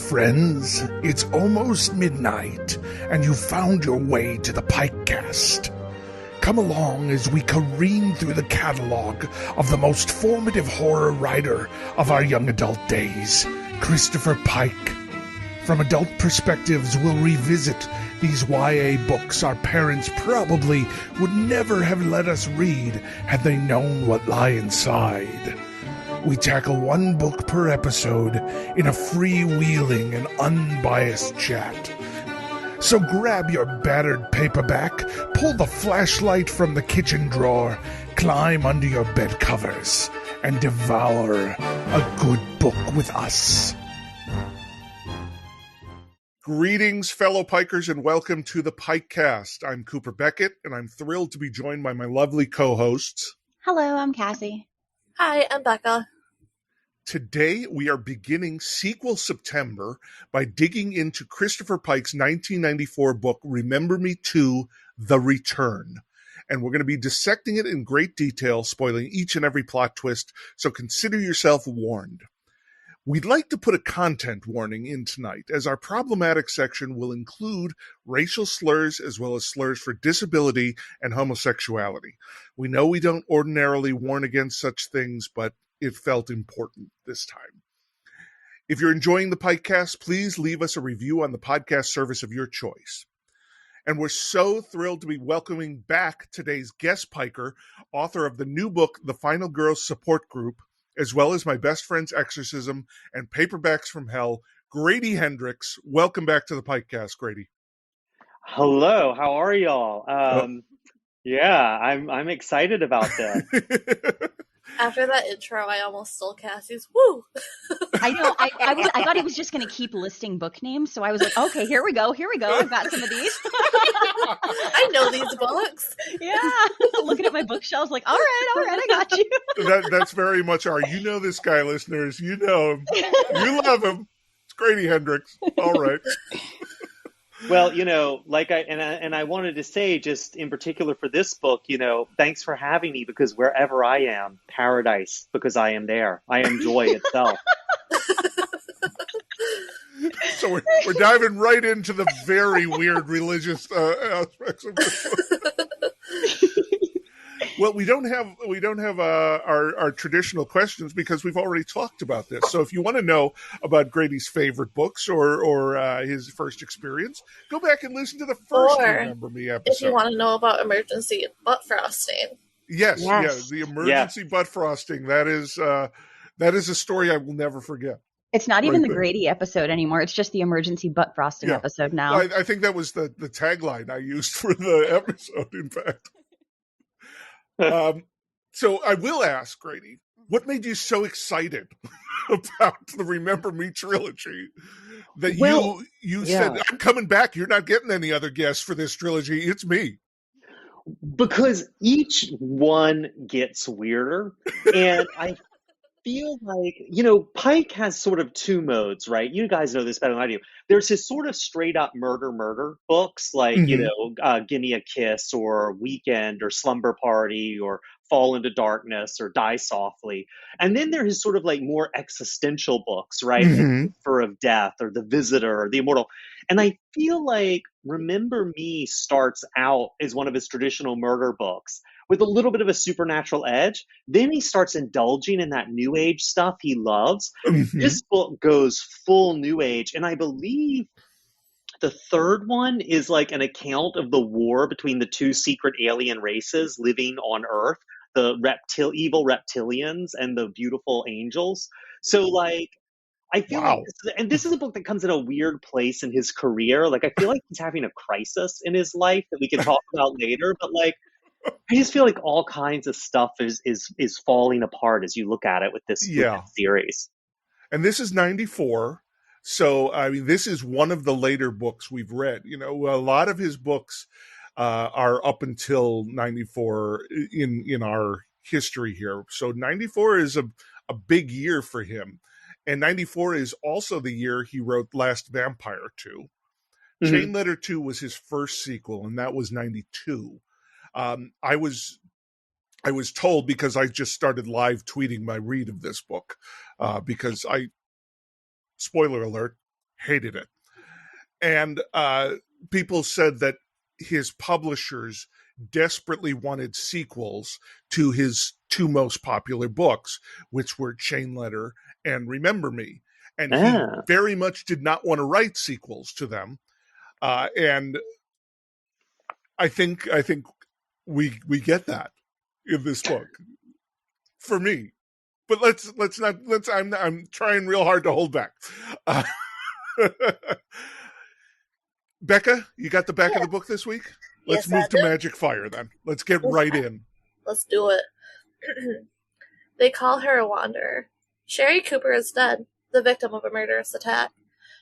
friends. It's almost midnight, and you've found your way to the PikeCast. Come along as we careen through the catalog of the most formative horror writer of our young adult days, Christopher Pike. From adult perspectives, we'll revisit these YA books our parents probably would never have let us read had they known what lie inside. We tackle one book per episode in a freewheeling and unbiased chat. So grab your battered paperback, pull the flashlight from the kitchen drawer, climb under your bed covers, and devour a good book with us. Greetings, fellow Pikers, and welcome to the PikeCast. I'm Cooper Beckett, and I'm thrilled to be joined by my lovely co-hosts. Hello, I'm Cassie. Hi, I'm Becca. Today, we are beginning Sequel September by digging into Christopher Pike's 1994 book, Remember Me 2, The Return. And we're going to be dissecting it in great detail, spoiling each and every plot twist, so consider yourself warned. We'd like to put a content warning in tonight, as our problematic section will include racial slurs as well as slurs for disability and homosexuality. We know we don't ordinarily warn against such things, but it felt important this time. If you're enjoying the PikeCast, please leave us a review on the podcast service of your choice. And we're so thrilled to be welcoming back today's guest piker, author of the new book, The Final Girls Support Group, as well as my best friend's Exorcism and Paperbacks from Hell, Grady Hendrix. Welcome back to the PikeCast, Grady. Hello, how are y'all? Yeah, I'm excited about that. After that intro, I almost stole Cassie's. Woo! I know. I thought he was just going to keep listing book names, so I was like, okay, here we go. I've got some of these. I know these books. Yeah, looking at my bookshelves, like, all right, I got you. That's very much our. You know this guy, listeners. You know him. You love him. It's Grady Hendrix. All right. Well, I wanted to say, just in particular for this book, thanks for having me, because wherever I am, paradise, because I am there. I am joy itself. So we're diving right into the very weird religious aspects of this book. Well, we don't have our traditional questions because we've already talked about this. So if you want to know about Grady's favorite books or his first experience, go back and listen to the first Remember Me episode. If you want to know about emergency butt frosting. Yes. Yeah, the emergency butt frosting. That is a story I will never forget. It's not even the Grady episode anymore. It's just the emergency butt frosting episode now. I think that was the tagline I used for the episode, in fact. So I will ask, Grady, what made you so excited about the Remember Me trilogy that you said, I'm coming back. You're not getting any other guests for this trilogy. It's me. Because each one gets weirder. And I feel like, Pike has sort of two modes, right? You guys know this better than I do. There's his sort of straight up murder books, like, Give Me a Kiss or Weekend or Slumber Party or Fall into Darkness or Die Softly. And then there is sort of like more existential books, right? Mm-hmm. Like Fear of Death or The Visitor or The Immortal. And I feel like Remember Me starts out as one of his traditional murder books with a little bit of a supernatural edge. Then he starts indulging in that new age stuff he loves. Mm-hmm. This book goes full new age. And I believe the third one is like an account of the war between the two secret alien races living on Earth, the evil reptilians and the beautiful angels. So like, I feel like this is a book that comes in a weird place in his career. Like, I feel like he's having a crisis in his life that we can talk about later. But like, I just feel like all kinds of stuff is falling apart as you look at it with this series. And this is 94. So, I mean, this is one of the later books we've read. A lot of his books are up until 94 in our history here. So 94 is a big year for him. And 94 is also the year he wrote Last Vampire 2. Mm-hmm. Chain Letter 2 was his first sequel, and that was 92. I was told, because I just started live tweeting my read of this book, because spoiler alert, hated it. And people said that his publishers desperately wanted sequels to his two most popular books, which were Chain Letter and Remember Me. And he very much did not want to write sequels to them. And I think we get that in this book for me. But I'm trying real hard to hold back. Becca, you got the back of the book this week? Let's move to Magic Fire then. Let's get right in. Let's do it. They call her a wanderer. Sherry Cooper is dead, the victim of a murderous attack.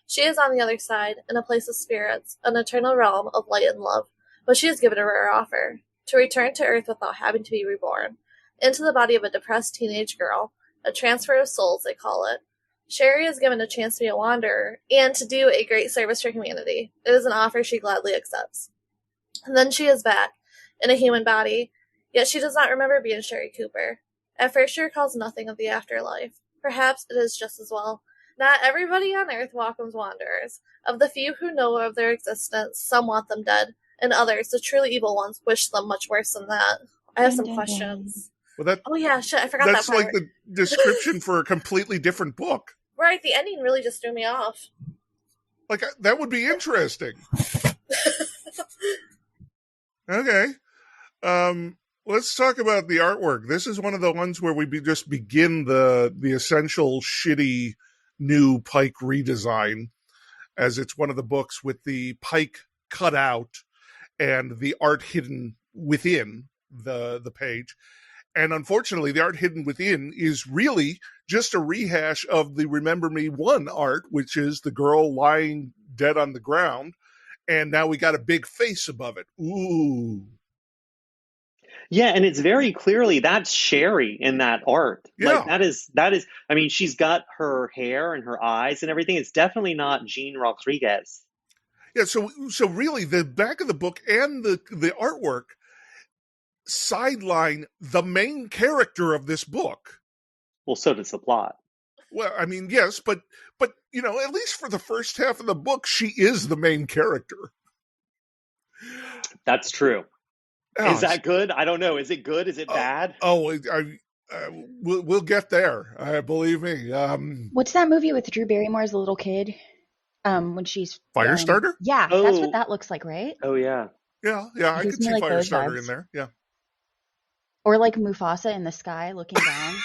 She is on the other side, in a place of spirits, an eternal realm of light and love, but she is given a rare offer, to return to Earth without having to be reborn, into the body of a depressed teenage girl, a transfer of souls, they call it. Sherry is given a chance to be a wanderer, and to do a great service for humanity. It is an offer she gladly accepts. And then she is back, in a human body, yet she does not remember being Sherry Cooper. At first she recalls nothing of the afterlife. Perhaps it is just as well. Not everybody on Earth welcomes wanderers. Of the few who know of their existence, some want them dead, and others, the truly evil ones, wish them much worse than that. I have some questions. Well, oh yeah, shit, I forgot that part. That's like the description for a completely different book. Right, the ending really just threw me off. Like, that would be interesting. Okay. Let's talk about the artwork. This is one of the ones where we just begin the essential shitty new Pike redesign, as it's one of the books with the Pike cut out and the art hidden within the page. And unfortunately, the art hidden within is really just a rehash of the Remember Me 1 art, which is the girl lying dead on the ground. And now we got a big face above it. Ooh. Yeah, and it's very clearly that's Sherry in that art. Yeah. Like that is I mean, she's got her hair and her eyes and everything. It's definitely not Jean Rodriguez. Yeah, so really the back of the book and the artwork sideline the main character of this book. Well, so does the plot. Well, I mean, yes, but you know, at least for the first half of the book, she is the main character. That's true. Is that good? I don't know. Is it good? Is it bad? We'll get there. Believe me. What's that movie with Drew Barrymore as a little kid? When she's Firestarter? Yeah, that's what that looks like, right? Oh yeah. Yeah. I could see like Firestarter in there. Yeah. Or like Mufasa in the sky looking down.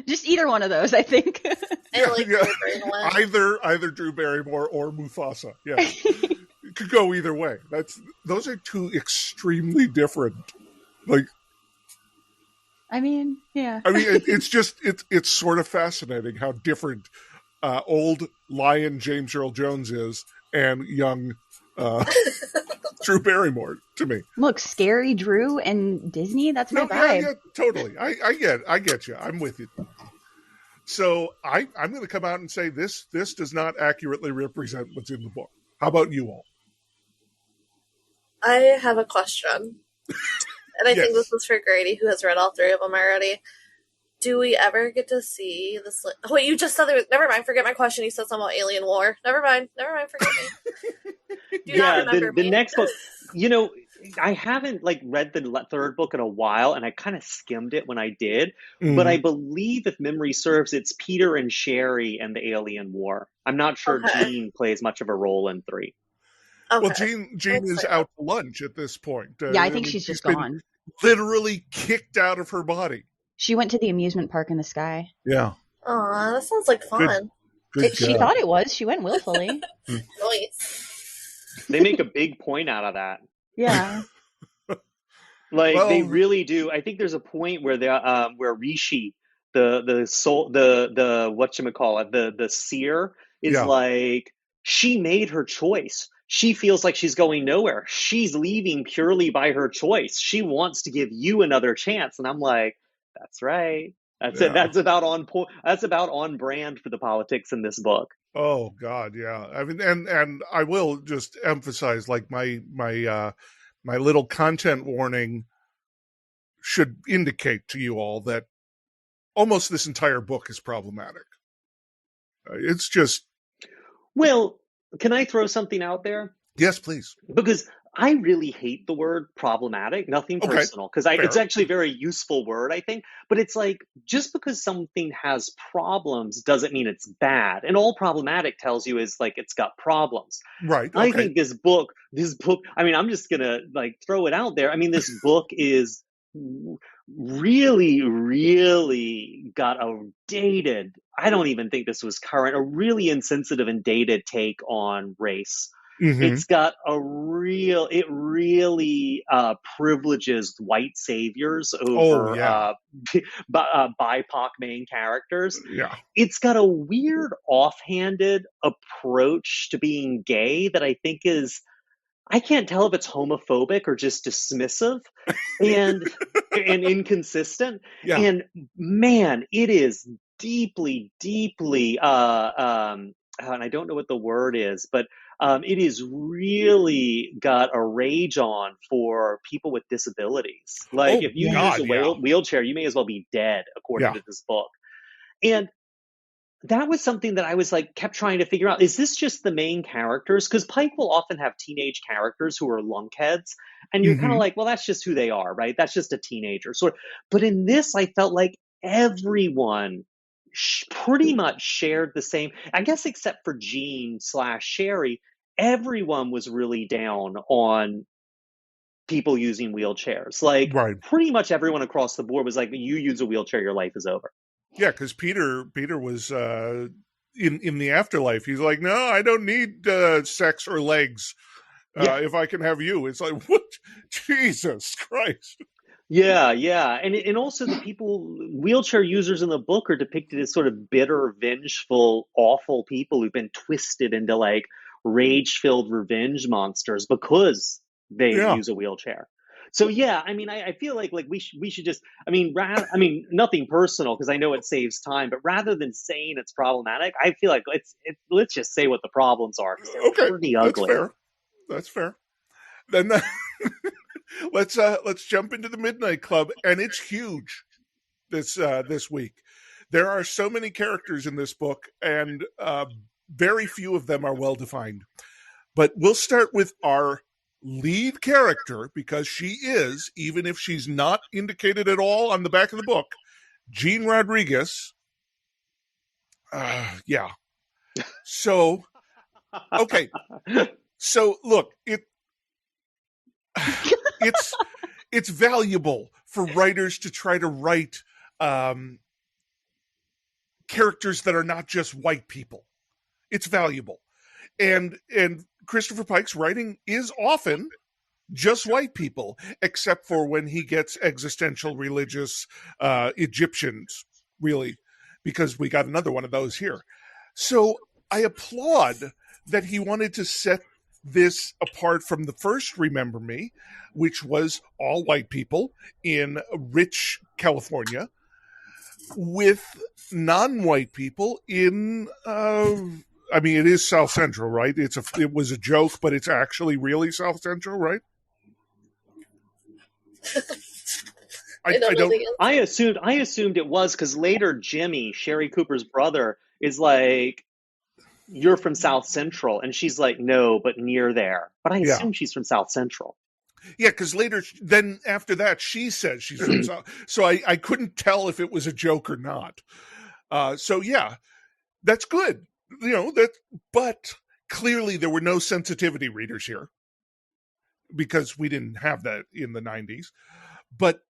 Just either one of those, I think. Either Drew Barrymore or Mufasa. Yeah. It could go either way. Those are two extremely different. Like, I mean, yeah. I mean, it's sort of fascinating how different old lion James Earl Jones is and young Drew Barrymore to me. Look, scary Drew and Disney. That's my vibe. Yeah, totally. I get you. I'm with you. So I'm going to come out and say this does not accurately represent what's in the book. How about you all? I have a question. And I think this is for Grady, who has read all three of them already. Do we ever get to see this? Oh, wait, you just said there was... Never mind, forget my question. You said something about alien war. Never mind, forget me. Do not remember the next book, you know, I haven't read the third book in a while, and I kind of skimmed it when I did. But I believe, if memory serves, it's Peter and Sherry and the alien war. I'm not sure Jean plays much of a role in 3. Okay. Well, Jean is out to lunch at this point. I think she's just gone. Literally kicked out of her body. She went to the amusement park in the sky. Yeah. Aw, that sounds like fun. Good she thought it was. She went willfully. Nice. They make a big point out of that. Yeah. They really do. I think there's a point where where Rishi, the soul, the whatchamacallit, the seer is like, she made her choice. She feels like she's going nowhere. She's leaving purely by her choice. She wants to give you another chance. And I'm like, that's right. That's it. That's about on point. That's about on brand for the politics in this book. Oh God, yeah. I mean, and I will just emphasize, like, my little content warning should indicate to you all that almost this entire book is problematic. It's just, Well, can I throw something out there? yes, please. Because I really hate the word problematic, nothing Okay, personal, because it's fair. actually a very useful word, I think. But it's like, just because something has problems doesn't mean it's bad. And all problematic tells you is like it's got problems. Right, I okay. think this book, I mean, I'm just gonna like throw it out there. I mean, this book is really, really got a dated, I don't even think this was current, a really insensitive and dated take on race. Mm-hmm. It's got it really privileges white saviors Oh, over yeah. BIPOC main characters. Yeah. It's got a weird offhanded approach to being gay that I think is, I can't tell if it's homophobic or just dismissive and inconsistent. Yeah. And man, it is deeply, deeply and I don't know what the word is, but it is really got a rage on for people with disabilities. Like Oh, if you use God, a yeah. wheelchair, you may as well be dead, according Yeah. to this book. And that was something that I was like, kept trying to figure out. Is this just the main characters? Because Pike will often have teenage characters who are lunkheads, and you're kind of Mm-hmm. like, well, that's just who they are, right? That's just a teenager. Sort of. But in this, I felt like everyone pretty much shared the same, I guess, except for Jean / Sherry. Everyone was really down on people using wheelchairs. Like Right. pretty much everyone across the board was like, you use a wheelchair, your life is over. Yeah, because Peter was in the afterlife. He's like, no, I don't need sex or legs Yeah. if I can have you. It's like, what? Jesus Christ. Yeah, yeah. And also the people, wheelchair users in the book are depicted as sort of bitter, vengeful, awful people who've been twisted into like rage-filled revenge monsters because they Yeah. use a wheelchair. So yeah, I mean, I feel like we should just, I mean, nothing personal because I know it saves time, but rather than saying it's problematic, I feel like let's just say what the problems are because they're Okay, pretty that's ugly. fair. That's fair. Then let's jump into the Midnight Club, and it's huge this week. There are so many characters in this book, and very few of them are well defined. But we'll start with our lead character because she is, even if she's not indicated at all on the back of the book, Jean Rodriguez. Yeah. So, okay. So look, it's valuable for writers to try to write characters that are not just white people. It's valuable, and Christopher Pike's writing is often just white people, except for when he gets existential religious Egyptians, really, because we got another one of those here. So I applaud that he wanted to set this apart from the first Remember Me, which was all white people in rich California, with non-white people in I mean, it is South Central, right? It was a joke, but it's actually really South Central, right? I don't. I assumed it was because later Jimmy, Sherry Cooper's brother, is like, you're from South Central, and she's like, no, but near there. But I Yeah. assume she's from South Central. Yeah, because later, then after that, she says she's from South. So I couldn't tell if it was a joke or not. So yeah, that's good. You know that, but clearly there were no sensitivity readers here because we didn't have that in the 90s. But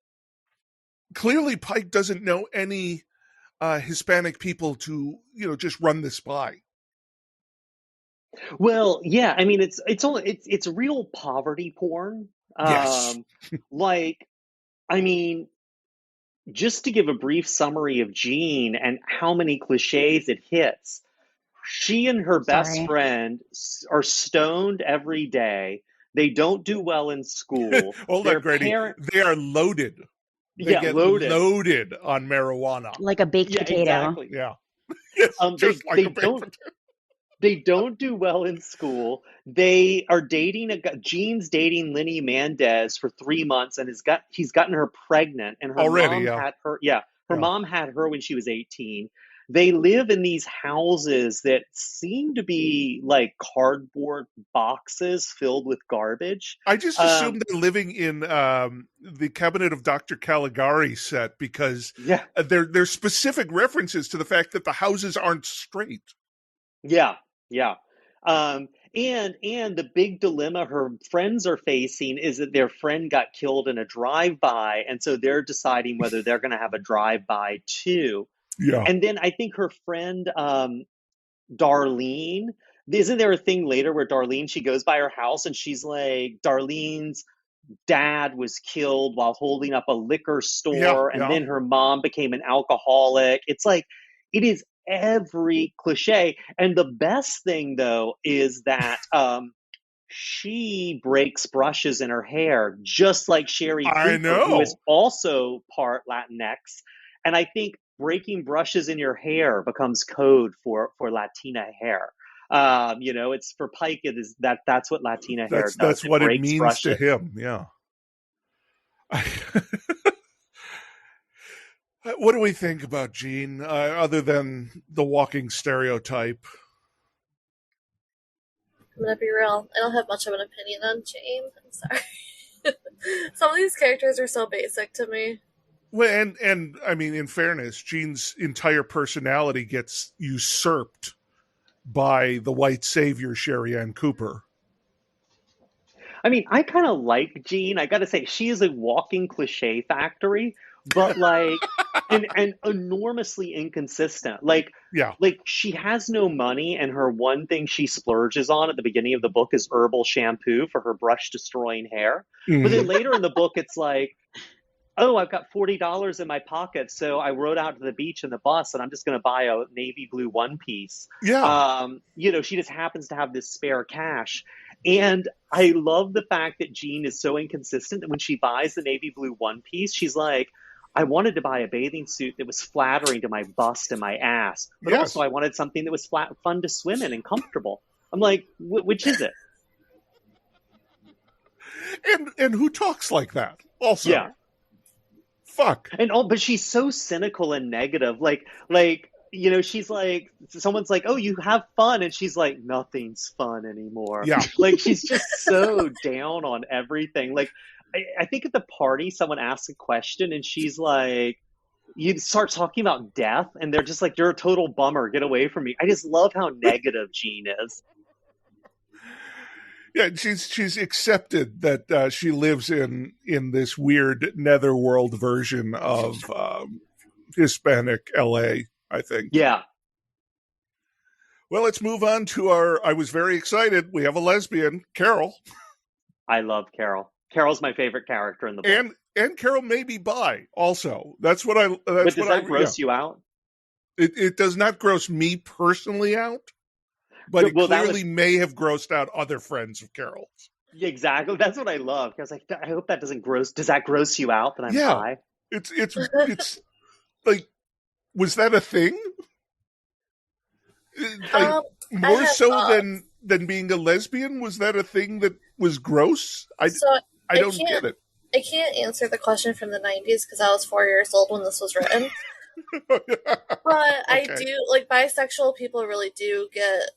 clearly, Pike doesn't know any Hispanic people to just run this by. Well, yeah, I mean it's real poverty porn. Yes. Like, I mean, just to give a brief summary of Jean and how many cliches it hits. She and her best friend are stoned every day. They don't do well in school. Hold on, Grady. They are loaded. They get loaded on marijuana. Like a baked potato. Exactly. Yeah. Yes, just like a baked potato. They don't do well in school. They are dating Jean's dating Lenny Mendez for 3 months, and he's gotten her pregnant. And her already, mom yeah. had her. Yeah, her mom had her when she was 18. they live in these houses that seem to be like cardboard boxes filled with garbage. I just assumed they're living in the Cabinet of Dr. Caligari set because Yeah, there's specific references to the fact that the houses aren't straight. yeah, yeah. And the big dilemma her friends are facing is that their friend got killed in a drive-by, and so they're deciding whether they're going to have a drive-by too. Yeah. And then I think her friend Darlene, isn't there a thing later where Darlene, she goes by her house and she's like, Darlene's dad was killed while holding up a liquor Yeah. store, and Yeah. then her mom became an alcoholic. It's like, it is every cliche. And the best thing, though, is that she breaks brushes in her hair, just like Sherry I Cooper, who is know. also part Latinx. And I think breaking brushes in your hair becomes code for Latina hair. It's for Pike. It is that's what Latina hair does. That's It what it breaks means to brushes. him. Yeah. What do we think about Jean, other than the walking stereotype? I'm gonna be real. I don't have much of an opinion on Jane. I'm sorry. Some of these characters are so basic to me. Well, and I mean, in fairness, Jean's entire personality gets usurped by the white savior Sherry Ann Cooper. I mean, I kind of like Jean. I got to say, she is a walking cliche factory, but like, and enormously inconsistent. Yeah. Like she has no money, and her one thing she splurges on at the beginning of the book is herbal shampoo for her brush destroying hair. But then Mhm. later in the book, it's like, oh, I've got $40 in my pocket, so I rode out to the beach in the bus, and I'm just going to buy a navy blue one piece. Yeah. She just happens to have this spare cash. And I love the fact that Jean is so inconsistent that when she buys the navy blue one piece, she's like, I wanted to buy a bathing suit that was flattering to my bust and my ass, but also Yes. I wanted something that was fun to swim in and comfortable. I'm like, which is it? And who talks like that? Also. Yeah. Fuck. But she's so cynical and negative. She's like, someone's like, oh, you have fun. And she's like, nothing's fun anymore. Yeah. Like, she's just so down on everything. Like, I think at the party, someone asks a question and she's like, you start talking about death and they're just like, you're a total bummer. Get away from me. I just love how negative Jean is. Yeah, she's accepted that she lives in this weird netherworld version of Hispanic LA, I think. Yeah. Well, let's move on to I was very excited. We have a lesbian, Carol. I love Carol. Carol's my favorite character in the book. And Carol may be bi also. That's what I But does that gross you out? It does not gross me personally out. But it clearly may have grossed out other friends of Carol's. Exactly. That's what I love. I was like, I hope that doesn't does that gross you out that I'm bi? It's like, was that a thing? Like, more so than being a lesbian? Was that a thing that was gross? I don't get it. I can't answer the question from the 90s because I was 4 years old when this was written. But I do, like, bisexual people really do get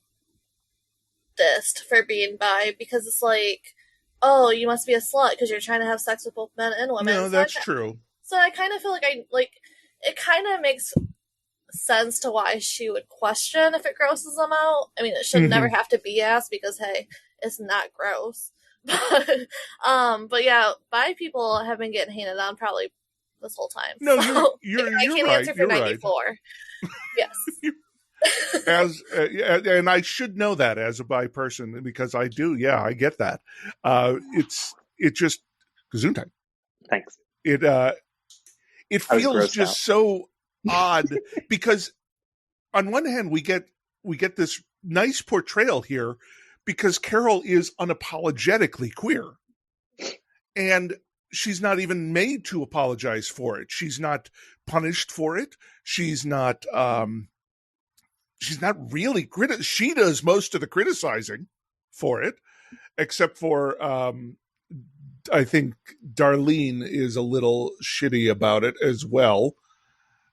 dissed for being bi because it's like, oh, you must be a slut because you're trying to have sex with both men and women. No, that's true. So I kind of feel like it kind of makes sense to why she would question if it grosses them out. I mean, it should never have to be asked because, hey, it's not gross. But yeah, bi people have been getting hated on probably this whole time. No, so you're I can't right. answer for 94. Right. Yes. And I should know that as a bi person because I do. Yeah, I get that. It just gesundheit. Thanks. It feels just so odd because on one hand we get this nice portrayal here because Carol is unapologetically queer and she's not even made to apologize for it. She's not punished for it. She's not really she does most of the criticizing for it, except for I think Darlene is a little shitty about it as well.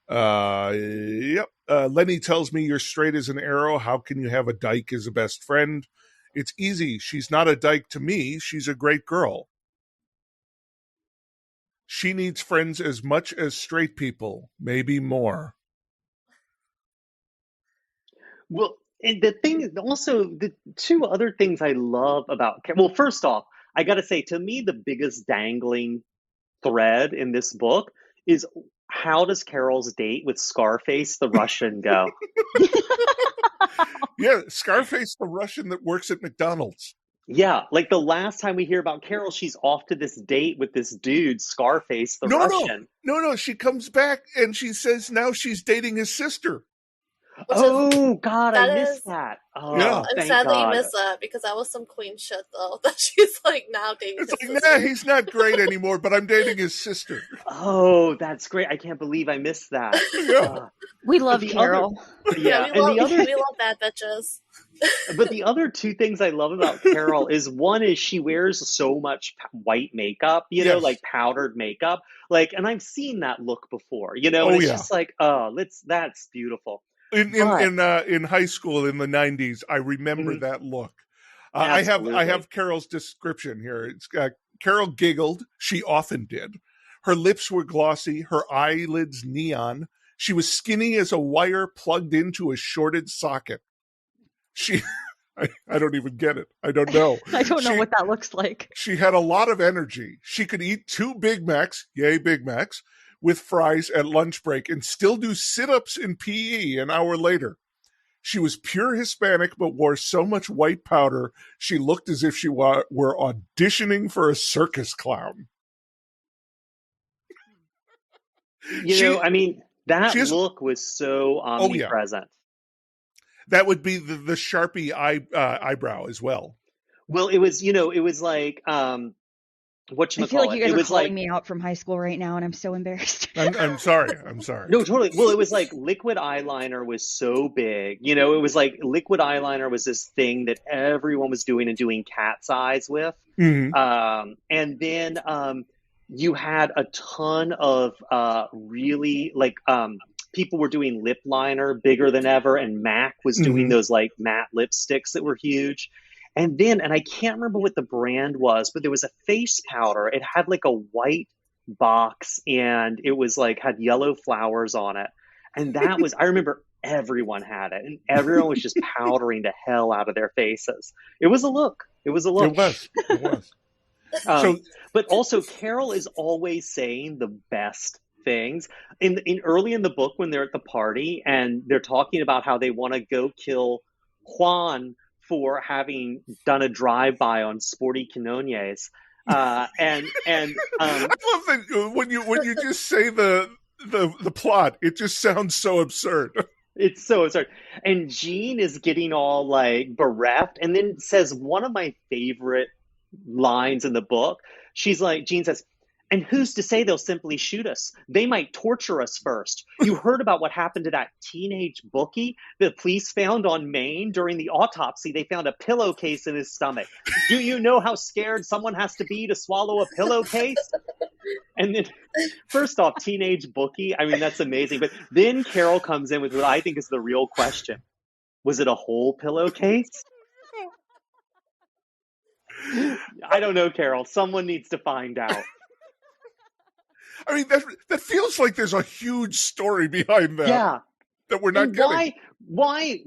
Yep. Lenny tells me you're straight as an arrow. How can you have a dyke as a best friend? It's easy. She's not a dyke to me. She's a great girl. She needs friends as much as straight people, maybe more. Well, and the thing also, the two other things I love about, well, first off, I got to say, to me, the biggest dangling thread in this book is how does Carol's date with Scarface the Russian go? Yeah, Scarface the Russian that works at McDonald's. Yeah, like the last time we hear about Carol, she's off to this date with this dude, Scarface the Russian. No. She comes back and she says now she's dating his sister. Oh, God, I missed that. Oh, yeah. I'm sad that you missed that because that was some queen shit, though. That she's like now dating his sister. Nah, he's not great anymore, but I'm dating his sister. Oh, that's great. I can't believe I missed that. Yeah. We love Carol. We love bad bitches. But the other two things I love about Carol is one is she wears so much white makeup, you know, like powdered makeup. Like, and I've seen that look before, you know, and it's just like, that's beautiful. In high school in the 90s, I remember that look. I have Carol's description here. It's Carol giggled. She often did. Her lips were glossy, her eyelids neon. She was skinny as a wire plugged into a shorted socket. I don't even get it. I don't know. I don't know what that looks like. She had a lot of energy. She could eat 2 Big Macs, yay Big Macs, with fries at lunch break and still do sit-ups in PE an hour later. She was pure Hispanic but wore so much white powder she looked as if she were auditioning for a circus clown. I mean, that look was so omnipresent. That would be the Sharpie eyebrow as well. Well, it was like I feel like you guys are calling me out from high school right now, and I'm so embarrassed. I'm sorry. No, totally. Well, it was like liquid eyeliner was so big. You know, it was like liquid eyeliner was this thing that everyone was doing and doing cat's eyes with. Mm-hmm. And then you had a ton of really like people were doing lip liner bigger than ever, and MAC was doing those like matte lipsticks that were huge. And then, and I can't remember what the brand was, but there was a face powder. It had like a white box and it was like, had yellow flowers on it. And that was, I remember everyone had it and everyone was just powdering the hell out of their faces. It was a look. It was. But also Carol is always saying the best things. In early in the book when they're at the party and they're talking about how they want to go kill Juan for having done a drive-by on Sporty Quinones. I love that when you just say the plot, it just sounds so absurd. It's so absurd. And Jean is getting all like bereft and then says one of my favorite lines in the book. Jean says, "And who's to say they'll simply shoot us? They might torture us first. You heard about what happened to that teenage bookie the police found on Maine during the autopsy? They found a pillowcase in his stomach. Do you know how scared someone has to be to swallow a pillowcase?" And then, first off, teenage bookie, I mean, that's amazing. But then Carol comes in with what I think is the real question. Was it a whole pillowcase? I don't know, Carol. Someone needs to find out. I mean, that feels like there's a huge story behind that. Yeah. That we're not getting. Why?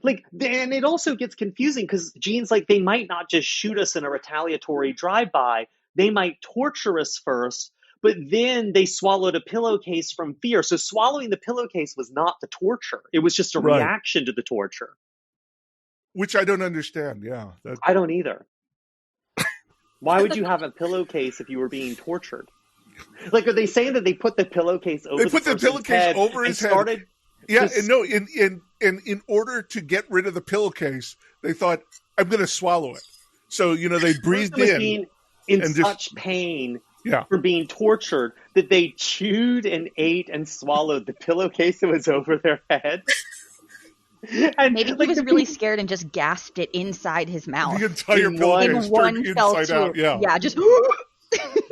Like, and it also gets confusing because Jean's like, they might not just shoot us in a retaliatory drive-by. They might torture us first, but then they swallowed a pillowcase from fear. So swallowing the pillowcase was not the torture. It was just a reaction to the torture. Which I don't understand, yeah. I don't either. Why would you have a pillowcase if you were being tortured? Like, are they saying that they put the pillowcase over his head? Yeah, and no, in order to get rid of the pillowcase, they thought, I'm going to swallow it. So, they breathed in such pain for being tortured that they chewed and ate and swallowed the pillowcase that was over their head. And maybe he was really scared and just gasped it inside his mouth. The entire pillowcase turned inside out. Yeah, just.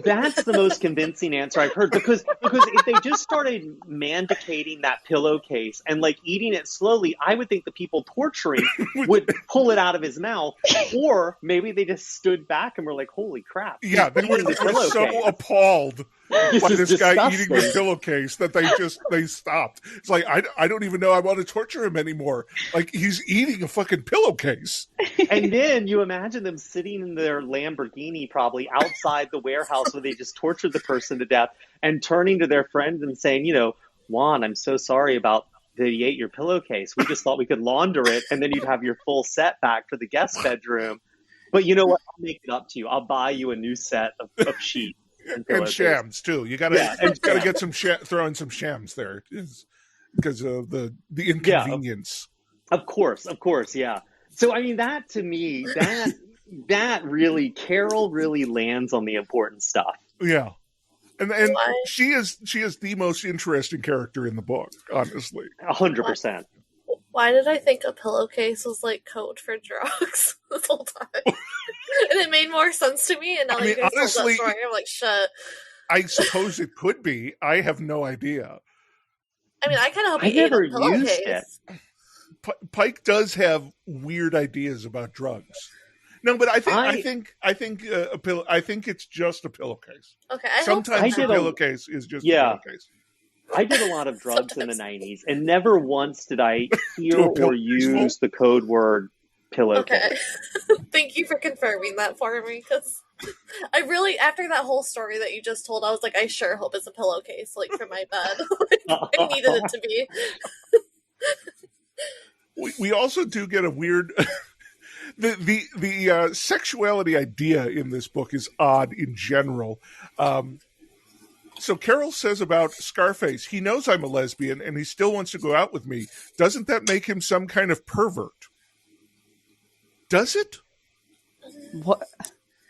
That's the most convincing answer I've heard, because if they just started mandicating that pillowcase and like eating it slowly, I would think the people torturing would pull it out of his mouth, or maybe they just stood back and were like, "Holy crap!" Yeah, they were the so appalled This by is this guy disgusting. eating the pillowcase that they stopped. It's like I don't even know I want to torture him anymore. Like, he's eating a fucking pillowcase. And then you imagine them sitting in their Lamborghini, probably outside the warehouse where they just tortured the person to death, and turning to their friend and saying, "Juan, I'm so sorry about that he ate your pillowcase. We just thought we could launder it, and then you'd have your full set back for the guest bedroom. But you know what? I'll make it up to you. I'll buy you a new set of sheets and shams too. You gotta get some throw in some shams there, because of the inconvenience. Yeah, of course, yeah. So I mean, that to me, that really, Carol really lands on the important stuff. Yeah. And she is the most interesting character in the book, honestly. 100%. Why did I think a pillowcase was like code for drugs this whole time? And it made more sense to me. And now you guys told that story, I'm like, shit. I suppose it could be. I have no idea. I mean, I kind of hope he ate a pillowcase. It. Pike does have weird ideas about drugs. No, but I think it's just a pillowcase. Okay. Sometimes a pillowcase is just a pillowcase. I did a lot of drugs in the 90s, and never once did I hear or use the code word pillowcase. Okay. Thank you for confirming that for me, because I really, after that whole story that you just told, I was like, I sure hope it's a pillowcase, like, for my bed. I needed it to be. We also do get a weird... The sexuality idea in this book is odd in general. So Carol says about Scarface, he knows I'm a lesbian and he still wants to go out with me. Doesn't that make him some kind of pervert? Does it? What?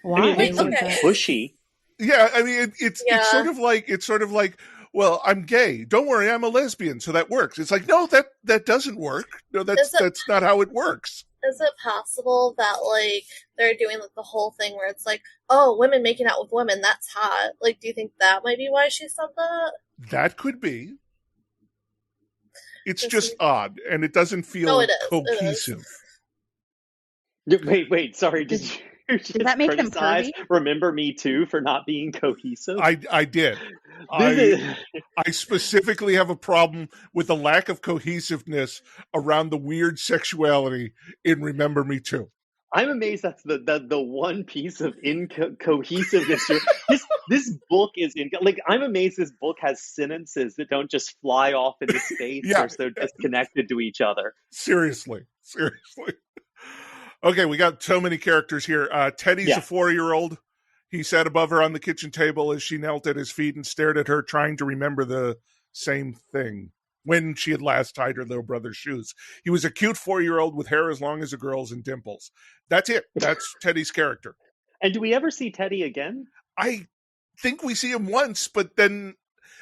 Why? I mean, it makes him pushy. Yeah, I mean, it's sort of like, well, I'm gay. Don't worry, I'm a lesbian, so that works. It's like, no, that doesn't work. No, that's not how it works. Is it possible that, like, they're doing, like, the whole thing where it's like, oh, women making out with women, that's hot? Like, do you think that might be why she said that? That could be. It's just odd, and it doesn't feel cohesive. Wait, sorry, did that make him pervy? Remember Me Too for not being cohesive? I did. I specifically have a problem with the lack of cohesiveness around the weird sexuality in Remember Me Too. I'm amazed that's the one piece of incohesiveness. This book is I'm amazed this book has sentences that don't just fly off into space or so disconnected to each other. Seriously. Okay, we got so many characters here. Teddy's a 4-year-old. He sat above her on the kitchen table as she knelt at his feet and stared at her, trying to remember the same thing when she had last tied her little brother's shoes. He was a cute 4-year-old with hair as long as a girl's and dimples. That's it. That's Teddy's character. And do we ever see Teddy again? I think we see him once, but then,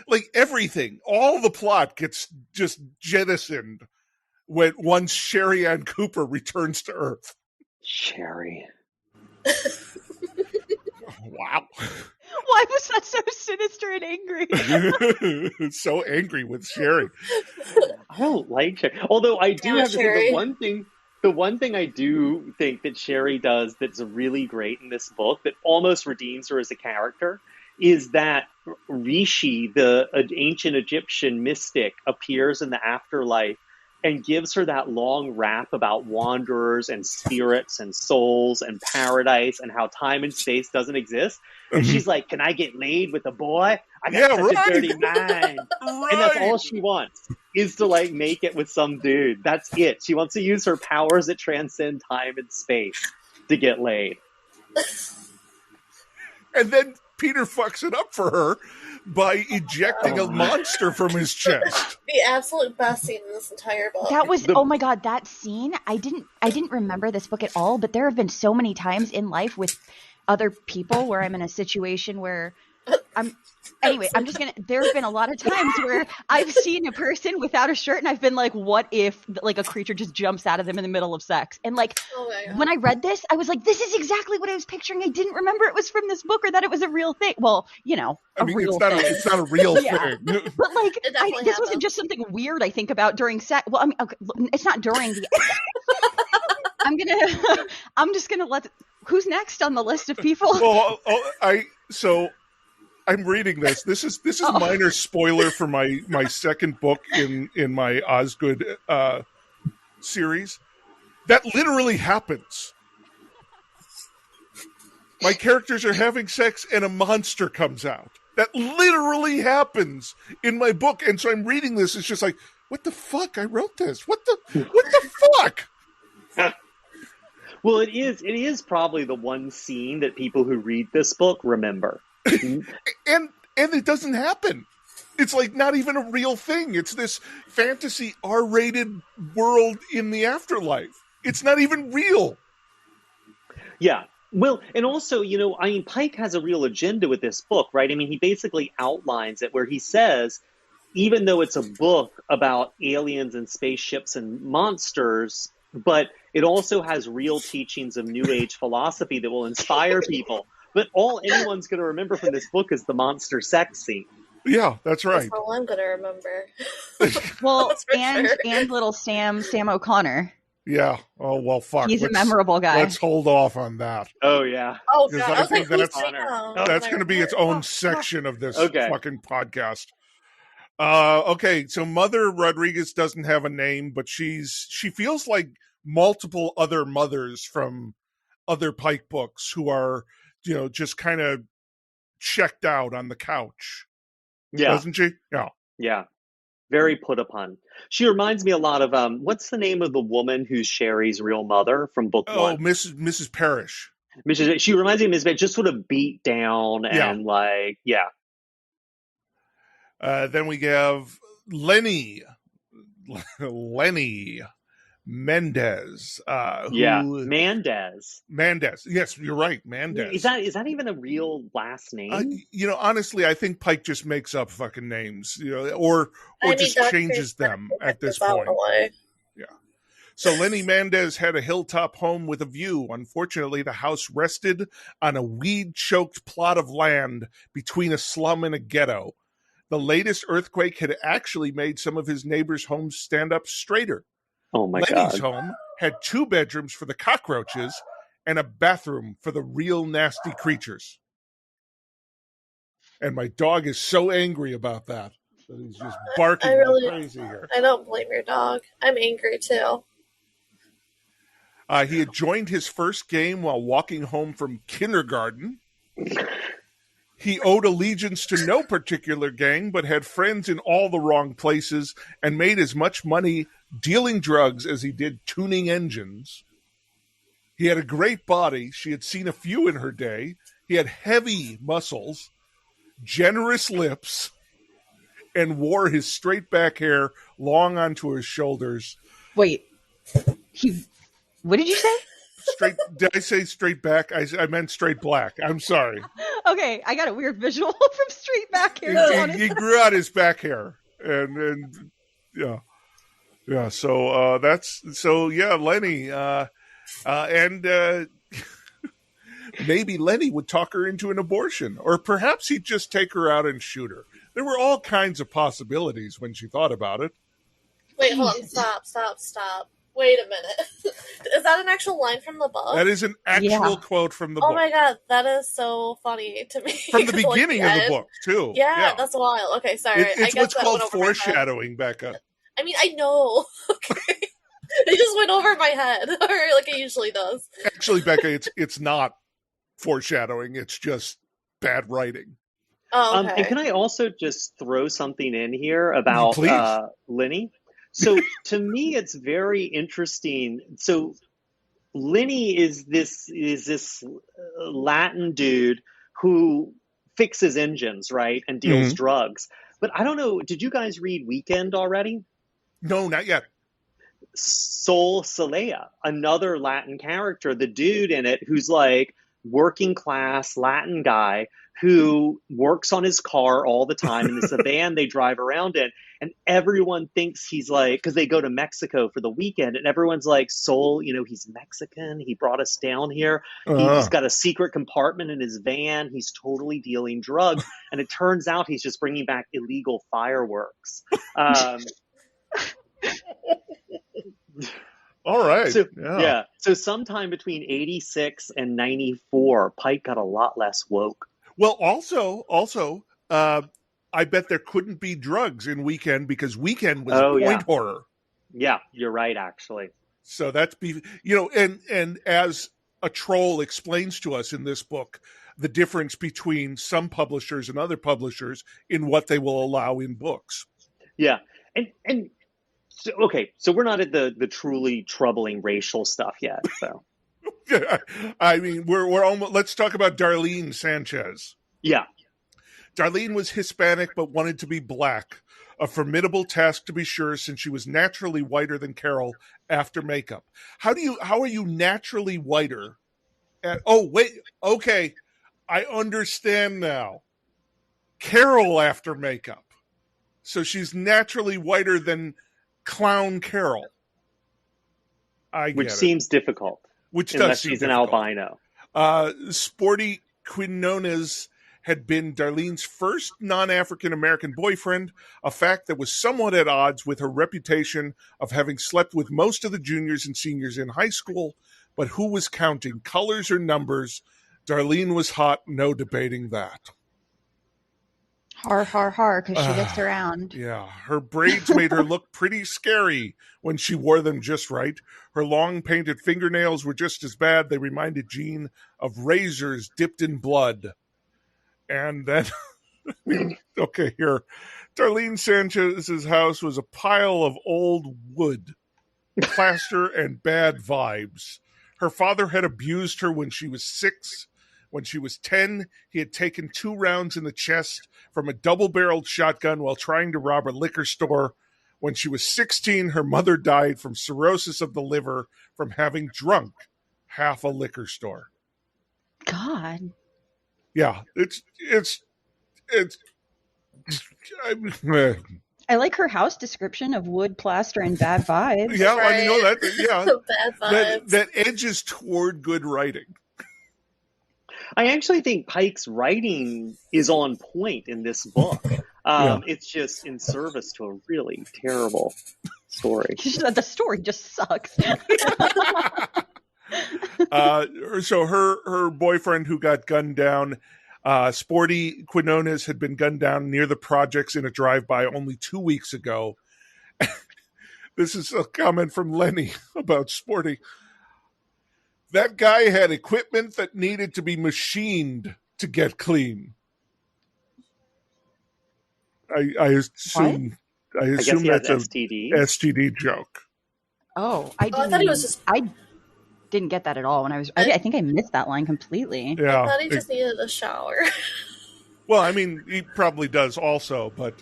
like, everything, all the plot gets just jettisoned once Sherry Ann Cooper returns to Earth. Sherry. Wow. Why was that so sinister and angry? So angry with Sherry. I don't like Sherry. Although I do have to say the one thing I do think that Sherry does that's really great in this book that almost redeems her as a character is that Rishi, the ancient Egyptian mystic, appears in the afterlife and gives her that long rap about wanderers and spirits and souls and paradise and how time and space doesn't exist. And she's like, can I get laid with a boy? I got such a dirty mind. And that's all she wants, is to, like, make it with some dude. That's it. She wants to use her powers that transcend time and space to get laid. And then Peter fucks it up for her by ejecting a monster from his chest. The absolute best scene in this entire book. That was, oh my god, that scene, I didn't remember this book at all, but there have been so many times in life with other people where I'm in a situation where Anyway, there have been a lot of times where I've seen a person without a shirt and I've been like, what if like a creature just jumps out of them in the middle of sex? And like, when I read this, I was like, this is exactly what I was picturing. I didn't remember it was from this book or that it was a real thing. Well, real thing. It's not a real thing. But like, this wasn't just something weird I think about during sex. Well, I mean, okay, it's not during the I'm just gonna who's next on the list of people? Well, I'm reading this. This is a minor spoiler for my second book in my Osgood series. That literally happens. My characters are having sex and a monster comes out. That literally happens in my book. And so I'm reading this. It's just like, what the fuck? I wrote this. What the fuck? Well, it is probably the one scene that people who read this book remember. and it doesn't happen. It's like not even a real thing. It's this fantasy R-rated world in the afterlife. It's not even real. Yeah. Well, and also, Pike has a real agenda with this book, right? I mean, he basically outlines it where he says, even though it's a book about aliens and spaceships and monsters, but it also has real teachings of New Age philosophy that will inspire people. But all anyone's going to remember from this book is the monster sex scene. Yeah, that's right. That's all I'm going to remember. Well, and little Sam O'Connor. Yeah. Oh, well, fuck. He's a memorable guy. Let's hold off on that. Oh, yeah. Oh, God. I was like, that's going to be its own section of this fucking podcast. Okay, so Mother Rodriguez doesn't have a name, but she feels like multiple other mothers from other Pike books who are, just kind of checked out on the couch. Yeah. Doesn't she? Yeah. Yeah. Very put upon. She reminds me a lot of, what's the name of the woman who's Sherry's real mother from book one? Oh, Mrs. Parrish. She reminds me of Miss Parrish, just sort of beat down and then we have Lenny Mendez. Mendez. Yes, you're right. Mendez. Is that even a real last name? Honestly, I think Pike just makes up fucking names, or just changes them at this point. Yeah. So Lenny Mendez had a hilltop home with a view. Unfortunately, the house rested on a weed-choked plot of land between a slum and a ghetto. The latest earthquake had actually made some of his neighbors' homes stand up straighter. Oh my God. Lenny's home had 2 bedrooms for the cockroaches and a bathroom for the real nasty creatures. And my dog is so angry about that. So he's just barking like crazy here. I don't blame your dog. I'm angry too. He had joined his first game while walking home from kindergarten. He owed allegiance to no particular gang, but had friends in all the wrong places and made as much money dealing drugs as he did tuning engines. He had a great body. She had seen a few in her day. He had heavy muscles, generous lips, and wore his straight back hair long onto his shoulders. Wait, what did you say? Did I say straight back? I meant straight black. I'm sorry. Okay, I got a weird visual from straight back hair. He grew out his back hair, and yeah. So Lenny, and maybe Lenny would talk her into an abortion, or perhaps he'd just take her out and shoot her. There were all kinds of possibilities when she thought about it. Wait, hold on. Stop. Wait a minute. Is that an actual line from the book? That is an actual quote from the book. Oh my God, that is so funny to me. From the beginning of the book, too. Yeah, that's wild. Okay, sorry. It's what's called foreshadowing, Becca. I mean, I know. Okay. It just went over my head, or like it usually does. Actually, Becca, it's not foreshadowing. It's just bad writing. Oh, okay. And can I also just throw something in here about Lenny? So to me, it's very interesting. So Lenny is this Latin dude who fixes engines, right, and deals drugs. But I don't know. Did you guys read Weekend already? No, not yet. Sol Celea, another Latin character, the dude in it who's like working class Latin guy who works on his car all the time, and it's a van they drive around in, and everyone thinks he's like, because they go to Mexico for the weekend, and everyone's like, Soul, he's Mexican, he brought us down here, he's got a secret compartment in his van, he's totally dealing drugs, and it turns out he's just bringing back illegal fireworks. All right. So sometime between 86 and 94, Pike got a lot less woke. Well, also, I bet there couldn't be drugs in Weekend because Weekend was point horror. Yeah, you're right, actually. So that's and as a troll explains to us in this book, the difference between some publishers and other publishers in what they will allow in books. Yeah, and so we're not at the truly troubling racial stuff yet. So, I mean, we're almost. Let's talk about Darlene Sanchez. Yeah, Darlene was Hispanic but wanted to be black. A formidable task to be sure, since she was naturally whiter than Carol after makeup. How are you naturally whiter? Okay, I understand now. Carol after makeup, so she's naturally whiter than Clown Carol. Which seems difficult. Unless she's an albino. Sporty Quinones had been Darlene's first non-African-American boyfriend, a fact that was somewhat at odds with her reputation of having slept with most of the juniors and seniors in high school, but who was counting, colors or numbers? Darlene was hot, no debating that. Har, because she gets around. Yeah, her braids made her look pretty scary when she wore them just right. Her long painted fingernails were just as bad. They reminded Jean of razors dipped in blood. And then, okay, here. Darlene Sanchez's house was a pile of old wood, plaster, and bad vibes. Her father had abused her when she was 6. When she was 10, he had taken 2 rounds in the chest from a double-barreled shotgun while trying to rob a liquor store. When she was 16, her mother died from cirrhosis of the liver from having drunk half a liquor store. God. Yeah, it's I like her house description of wood, plaster, and bad vibes. Yeah, Right. I mean, Bad vibes. that edges toward good writing. I actually think Pike's writing is on point in this book. It's just in service to a really terrible story. The story just sucks. So her boyfriend who got gunned down, Sporty Quinones, had been gunned down near the projects in a drive-by only 2 weeks ago. This is a comment from Lenny about Sporty. That guy had equipment that needed to be machined to get clean. I assume that's a STD joke. Oh, I thought he was just. I didn't get that at all when I was. I think I missed that line completely. Yeah, I thought he just needed a shower. Well, I mean, he probably does also, but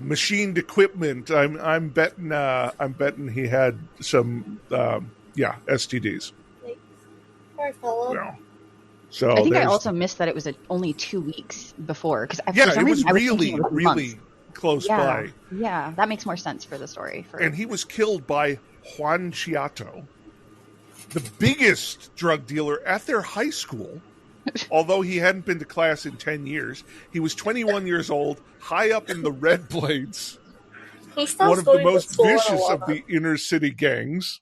machined equipment. I'm betting he had some STDs. Poor fellow. Yeah. So I think I also missed that it was only 2 weeks before because it was really close by. Yeah, that makes more sense for the story. And he was killed by Juan Chiato, the biggest drug dealer at their high school. Although he hadn't been to class in 10 years, he was 21 years old, high up in the Red Blades, one of the most vicious of the inner city gangs.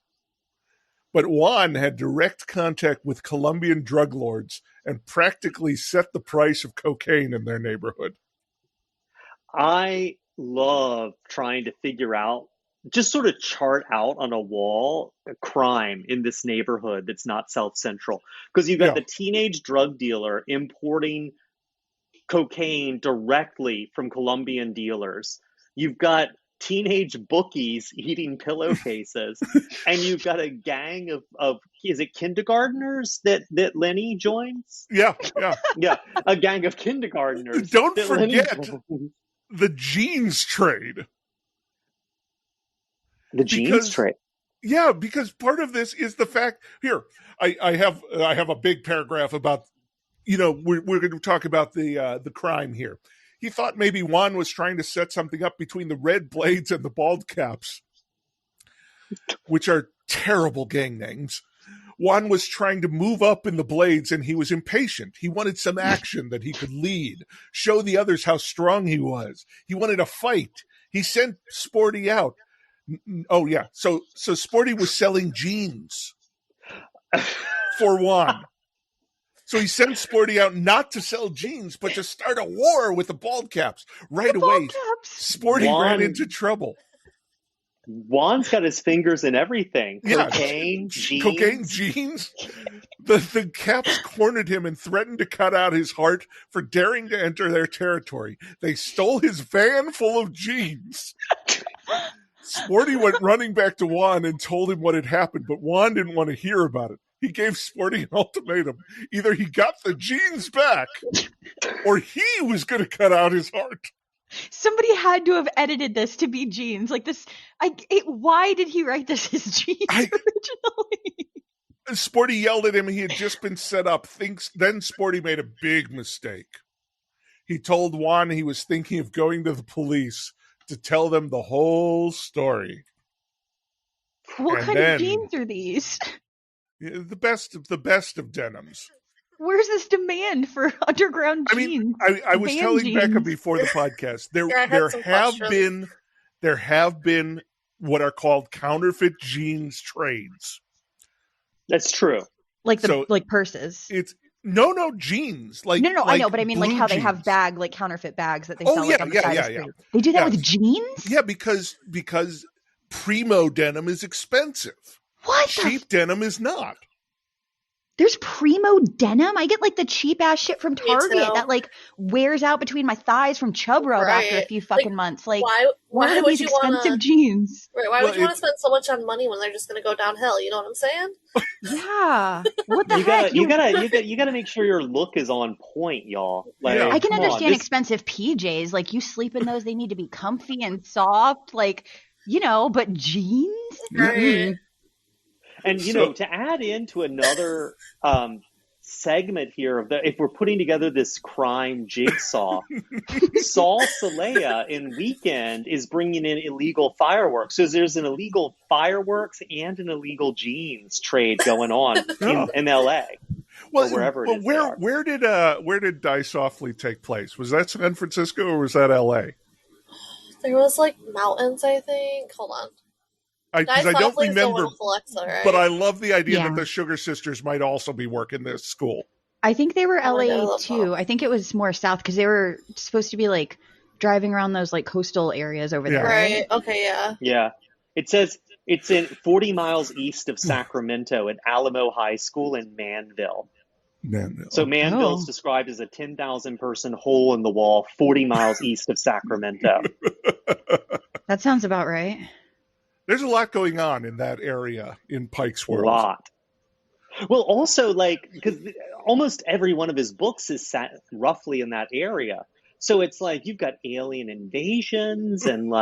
But Juan had direct contact with Colombian drug lords and practically set the price of cocaine in their neighborhood. I love trying to figure out, just sort of chart out on a wall, a crime in this neighborhood that's not South Central. Because you've got the teenage drug dealer importing cocaine directly from Colombian dealers. You've got teenage bookies eating pillowcases, and you've got a gang of is it kindergartners that Lenny joins? Yeah, a gang of kindergartners. Don't forget the jeans trade. The jeans trade. Yeah, because part of this is the fact here. I have a big paragraph about, we're going to talk about the crime here. He thought maybe Juan was trying to set something up between the red blades and the bald caps, which are terrible gang names. Juan was trying to move up in the blades and he was impatient. He wanted some action that he could lead, show the others how strong he was. He wanted a fight. He sent Sporty out. Oh, yeah. So Sporty was selling jeans for Juan. So he sent Sporty out not to sell jeans, but to start a war with the bald caps. Right away, Sporty ran into trouble. Juan's got his fingers in everything. Yeah. Cocaine, jeans. Cocaine, jeans. The caps cornered him and threatened to cut out his heart for daring to enter their territory. They stole his van full of jeans. Sporty went running back to Juan and told him what had happened, but Juan didn't want to hear about it. He gave Sporty an ultimatum. Either he got the jeans back or he was going to cut out his heart. Somebody had to have edited this to be jeans. Like this, why did he write this as jeans originally? Sporty yelled at him. He had just been set up. Then Sporty made a big mistake. He told Juan he was thinking of going to the police to tell them the whole story. What kind of jeans are these? The best of denims. Where's this demand for underground jeans? I was telling jeans. Becca before the podcast, there have been what are called counterfeit jeans trades. That's true. Like purses. It's no jeans. Like no, I know, but I mean like how jeans. They have counterfeit bags that they sell. Yeah, on the side of the street. They do that with jeans? Yeah, because primo denim is expensive. What? Cheap denim is not. There's primo denim? I get like the cheap ass shit from Target that like wears out between my thighs from chub rub after a few fucking months. Like why are these expensive jeans? Right, why would you want to spend so much on money when they're just gonna go downhill? You know what I'm saying? Yeah. What the heck? You gotta make sure your look is on point, y'all. Like, I can understand expensive PJs. Like you sleep in those, they need to be comfy and soft. Like, but jeans? Right. And, to add into another segment here of if we're putting together this crime jigsaw, Saul Salea in Weekend is bringing in illegal fireworks. So there's an illegal fireworks and an illegal jeans trade going on in LA. Well, or wherever it is. Where did Die Softly take place? Was that San Francisco or was that LA? There was like mountains, I think. Hold on. I don't remember, Alexa, right? but I love the idea that the Sugar Sisters might also be working this school. I think they were LA too. I think it was more south because they were supposed to be like driving around those like coastal areas over there. Right. Okay. Yeah. Yeah. It says it's in 40 miles east of Sacramento at Alamo High School in Manville. So Manville's described as a 10,000 person hole in the wall 40 miles east of Sacramento. That sounds about right. There's a lot going on in that area in Pike's world. A lot. Well, also, because almost every one of his books is set roughly in that area. So it's like you've got alien invasions and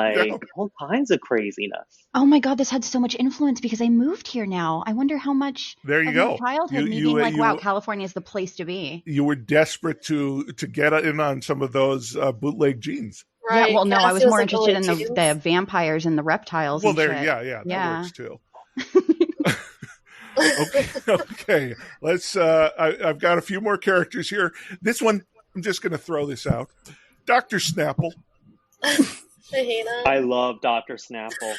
all kinds of craziness. Oh my God, this had so much influence because I moved here now. I wonder how much there you go. My childhood me being wow, California is the place to be. You were desperate to get in on some of those bootleg jeans. Right. Yeah, well, no, I was more interested in the vampires and the reptiles. Well, and there, shit. that works too. Okay. Let's. I've got a few more characters here. This one, I'm just going to throw this out. Dr. Snapple. I love Dr. Snapple.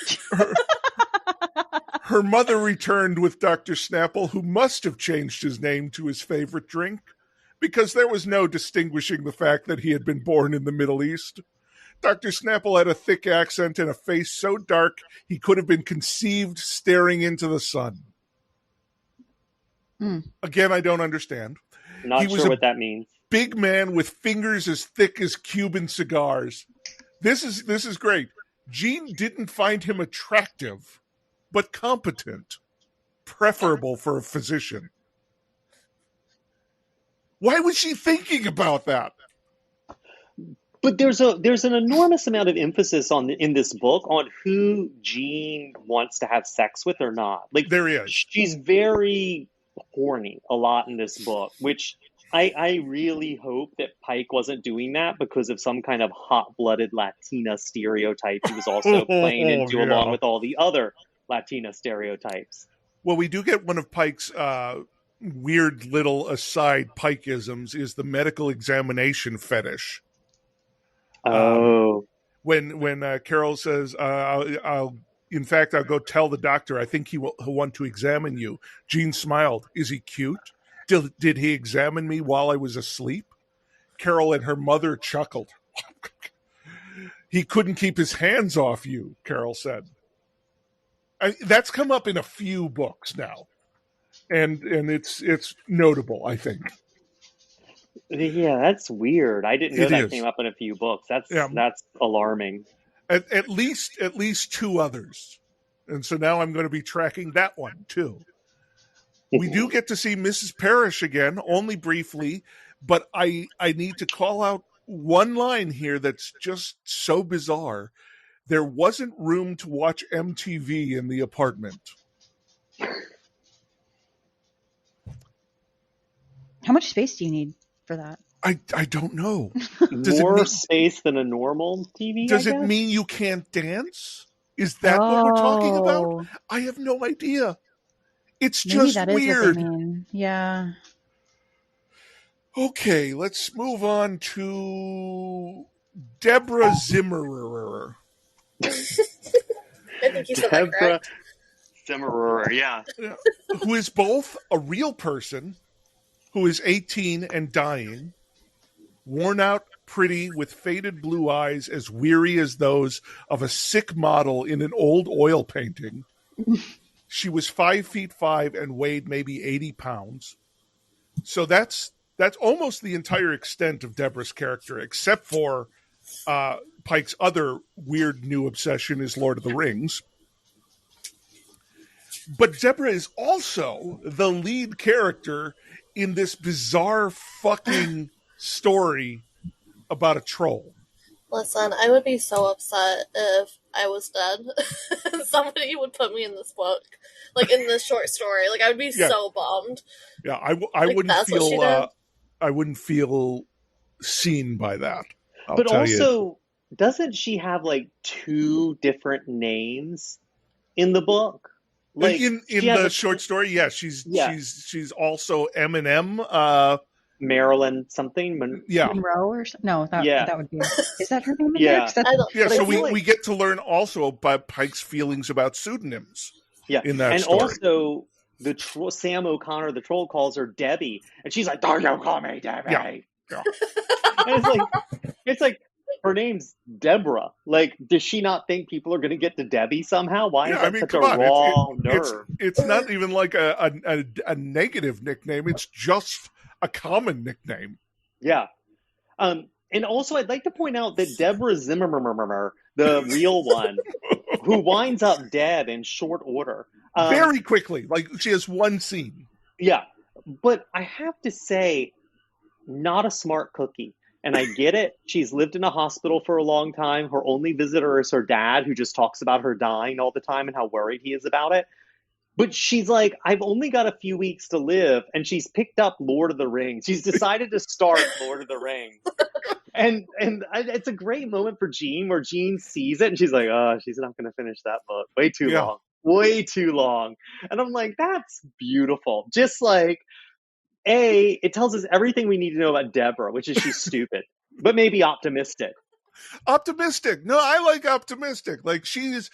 Her mother returned with Dr. Snapple, who must have changed his name to his favorite drink, because there was no distinguishing the fact that he had been born in the Middle East. Dr. Snapple had a thick accent and a face so dark he could have been conceived staring into the sun. Again, I don't understand. Not sure what that means. Big man with fingers as thick as Cuban cigars. This is great. Jean didn't find him attractive, but competent, preferable for a physician. Why was she thinking about that? But there's an enormous amount of emphasis in this book on who Jean wants to have sex with or not. Like, There is. she's very horny a lot in this book, which I really hope that Pike wasn't doing that because of some kind of hot-blooded Latina stereotype he was also playing into, along with all the other Latina stereotypes. Well, we do get one of Pike's weird little aside Pikeisms is the medical examination fetish. Oh. When Carol says, I'll go tell the doctor, I think he'll want to examine you. Jean smiled. Is he cute? Did he examine me while I was asleep? Carol and her mother chuckled. He couldn't keep his hands off you, Carol said. That's come up in a few books now. And it's notable, I think. Yeah, that's weird. I didn't know that came up in a few books. That's alarming. At least two others. And so now I'm going to be tracking that one too. We do get to see Mrs. Parrish again, only briefly, but I need to call out one line here that's just so bizarre. There wasn't room to watch MTV in the apartment. How much space do you need for that? I don't know. More space than a normal TV, Does it mean you can't dance? Is that what we're talking about? I have no idea. It's Maybe just that weird. Is what they mean. Yeah. Okay, let's move on to Deborah Zimmerer. I think you said that correct. Zimmerer, yeah. Who is both a real person who is 18 and dying, worn out, pretty, with faded blue eyes as weary as those of a sick model in an old oil painting. She was 5'5" and weighed maybe 80 pounds. So that's almost the entire extent of Deborah's character, except for Pike's other weird new obsession is Lord of the Rings. But Deborah is also the lead character in this bizarre fucking story about a troll. Listen, I would be so upset if I was dead and somebody would put me in this book, like in this short story. Like, I would be so bummed. Yeah, I wouldn't feel seen by that. But also, doesn't she have like two different names in the book? Like in the short story, she's also Eminem. Marilyn something. Monroe or something? No, that would be. Is that her name? So we get to learn also about Pike's feelings about pseudonyms. Yeah, in that and story. Also Sam O'Connor, the troll, calls her Debbie, and she's like, "Don't you call me Debbie?" Yeah. And it's like her name's Deborah. Like, does she not think people are going to get to Debbie somehow? Why is that such a raw nerve? It's not even like a negative nickname. It's just a common nickname. Yeah. And also, I'd like to point out that Deborah Zimmermer, the real one, who winds up dead in short order. Very quickly. Like, she has one scene. Yeah. But I have to say, not a smart cookie. And I get it. She's lived in a hospital for a long time. Her only visitor is her dad, who just talks about her dying all the time and how worried he is about it. But she's like, I've only got a few weeks to live, and she's picked up Lord of the Rings. She's decided to start Lord of the Rings. And it's a great moment for Jean, where Jean sees it, and she's like, oh, she's not going to finish that book. Way too long. Way too long. And I'm like, that's beautiful. Just like, it tells us everything we need to know about Deborah, which is she's stupid, but maybe optimistic. Optimistic. No, I like optimistic. Like, she's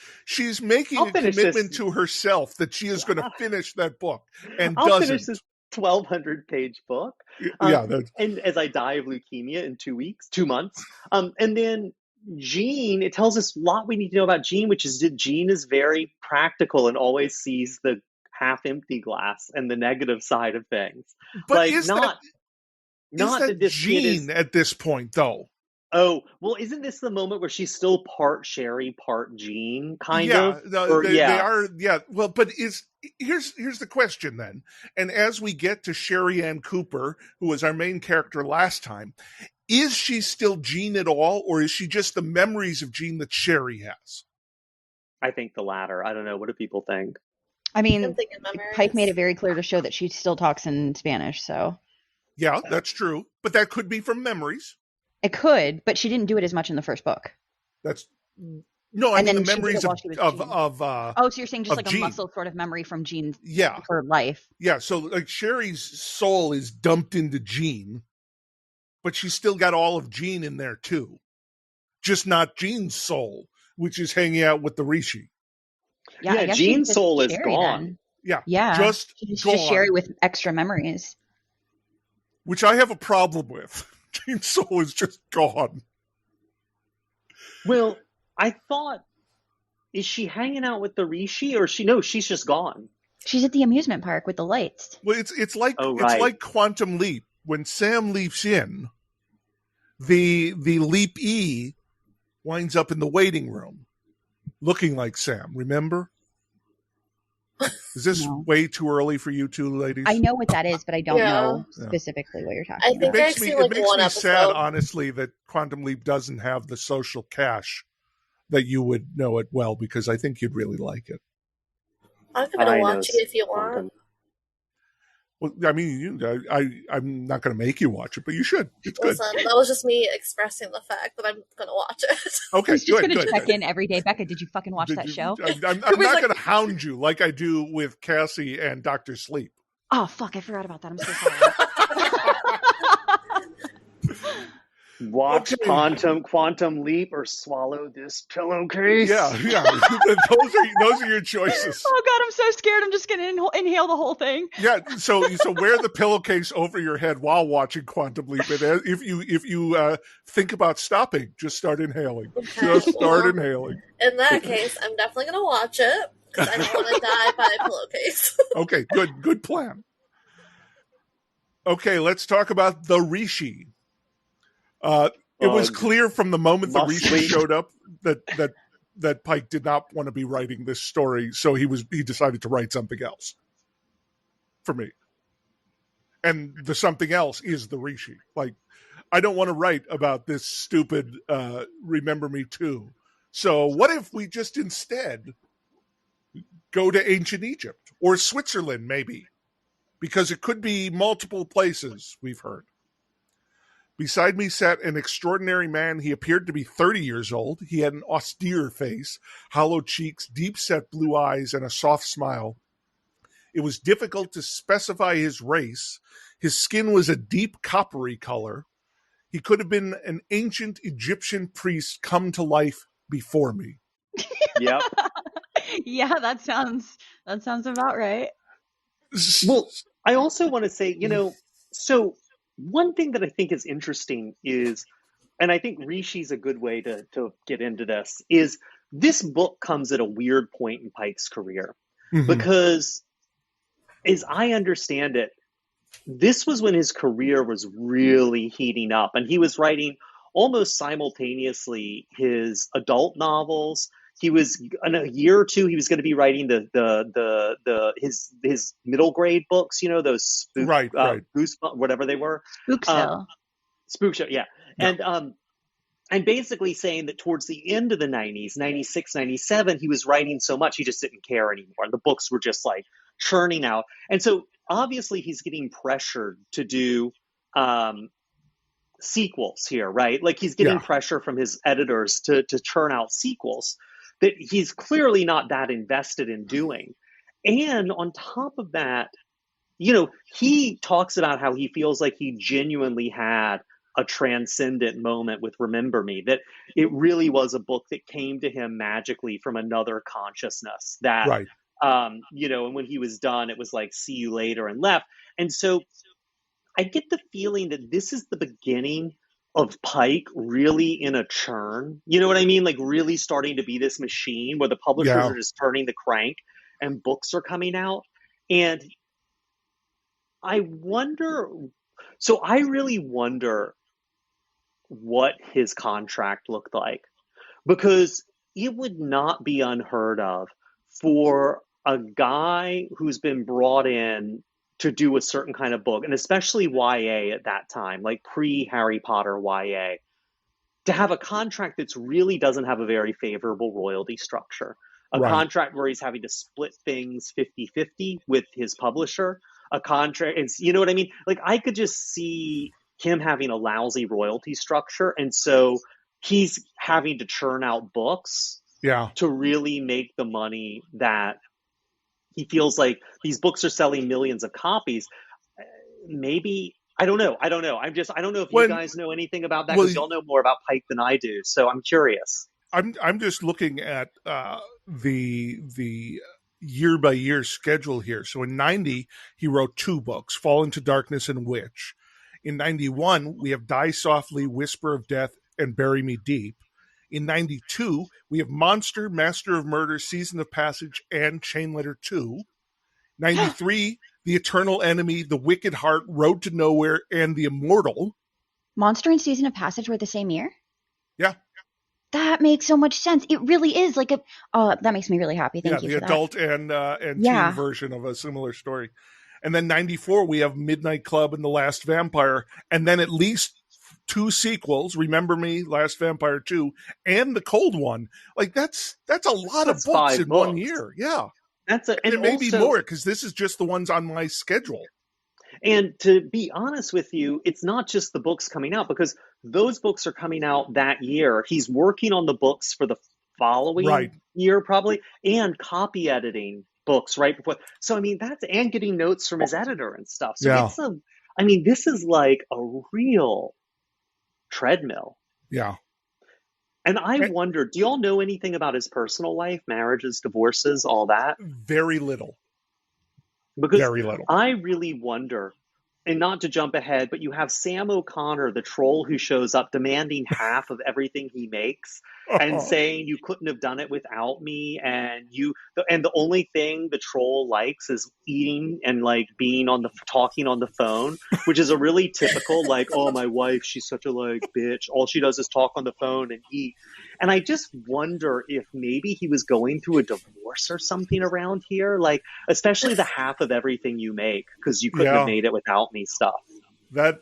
making a commitment to herself that she is going to finish that book and I'll doesn't. Finish this 1,200-page book. And as I die of leukemia in 2 months. And then Jean, it tells us a lot we need to know about Jean, which is that Jean is very practical and always sees the half-empty glass and the negative side of things. But like, is not that Jean at this point, though? Oh, well, isn't this the moment where she's still part Sherry, part Jean, kind of? They are, yeah. Well, but here's the question then. And as we get to Sherry Ann Cooper, who was our main character last time, Is she still Jean at all, or is she just the memories of Jean that Sherry has? I think the latter. I don't know. What do people think? I mean, I'm thinking memories. Pike made it very clear to show that she still talks in Spanish, so. Yeah, that's true. But that could be from memories. It could, but she didn't do it as much in the first book. That's no, I And mean the then she did memories it while she was Jean. Oh, so you're saying just of like a Jean. muscle sort of memory from Jean's Yeah. her life. Yeah, so like Sherry's soul is dumped into Jean, but she's still got all of Jean in there too. Just not Jean's soul, which is hanging out with the Rishi. Yeah, I Yeah, guess Jean's she's just soul is Sherry gone. then. Yeah. Yeah. Just She's gone. just Sherry with extra memories. Which I have a problem with. Jean's soul is just gone. Well, I thought, is she hanging out with the Rishi, or she's just gone? She's at the amusement park with the lights. Well, it's like Oh, it's right. like Quantum Leap. When Sam leaps in, the leapee winds up in the waiting room, looking like Sam. Remember? Is this No. way too early for you two ladies? I know what that is, but I don't Yeah. know Yeah. specifically what you're talking I about. think I've seen like one me sad, episode. honestly, that Quantum Leap doesn't have the social cash that you would know it well, because I think you'd really like it. I'm gonna watch it if you want. Quantum. Well, I mean, I'm not going to make you watch it, but you should. It's good. Listen, that was just me expressing the fact that I'm gonna watch it. Okay, He's just good, going to good. check in every day. Becca, did you fucking watch that show? I'm not going to hound you like I do with Cassie and Dr. Sleep. Oh, fuck, I forgot about that. I'm so sorry. Watch Okay. Quantum Leap, or swallow this pillowcase. Yeah. those are your choices. Oh, God, I'm so scared. I'm just going to inhale the whole thing. Yeah, so wear the pillowcase over your head while watching Quantum Leap. And if you think about stopping, just start inhaling. Just start inhaling. In that case, I'm definitely gonna watch it because I don't want to die by a pillowcase. Okay, good plan. Okay, let's talk about the Rishi. It was clear from the moment the Rishi showed up that Pike did not want to be writing this story, so he decided to write something else. For me. And the something else is the Rishi. Like, I don't want to write about this stupid Remember Me Too. So what if we just instead go to ancient Egypt or Switzerland, maybe? Because it could be multiple places, we've heard. Beside me sat an extraordinary man. He appeared to be 30 years old. He had an austere face, hollow cheeks, deep-set blue eyes, and a soft smile. It was difficult to specify his race. His skin was a deep coppery color. He could have been an ancient Egyptian priest come to life before me. Yep. Yeah, that sounds about right. Well, I also want to say, so one thing that I think is interesting is, and I think Rishi's a good way to get into this, is this book comes at a weird point in Pike's career. Mhm. Because, as I understand it, this was when his career was really heating up, and he was writing almost simultaneously his adult novels. He was, in a year or two, he was going to be writing his middle grade books, those spook, Right. Goosebumps, whatever they were. Spooksville. Spook Show, yeah. And basically saying that towards the end of the 90s, 96, 97, he was writing so much he just didn't care anymore. The books were just like churning out. And so obviously he's getting pressured to do sequels here, right? Like he's getting pressure from his editors to churn out sequels that he's clearly not that invested in doing. And on top of that, he talks about how he feels like he genuinely had a transcendent moment with Remember Me, that it really was a book that came to him magically from another consciousness that, Right. and when he was done, it was like, see you later, and left. And so I get the feeling that this is the beginning of Pike really in a churn. You know what I mean? Like really starting to be this machine where the publishers are just turning the crank and books are coming out. And I really wonder what his contract looked like, because it would not be unheard of for a guy who's been brought in to do a certain kind of book, and especially YA at that time, like pre-Harry Potter YA, to have a contract that really doesn't have a very favorable royalty structure. A Right. contract where he's having to split things 50-50 with his publisher. A contract, it's, you know what I mean? Like, I could just see him having a lousy royalty structure, and so he's having to churn out books Yeah. to really make the money that he feels like these books are selling millions of copies. Maybe, I don't know. I don't know if you guys know anything about that, because y'all know more about Pike than I do. So I'm curious. I'm just looking at the year by year schedule here. So in 90, he wrote 2 books, Fall into Darkness and Witch. In 91, we have Die Softly, Whisper of Death, and Bury Me Deep. In 92, we have Monster, Master of Murder, Season of Passage, and Chain Letter 2. 93, The Eternal Enemy, The Wicked Heart, Road to Nowhere, and The Immortal. Monster and Season of Passage were the same year? Yeah. That makes so much sense. It really is like that makes me really happy. Thank you for that. Yeah, the adult and teen version of a similar story. And then 94, we have Midnight Club and The Last Vampire, and then at least 2 sequels, Remember Me, Last Vampire 2, and The Cold One. Like, that's a lot of books in 1 year. Yeah. And it may be more, because this is just the ones on my schedule. And to be honest with you, it's not just the books coming out, because those books are coming out that year. He's working on the books for the following year, probably, and copy editing books right before. So, I mean, and getting notes from his editor and stuff. So this is like a real treadmill. Yeah. And I wonder, do y'all know anything about his personal life, marriages, divorces, all that? Very little. Because very little. I really wonder, and not to jump ahead, but you have Sam O'Connor, the troll who shows up demanding half of everything he makes and saying you couldn't have done it without me, and the only thing the troll likes is eating and like being talking on the phone, which is a really typical, like, oh, my wife, she's such a like bitch, all she does is talk on the phone and eat. And I just wonder if maybe he was going through a divorce or something around here, like, especially the half of everything you make, because you couldn't have made it without me stuff. That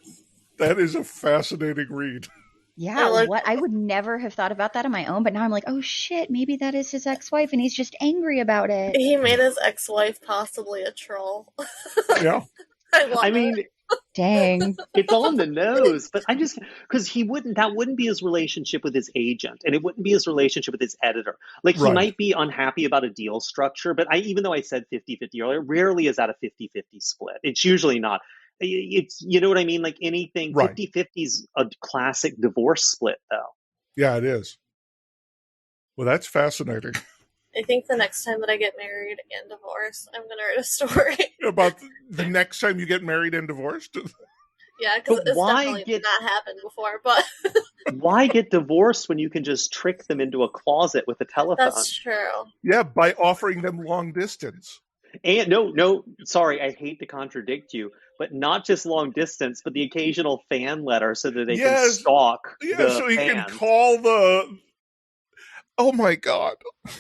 is a fascinating read. Yeah, I would never have thought about that on my own, but now I'm like, oh shit, maybe that is his ex-wife and he's just angry about it. He made his ex-wife possibly a troll. Yeah. I mean, dang, it's on the nose, but I just, because that wouldn't be his relationship with his agent, and it wouldn't be his relationship with his editor. Like, he might be unhappy about a deal structure, but even though I said 50-50 earlier, rarely is that a 50-50 split. It's usually not. It's, you know what I mean? Like, anything, 50-50 is a classic divorce split, though. Yeah, it is. Well, that's fascinating. I think the next time that I get married and divorced, I'm going to write a story. About the next time you get married and divorced? Yeah, because it's definitely not happened before, but... Why get divorced when you can just trick them into a closet with a telephone? That's true. Yeah, by offering them long distance. And no, sorry, I hate to contradict you, but not just long distance, but the occasional fan letter so that they can stalk the so he fans. can call the... Oh my God.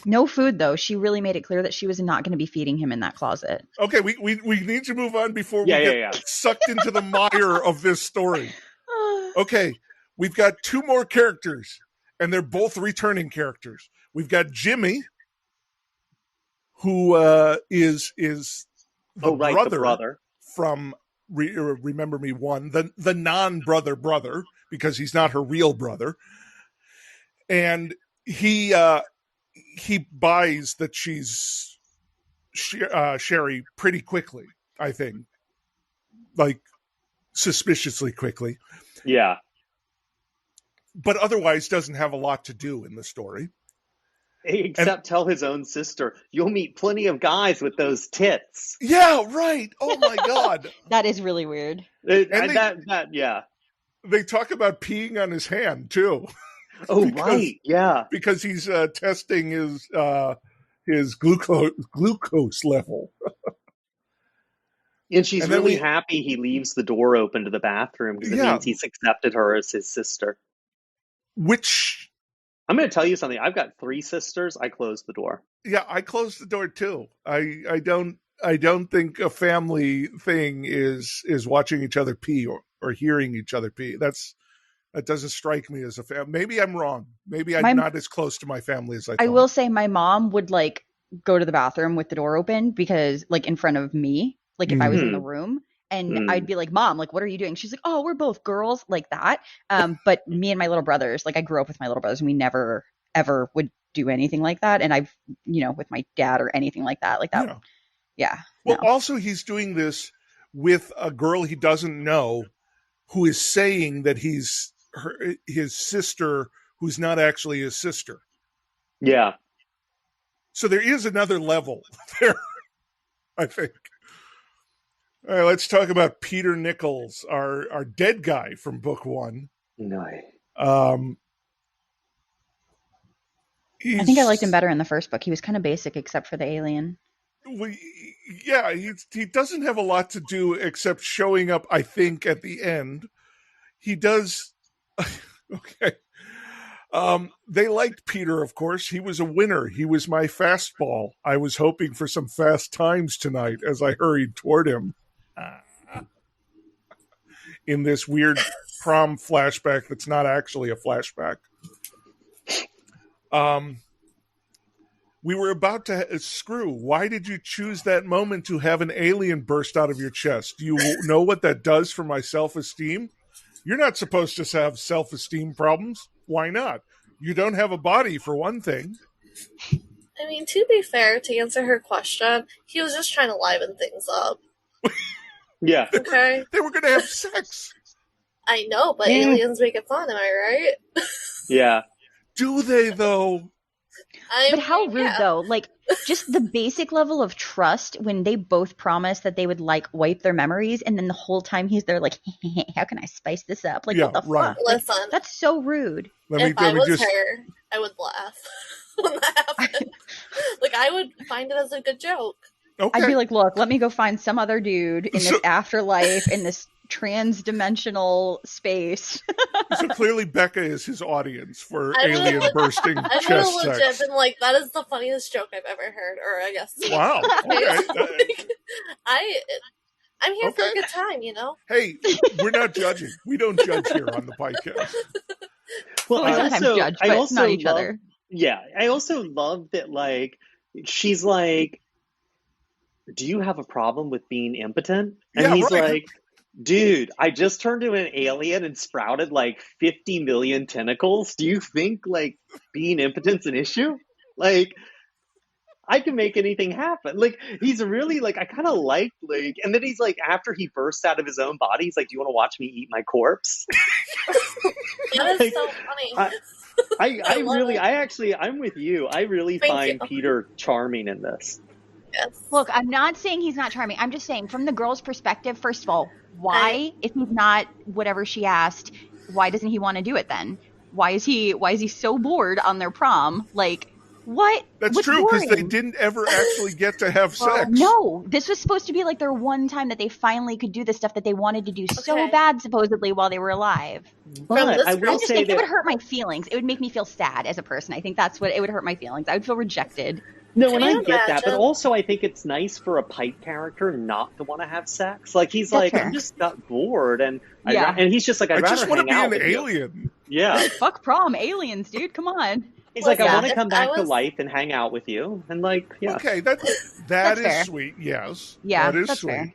No food, though. She really made it clear that she was not going to be feeding him in that closet. Okay, we need to move on before we get sucked into the mire of this story. Okay, we've got 2 more characters, and they're both returning characters. We've got Jimmy, who is the brother from Remember Me 1, the non-brother brother, because he's not her real brother. And he buys that she's Sherry pretty quickly, I think. Like, suspiciously quickly. Yeah. But otherwise doesn't have a lot to do in the story. Except tell his own sister, you'll meet plenty of guys with those tits. Yeah, right. Oh my God. That is really weird. They talk about peeing on his hand too. Oh, right. Yeah. Because he's testing his glucose level. And she's really happy he leaves the door open to the bathroom, because it means he's accepted her as his sister. Which... I'm going to tell you something. I've got 3 sisters. I closed the door. Yeah, I closed the door too. I don't I don't think a family thing is watching each other pee or hearing each other pee. That doesn't strike me as a family. Maybe I'm wrong. Maybe I'm not as close to my family as I thought. I will say my mom would like go to the bathroom with the door open because like in front of me, like if I was in the room, and I'd be like, Mom, like, what are you doing? She's like, oh, we're both girls, like that. But me and my little brothers, like I grew up with my little brothers and we never ever would do anything like that. And I've, with my dad or anything like that, yeah. Well, also he's doing this with a girl he doesn't know who is saying that he's his sister, who's not actually his sister. Yeah. So there is another level there, I think. All right, let's talk about Peter Nichols, our dead guy from book one. No. I think I liked him better in the first book. He was kind of basic except for the alien. Yeah, he doesn't have a lot to do except showing up, I think, at the end. He does... Okay. They liked Peter, of course. He was a winner. He was my fastball. I was hoping for some fast times tonight as I hurried toward him. In this weird prom flashback that's not actually a flashback. We were about to screw. Why did you choose that moment to have an alien burst out of your chest? Do you know what that does for my self-esteem? You're not supposed to have self-esteem problems. Why not? You don't have a body, for one thing. I mean, to be fair, to answer her question, he was just trying to liven things up. Yeah. Okay. They were going to have sex. I know, but aliens make it fun, am I right? Yeah. Do they, though? But how rude, though. Like, just the basic level of trust when they both promise that they would, like, wipe their memories, and then the whole time he's there, like, how can I spice this up? Like, what the fuck? Listen. Like, that's so rude. If I was her, I would laugh when that happened. Like, I would find it as a good joke. Okay. I'd be like, look, let me go find some other dude in this afterlife, in this trans-dimensional space. So clearly Becca is his audience for alien bursting chest sex. I would have legit been like, that is the funniest joke I've ever heard, or I guess. Wow. Okay. I'm here for a good time, Hey, we're not judging. We don't judge here on the PikeCast. Well, we sometimes judge, but not each other. Yeah, I also love that, like, she's like, do you have a problem with being impotent? And he's like, dude, I just turned into an alien and sprouted like 50 million tentacles. Do you think like being impotent's an issue? Like, I can make anything happen. Like, he's really like, I kind of like, and then he's like, after he bursts out of his own body, he's like, do you want to watch me eat my corpse? That is so funny. I'm with you. I really find Peter charming in this. Yes. Look, I'm not saying he's not charming. I'm just saying from the girl's perspective, first of all, why, if he's not whatever she asked, why doesn't he want to do it then? Why is he so bored on their prom? Like, what? That's What's true, because boring? they didn't ever actually get to have sex. No, this was supposed to be like their one time that they finally could do the stuff that they wanted to do so bad, supposedly, while they were alive. But I will say that it would hurt my feelings. It would make me feel sad as a person. I think that's what it would hurt my feelings. I would feel rejected. No, and I get that, but also I think it's nice for a Pike character not to want to have sex. Like, he's like, I'm just got bored, and and he's just like, I'd rather hang out with you. I just want to be an alien. Yeah. Fuck prom, aliens, dude, come on. He's like, I want to come back to life and hang out with you, and like, yeah. Okay, that is fair. Sweet, yes. Yeah, that is that's sweet. Fair.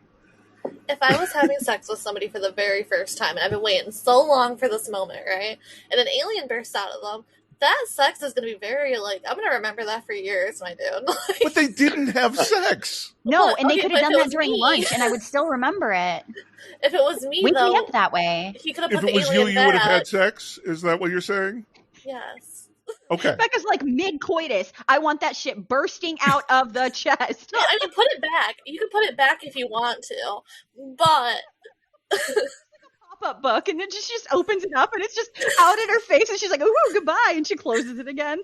If I was having sex with somebody for the very first time, and I've been waiting so long for this moment, right, and an alien bursts out of them, that sex is going to be very, like, I'm going to remember that for years, my dude. Like, but they didn't have sex. No, and they could have done that during lunch, and I would still remember it. If it was me, Wake though, me up that way. If you could have if put it the was alien you would have had sex? Is that what you're saying? Yes. Okay. Becca's like mid-coitus. I want that shit bursting out of the chest. No, I mean, put it back. You can put it back if you want to, but... Pop-up book, and then she just opens it up, and it's just out in her face, and she's like, "Ooh, goodbye," and she closes it again.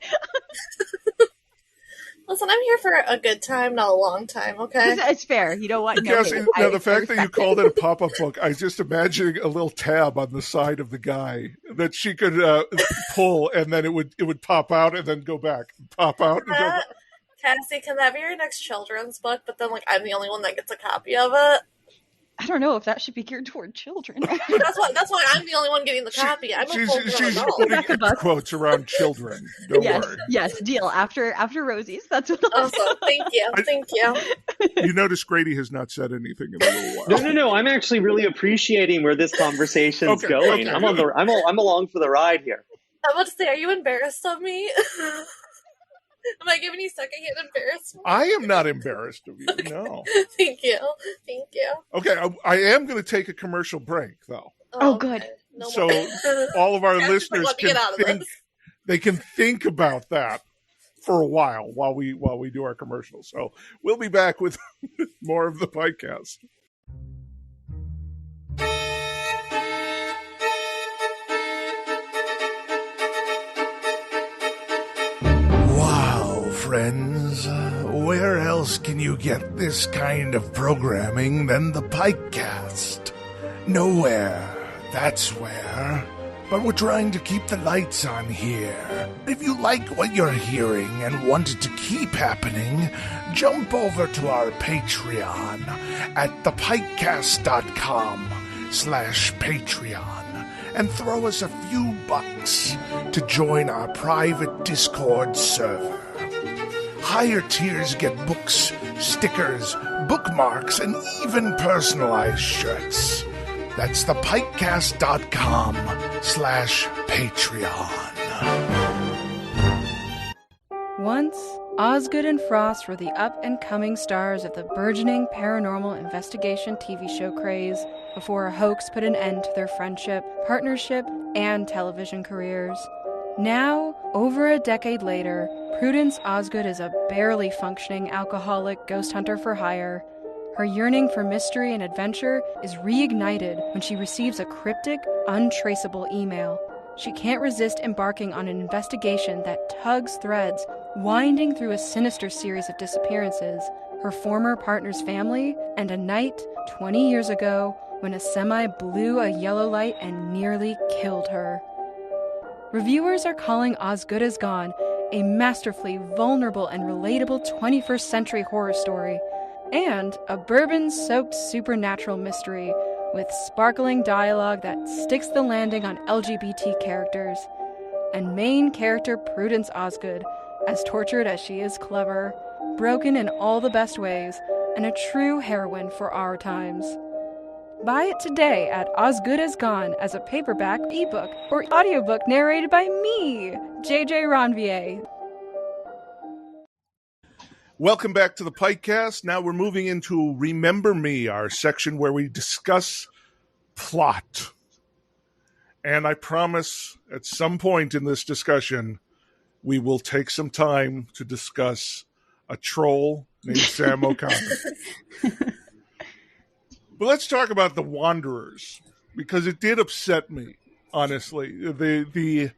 Listen, I'm here for a good time, not a long time, okay? It's fair. You know what? Now, the fact that you called it a pop-up book, I was just imagining a little tab on the side of the guy that she could pull, and then it would pop out and then go back. Pop out and go back. Cassie, can that be your next children's book? But then, like, I'm the only one that gets a copy of it. I don't know if that should be geared toward children. That's why I'm the only one getting the copy. I'm a full-grown She's adult. putting air quotes around children. Don't worry. Yes, deal. After Rosie's, that's what Awesome. Thank you. You notice Grady has not said anything in a little while. No. I'm actually really appreciating where this conversation's going. Okay. I'm along for the ride here. I'm about to say, are you embarrassed of me? Am I giving you secondhand embarrassment? I am not embarrassed of you, no. Thank you. Okay, I am going to take a commercial break, though. Oh, good. Okay. No So more. all of our Guys, listeners let me get out of can this. they can think about that for a while we do our commercials. So we'll be back with more of the PikeCast. Wow, friends. Where else can you get this kind of programming than the PikeCast? Nowhere. That's where. But we're trying to keep the lights on here. If you like what you're hearing and want it to keep happening, jump over to our Patreon at thepikecast.com/Patreon and throw us a few bucks to join our private Discord server. Higher tiers get books, stickers, bookmarks, and even personalized shirts. That's thepikecast.com/Patreon. Once, Osgood and Frost were the up-and-coming stars of the burgeoning paranormal investigation TV show craze before a hoax put an end to their friendship, partnership, and television careers. Now, over a decade later, Prudence Osgood is a barely functioning alcoholic ghost hunter for hire. Her yearning for mystery and adventure is reignited when she receives a cryptic, untraceable email. She can't resist embarking on an investigation that tugs threads, winding through a sinister series of disappearances, her former partner's family, and a night 20 years ago when a semi blew a yellow light and nearly killed her. Reviewers are calling Osgood Is Gone a masterfully vulnerable and relatable 21st century horror story, and a bourbon-soaked supernatural mystery with sparkling dialogue that sticks the landing on LGBT characters, and main character Prudence Osgood, as tortured as she is clever, broken in all the best ways, and a true heroine for our times. Buy it today at Osgood Is Gone as a paperback, ebook, or audiobook narrated by me, JJ Ronvier. Welcome back to the PikeCast. Now we're moving into Remember Me, our section where we discuss plot. And I promise at some point in this discussion, we will take some time to discuss a troll named Sam O'Connor. But let's talk about the Wanderers, because it did upset me, honestly. The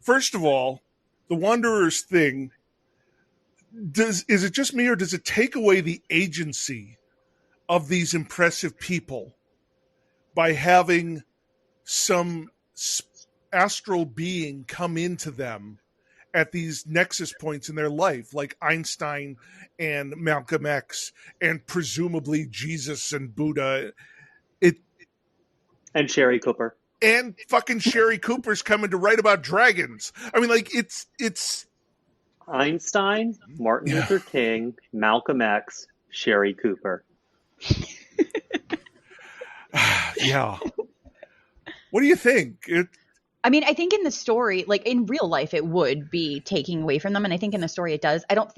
first of all, the Wanderers thing, is it just me, or does it take away the agency of these impressive people by having some astral being come into them at these nexus points in their life, like Einstein and Malcolm X and presumably Jesus and Buddha? And Sherry Cooper. And fucking Sherry Cooper's coming to write about dragons. I mean, like, it's Einstein, Martin Luther King, Malcolm X, Sherry Cooper. Yeah. What do you think? I mean, I think in the story, like in real life, it would be taking away from them. And I think in the story it does. I don't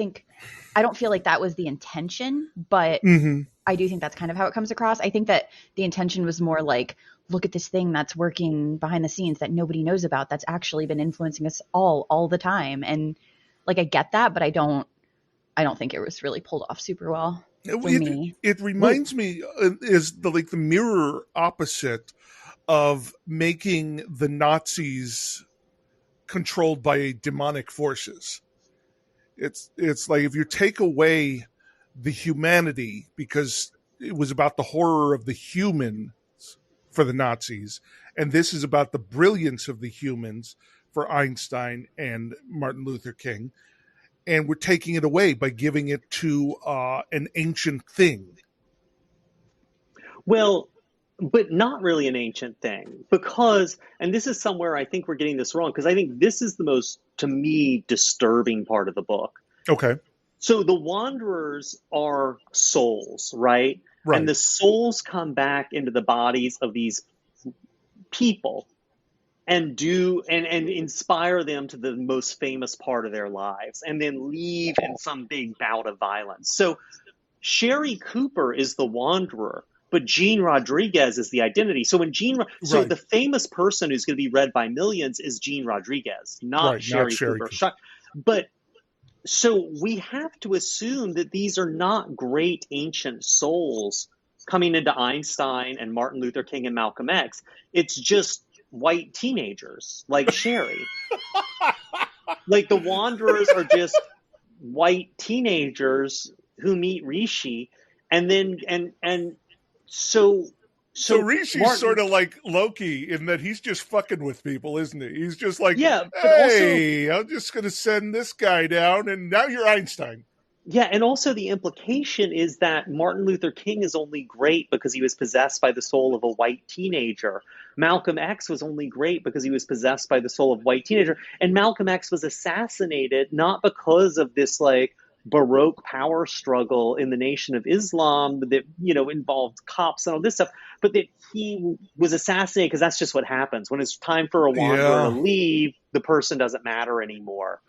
feel like that was the intention, but I do think that's kind of how it comes across. I think that the intention was more like, look at this thing that's working behind the scenes that nobody knows about, that's actually been influencing us all the time. And like, I get that, but I don't think it was really pulled off super well for me. It reminds me is the mirror opposite of making the Nazis controlled by demonic forces. It's like, if you take away the humanity, because it was about the horror of the humans for the Nazis, and this is about the brilliance of the humans for Einstein and Martin Luther King, and we're taking it away by giving it to an ancient thing. Well, but not really an ancient thing, because, and this is somewhere I think we're getting this wrong, because I think this is the most, to me, disturbing part of the book. Okay. So the wanderers are souls, right? Right. And the souls come back into the bodies of these people and inspire them to the most famous part of their lives, and then leave in some big bout of violence. So Sherry Cooper is the wanderer, but Gene Rodriguez is the identity. So Right. the famous person who's going to be read by millions is Gene Rodriguez, not Right, Sherry not Sherry Cooper. Cooper. But so we have to assume that these are not great ancient souls coming into Einstein and Martin Luther King and Malcolm X. It's just white teenagers like Sherry. Like the wanderers are just white teenagers who meet Rishi, and then so Rishi's sort of like Loki in that he's just fucking with people, isn't he? He's just like, yeah, but hey, I'm just going to send this guy down, and now you're Einstein. Yeah, and also the implication is that Martin Luther King is only great because he was possessed by the soul of a white teenager. Malcolm X was only great because he was possessed by the soul of a white teenager. And Malcolm X was assassinated not because of this like Baroque power struggle in the Nation of Islam that, you know, involved cops and all this stuff, but that he was assassinated because that's just what happens. When it's time for a wanderer to leave, the person doesn't matter anymore.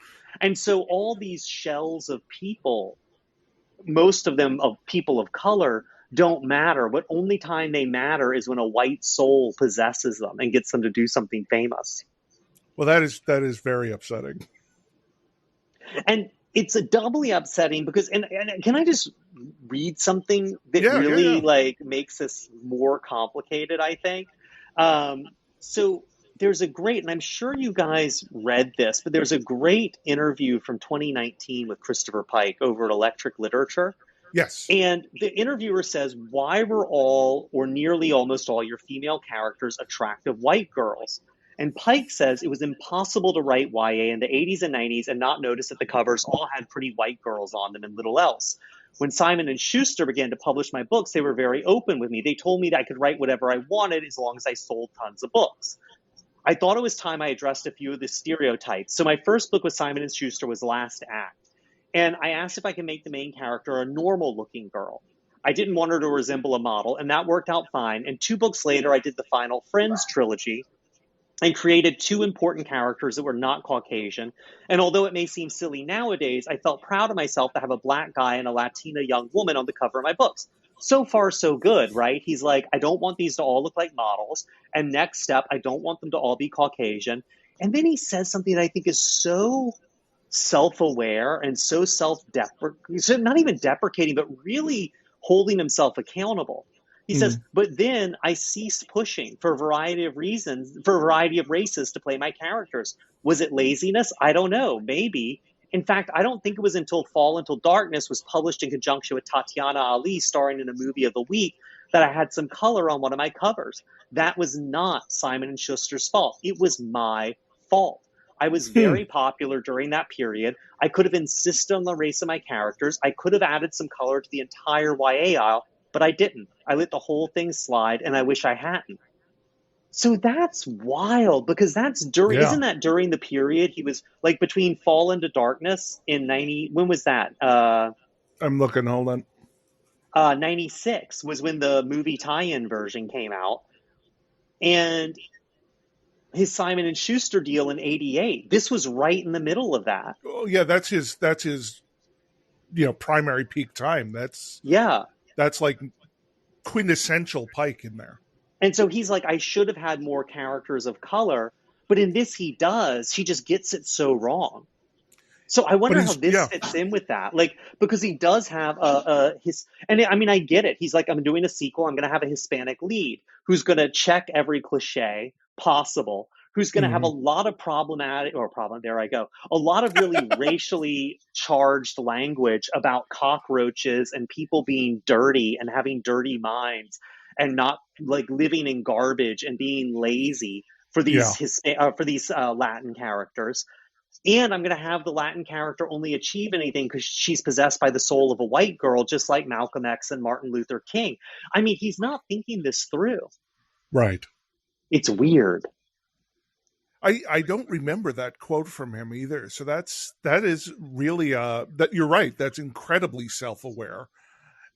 And so all these shells of people, most of them of people of color, don't matter. But only time they matter is when a white soul possesses them and gets them to do something famous. Well, that is very upsetting. And it's a doubly upsetting because, and can I just read something that really like makes this more complicated, I think? So there's a great, and I'm sure you guys read this, but there's a great interview from 2019 with Christopher Pike over at Electric Literature. Yes. And the interviewer says, why were all or nearly almost all your female characters attractive white girls? And Pike says it was impossible to write YA in the 80s and 90s and not notice that the covers all had pretty white girls on them and little else. When Simon and Schuster began to publish my books, they were very open with me. They told me that I could write whatever I wanted as long as I sold tons of books. I thought it was time I addressed a few of the stereotypes. So my first book with Simon & Schuster was Last Act. And I asked if I could make the main character a normal-looking girl. I didn't want her to resemble a model, and that worked out fine. And 2 books later, I did the final Friends trilogy and created 2 important characters that were not Caucasian. And although it may seem silly nowadays, I felt proud of myself to have a black guy and a Latina young woman on the cover of my books. So far, so good, right? He's like, I don't want these to all look like models. And next step, I don't want them to all be Caucasian. And then he says something that I think is so self-aware and so self-deprecating, not even deprecating, but really holding himself accountable. He says, but then I ceased pushing for a variety of reasons, for a variety of races to play my characters. Was it laziness? I don't know. Maybe. In fact, I don't think it was until Fall Until Darkness was published in conjunction with Tatiana Ali starring in a movie of the week that I had some color on one of my covers. That was not Simon & Schuster's fault. It was my fault. I was very popular during that period. I could have insisted on the race of my characters. I could have added some color to the entire YA aisle, but I didn't. I let the whole thing slide, and I wish I hadn't. So that's wild, because that's during, isn't that during the period he was like between Fall Into Darkness in 90, when was that? I'm looking, hold on. 96 was when the movie tie-in version came out. And his Simon & Schuster deal in 88. This was right in the middle of that. Oh yeah, that's his primary peak time. That's like quintessential Pike in there. And so he's like, I should have had more characters of color, but in this he does. He just gets it so wrong. So I wonder how this fits in with that. Like, because he does have and I mean, I get it. He's like, I'm doing a sequel. I'm going to have a Hispanic lead who's going to check every cliche possible, who's going to have a lot of a lot of really racially charged language about cockroaches and people being dirty and having dirty minds and not like living in garbage and being lazy for these Latin characters. And I'm going to have the Latin character only achieve anything because she's possessed by the soul of a white girl, just like Malcolm X and Martin Luther King. I mean, he's not thinking this through. Right. It's weird. I don't remember that quote from him either. So that is really that you're right. That's incredibly self-aware.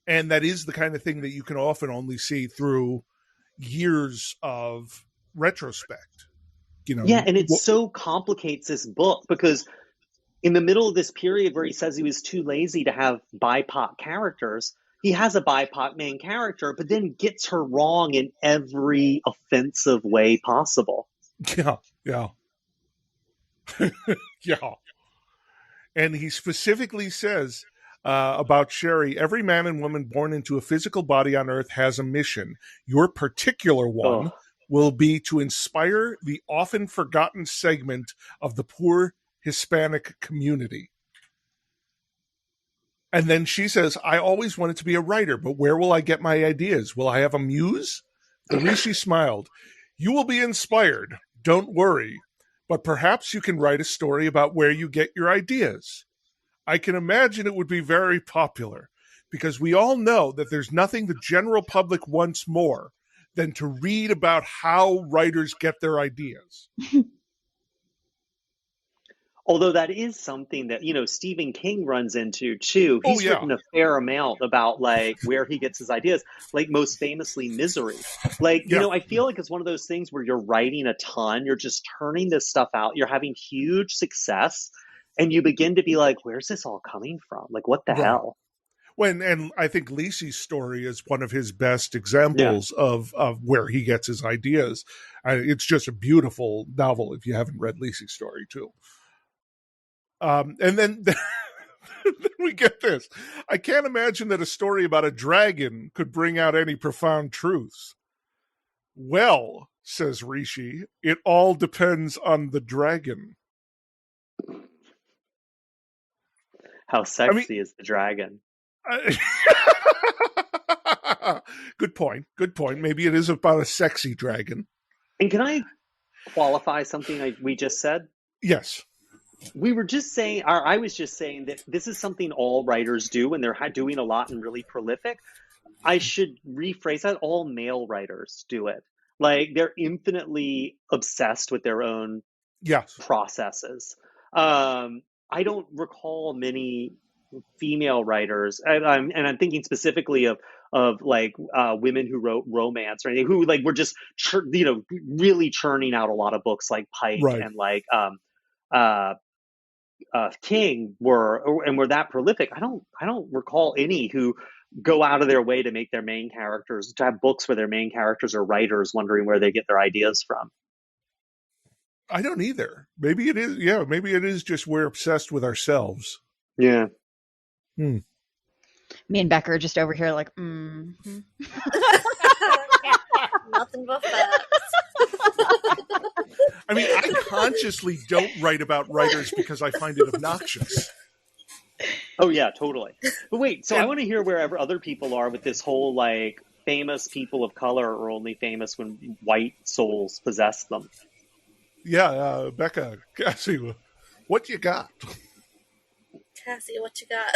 And that is the kind of thing that you can often only see through years of retrospect. Yeah, and it so complicates this book because in the middle of this period where he says he was too lazy to have BIPOC characters, he has a BIPOC main character, but then gets her wrong in every offensive way possible. Yeah. Yeah. And he specifically says about Sherry, every man and woman born into a physical body on earth has a mission. Your particular one will be to inspire the often forgotten segment of the poor Hispanic community. And then she says, I always wanted to be a writer, but where will I get my ideas? Will I have a muse? The Rishi smiled. You will be inspired. Don't worry. But perhaps you can write a story about where you get your ideas. I can imagine it would be very popular because we all know that there's nothing the general public wants more than to read about how writers get their ideas. Although that is something that, Stephen King runs into too. He's written a fair amount about like where he gets his ideas, like most famously Misery. Like, I feel like it's one of those things where you're writing a ton, you're just turning this stuff out, you're having huge success, and you begin to be like, where's this all coming from? Like, what the hell? And I think Lisi's story is one of his best examples of where he gets his ideas. It's just a beautiful novel if you haven't read Lisi's story too. And then we get this. I can't imagine that a story about a dragon could bring out any profound truths. Well, says Rishi, it all depends on the dragon. How sexy is the dragon? Good point. Maybe it is about a sexy dragon. And can I qualify something we just said? Yes. We were just saying, or I was just saying that this is something all writers do when they're doing a lot and really prolific. I should rephrase that. All male writers do it. Like they're infinitely obsessed with their own processes. I don't recall many female writers, and I'm thinking specifically of like women who wrote romance or anything, who like were just really churning out a lot of books like Pike and like King were that prolific. I don't recall any who go out of their way to make their main characters, to have books where their main characters are writers wondering where they get their ideas from. I don't either. Maybe it is. Yeah, maybe it is just we're obsessed with ourselves. Yeah. Me and Becca are just over here like, Nothing but facts. I mean, I consciously don't write about writers because I find it obnoxious. Oh, yeah, totally. But wait, so I want to hear wherever other people are with this whole, like, famous people of color are only famous when white souls possess them. Yeah, Becca, Cassie, what you got? Cassie, what you got?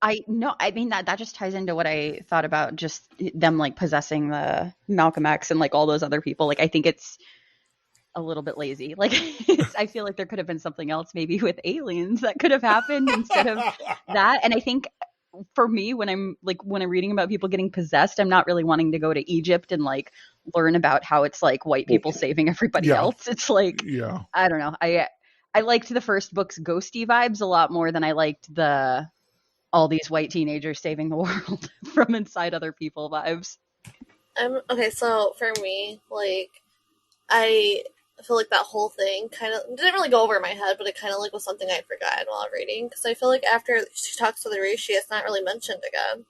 I mean, that just ties into what I thought about just them, like, possessing the Malcolm X and, like, all those other people. Like, I think it's a little bit lazy. Like, I feel like there could have been something else maybe with aliens that could have happened instead of that. And I think for me, when I'm reading about people getting possessed, I'm not really wanting to go to Egypt and like learn about how it's like white people saving everybody else. It's like, I don't know. I liked the first book's ghosty vibes a lot more than I liked all these white teenagers saving the world from inside other people vibes. Okay, so for me, like, I feel like that whole thing kind of didn't really go over my head, but it kind of like was something I forgot while reading, because I feel like after she talks to the Rishi, it's not really mentioned again.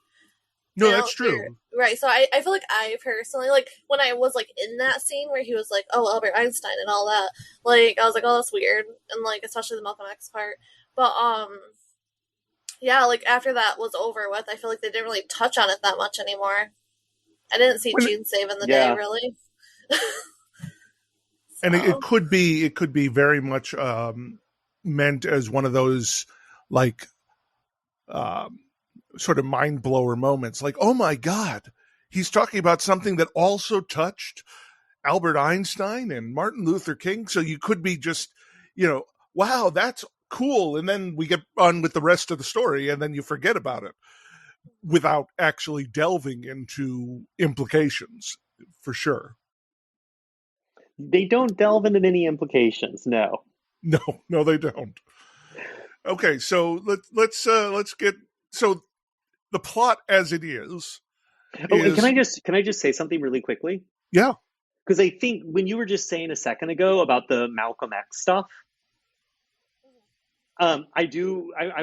No, that's true. Right, so I feel like I personally, like, when I was, like, in that scene where he was like, oh, Albert Einstein and all that, like, I was like, oh, that's weird, and, like, especially the Malcolm X part, but, yeah, like, after that was over with, I feel like they didn't really touch on it that much anymore. I didn't see Gene saving the day, really. And it could be very much meant as one of those like sort of mind blower moments. Like, oh my God, he's talking about something that also touched Albert Einstein and Martin Luther King. So you could be just, wow, that's cool. And then we get on with the rest of the story and then you forget about it without actually delving into implications, for sure. They don't delve into many implications, no. No, they don't. Okay, so let's get so the plot as it is. Oh, and can I just say something really quickly? Yeah. Because I think when you were just saying a second ago about the Malcolm X stuff, I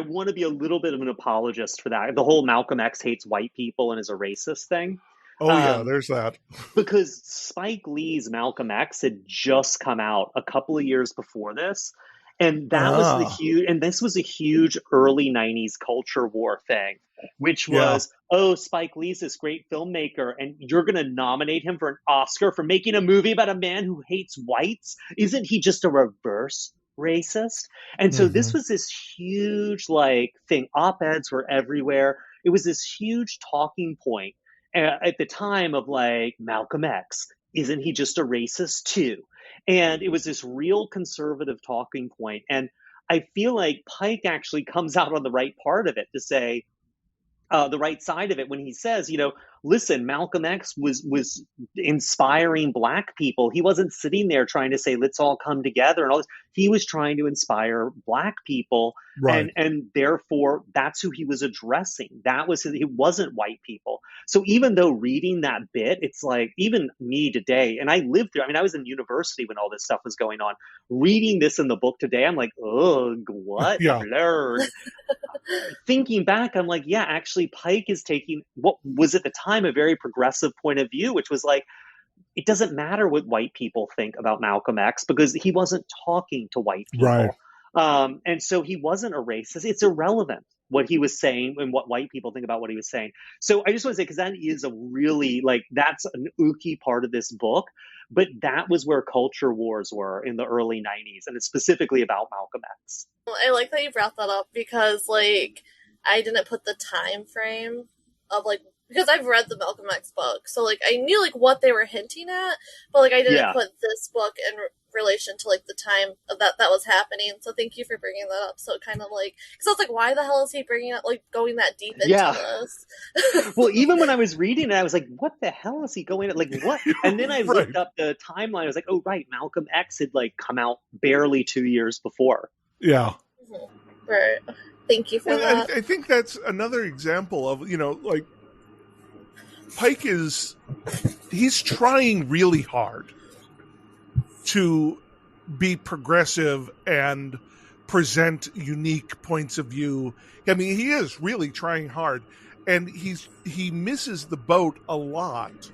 want to be a little bit of an apologist for that. The whole Malcolm X hates white people and is a racist thing. Oh, yeah, there's that. Because Spike Lee's Malcolm X had just come out a couple of years before this. And that this was a huge early 90s culture war thing, which was, Spike Lee's this great filmmaker, and you're going to nominate him for an Oscar for making a movie about a man who hates whites? Isn't he just a reverse racist? And so this was this huge thing. Op-eds were everywhere. It was this huge talking point at the time of Malcolm X. Isn't he just a racist too? And it was this real conservative talking point. And I feel like Pike actually comes out on the right part of it to say, the right side of it when he says, listen, Malcolm X was inspiring Black people. He wasn't sitting there trying to say, let's all come together and all this. He was trying to inspire Black people. Right. And therefore, that's who he was addressing. He wasn't white people. So even though reading that bit, it's like, even me today, and I lived through, I was in university when all this stuff was going on. Reading this in the book today, I'm like, ugh, what? Yeah. I've learned. Thinking back, I'm like, yeah, actually, Pike is taking what was at the time a very progressive point of view, which was like, it doesn't matter what white people think about Malcolm X because he wasn't talking to white people. Right. And so he wasn't a racist. It's irrelevant what he was saying and what white people think about what he was saying. So I just want to say, because that is a really, that's an ooky part of this book. But that was where culture wars were in the early 90s, and it's specifically about Malcolm X. I like that you brought that up because, I didn't put the time frame of, because I've read the Malcolm X book, so, I knew, what they were hinting at, but, I didn't put this book in relation to, the time of that was happening, so thank you for bringing that up, so it kind of, because I was like, why the hell is he bringing up, going that deep into this? Well, even when I was reading it, I was like, what the hell is he going at, what? And then I looked up the timeline, I was like, oh, right, Malcolm X had, come out barely 2 years before. Yeah. Mm-hmm. Right. Thank you for that. I think that's another example of, Pike he's trying really hard to be progressive and present unique points of view. He is really trying hard, and he misses the boat a lot,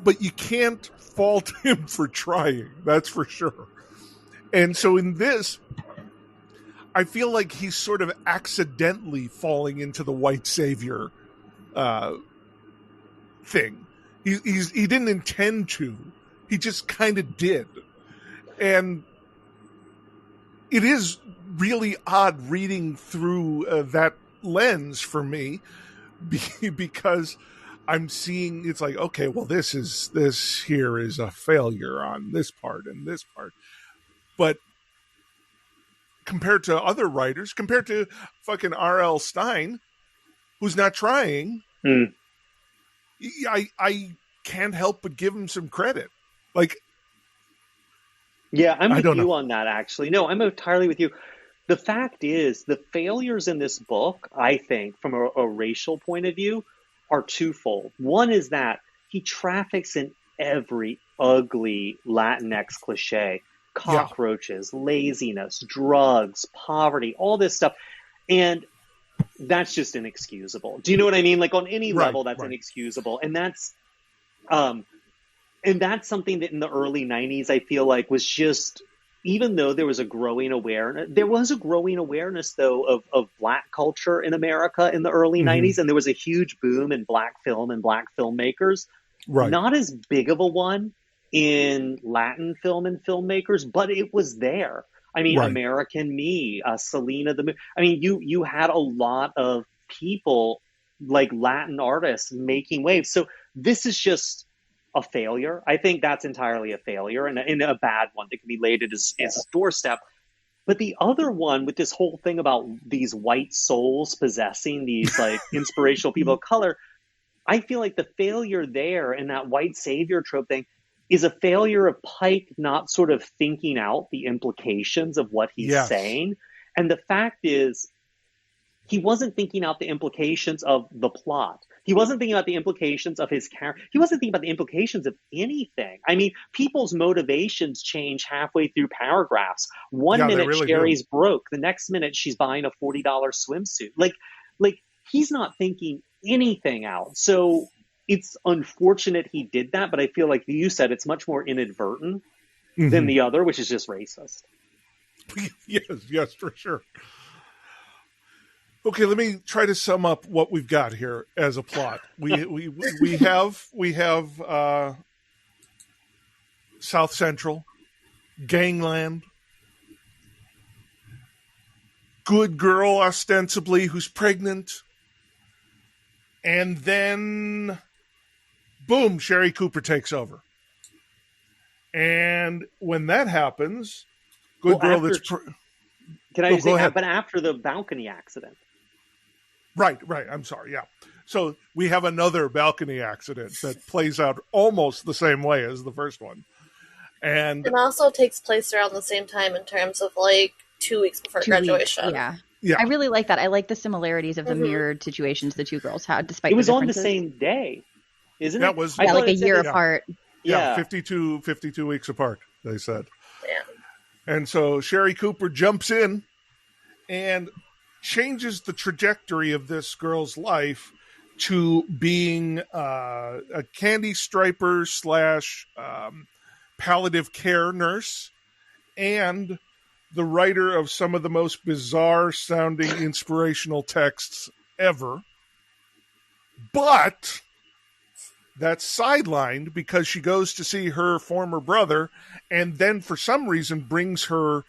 but you can't fault him for trying. That's for sure. And so in this, I feel like he's sort of accidentally falling into the white savior thing. He didn't intend to. He just kind of did. And it is really odd reading through that lens for me because I'm seeing it's like, okay, well, this here is a failure on this part and this part. But compared to other writers, compared to fucking R.L. Stine, who's not trying, I can't help but give him some credit. Yeah, I'm with you on that, actually. No, I'm entirely with you. The fact is, the failures in this book, I think, from a racial point of view, are twofold. One is that he traffics in every ugly Latinx cliche. Cockroaches, laziness, drugs, poverty, all this stuff. And that's just inexcusable. Do you know what I mean? On any level, that's inexcusable. And that's something that in the early 90s, I feel like was just, even though there was a growing awareness, though, of Black culture in America in the early 90s. And there was a huge boom in Black film and Black filmmakers. Right. Not as big of a one in Latin film and filmmakers, but it was there. I mean, Right. American Me, Selena the Moon. I mean, you had a lot of people like Latin artists making waves. So this is just a failure. I think that's entirely a failure and a bad one that can be laid at his doorstep. But the other one with this whole thing about these white souls possessing these like inspirational people of color, I feel like the failure there in that white savior trope thing is a failure of Pike not sort of thinking out the implications of what he's saying. And the fact is, he wasn't thinking out the implications of the plot. He wasn't thinking about the implications of his character. He wasn't thinking about the implications of anything. I mean, people's motivations change halfway through paragraphs. One minute really Sherry's broke. The next minute she's buying a $40 swimsuit. Like he's not thinking anything out. So it's unfortunate he did that, but I feel like you said it's much more inadvertent than the other, which is just racist. Yes, for sure. Okay, let me try to sum up what we've got here as a plot. We have South Central, gangland, good girl ostensibly who's pregnant, and then boom, Sherry Cooper takes over. And when that happens, good girl that's can I just say that? But after the balcony accident. Right. I'm sorry. Yeah. So we have another balcony accident that plays out almost the same way as the first one. And it also takes place around the same time in terms of like 2 weeks before graduation. Yeah. I really like that. I like the similarities of the mirrored situations the two girls had, despite it was the on the same day, isn't that it? Was like a year apart. Yeah, 52 weeks apart, they said. Yeah. And so Sherry Cooper jumps in and changes the trajectory of this girl's life to being a candy striper / palliative care nurse and the writer of some of the most bizarre sounding inspirational texts ever. But that's sidelined because she goes to see her former brother and then for some reason brings her